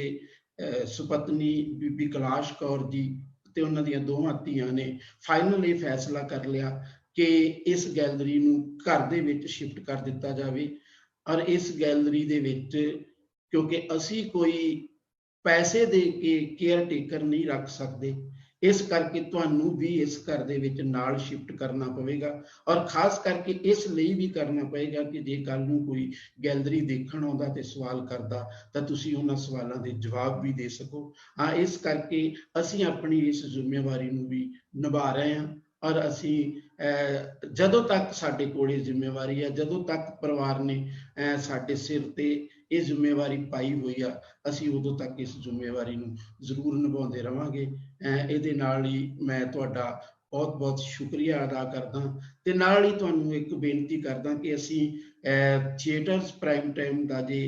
ਸੁਪਤਨੀ ਬੀਬੀ ਕੈਲਾਸ਼ ਕੌਰ ਜੀ ਤੇ ਉਹਨਾਂ ਦੀਆਂ 2 ਧੀਆਂ ਨੇ ਫਾਈਨਲ ਇਹ ਫੈਸਲਾ ਕਰ ਲਿਆ ਕਿ ਇਸ ਗੈਲਰੀ ਨੂੰ ਘਰ ਦੇ ਵਿੱਚ ਸ਼ਿਫਟ ਕਰ ਦਿੱਤਾ ਜਾਵੇ। ਔਰ ਇਸ ਗੈਲਰੀ ਦੇ ਵਿੱਚ ਕਿਉਂਕਿ ਅਸੀਂ ਕੋਈ ਪੈਸੇ ਦੇ ਕੇ ਕੇਅਰ ਟੇਕਰ ਨਹੀਂ ਰੱਖ ਸਕਦੇ, ਇਸ ਕਰਕੇ ਤੁਹਾਨੂੰ ਵੀ ਇਸ ਘਰ ਦੇ ਵਿੱਚ ਨਾਲ ਸ਼ਿਫਟ ਕਰਨਾ ਪਵੇਗਾ। ਔਰ ਖਾਸ ਕਰਕੇ ਇਸ ਲਈ ਵੀ ਕਰਨਾ ਪਏਗਾ ਕਿ ਜੇ ਕੱਲ ਨੂੰ ਕੋਈ ਗੈਲਰੀ ਦੇਖਣ ਆਉਂਦਾ ਤੇ ਸਵਾਲ ਕਰਦਾ ਤਾਂ ਤੁਸੀਂ ਉਹਨਾਂ ਸਵਾਲਾਂ ਦੇ ਜਵਾਬ ਵੀ ਦੇ ਸਕੋ। ਇਸ ਕਰਕੇ ਅਸੀਂ ਆਪਣੀ ਇਸ ਜ਼ਿੰਮੇਵਾਰੀ ਨੂੰ ਵੀ ਨਿਭਾ ਰਹੇ ਹਾਂ। ਔਰ ਅਸੀਂ ਜਦੋਂ ਤੱਕ ਸਾਡੇ ਕੋਲ ਇਹ ਜ਼ਿੰਮੇਵਾਰੀ ਹੈ, ਜਦੋਂ ਤੱਕ ਪਰਿਵਾਰ ਨੇ ਸਾਡੇ ਸਿਰ ਤੇ ਇਹ ਜ਼ਿੰਮੇਵਾਰੀ ਪਾਈ ਹੋਈ ਆ, ਅਸੀਂ ਉਦੋਂ ਤੱਕ ਇਸ ਜ਼ਿੰਮੇਵਾਰੀ ਨੂੰ ਜ਼ਰੂਰ ਨਿਭਾਉਂਦੇ ਰਵਾਂਗੇ। ਇਹਦੇ ਨਾਲ ਹੀ ਮੈਂ ਤੁਹਾਡਾ ਬਹੁਤ ਸ਼ੁਕਰੀਆ ਅਦਾ ਕਰਦਾ ਤੇ ਨਾਲ ਹੀ ਤੁਹਾਨੂੰ ਇੱਕ ਬੇਨਤੀ ਕਰਦਾ ਕਿ ਅਸੀਂ ਥੀਏਟਰਸ ਪ੍ਰਾਈਮ ਟਾਈਮ ਦਾ ਜੇ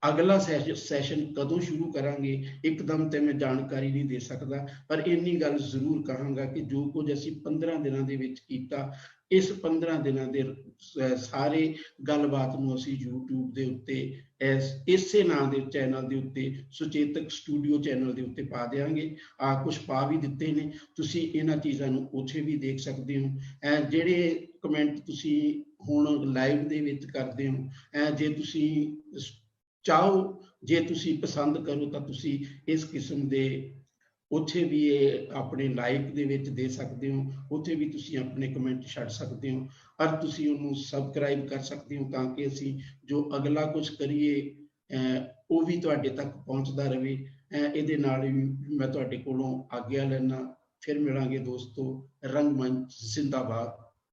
ਅਗਲਾ ਸੈਸ਼ਨ ਕਦੋਂ ਸ਼ੁਰੂ ਕਰਾਂਗੇ ਇੱਕਦਮ ਤੇ ਮੈਂ ਜਾਣਕਾਰੀ ਨਹੀਂ ਦੇ ਸਕਦਾ, ਪਰ ਇੰਨੀ ਗੱਲ ਜ਼ਰੂਰ ਕਹਾਂਗਾ ਕਿ ਜੋ ਕੁਝ ਅਸੀਂ 15 ਦਿਨਾਂ ਦੇ ਵਿੱਚ ਕੀਤਾ, ਇਸ 15 ਦਿਨਾਂ ਦੇ ਸਾਰੇ ਗੱਲਬਾਤ ਨੂੰ ਅਸੀਂ YouTube ਦੇ ਉੱਤੇ ਇਸੇ ਨਾਂ ਦੇ ਚੈਨਲ ਦੇ ਉੱਤੇ ਸੁਚੇਤਕ ਸਟੂਡੀਓ ਚੈਨਲ ਦੇ ਉੱਤੇ ਪਾ ਦਿਆਂਗੇ। ਕੁਛ ਪਾ ਵੀ ਦਿੱਤੇ ਨੇ, ਤੁਸੀਂ ਇਹਨਾਂ ਚੀਜ਼ਾਂ ਨੂੰ ਉੱਥੇ ਵੀ ਦੇਖ ਸਕਦੇ ਹੋ। ਜਿਹੜੇ ਕਮੈਂਟ ਤੁਸੀਂ ਹੁਣ ਲਾਈਵ ਦੇ ਵਿੱਚ ਕਰਦੇ ਹੋ, ਜੇ ਤੁਸੀਂ ਚਾਹੋ, ਜੇ ਤੁਸੀਂ ਪਸੰਦ ਕਰੋ ਤਾਂ ਤੁਸੀਂ ਇਸ ਕਿਸਮ ਦੇ ਉੱਥੇ ਵੀ ਇਹ ਆਪਣੇ ਲਾਈਕ ਦੇ ਵਿੱਚ ਦੇ ਸਕਦੇ ਹੋ, ਉੱਥੇ ਵੀ ਤੁਸੀਂ ਆਪਣੇ ਕਮੈਂਟ ਛੱਡ ਸਕਦੇ ਹੋ। ਔਰ ਤੁਸੀਂ ਉਹਨੂੰ ਸਬਸਕ੍ਰਾਈਬ ਕਰ ਸਕਦੇ ਹੋ ਤਾਂ ਕਿ ਅਸੀਂ ਜੋ ਅਗਲਾ ਕੁਝ ਕਰੀਏ ਉਹ ਵੀ ਤੁਹਾਡੇ ਤੱਕ ਪਹੁੰਚਦਾ ਰਹੇ। ਇਹਦੇ ਨਾਲ ਹੀ ਮੈਂ ਤੁਹਾਡੇ ਕੋਲੋਂ ਆਗਿਆ ਲੈਣਾ। ਫਿਰ ਮਿਲਾਂਗੇ ਦੋਸਤੋ। ਰੰਗਮੰਚ ਜ਼ਿੰਦਾਬਾਦ,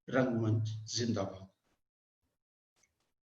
ਰੰਗਮੰਚ ਜ਼ਿੰਦਾਬਾਦ।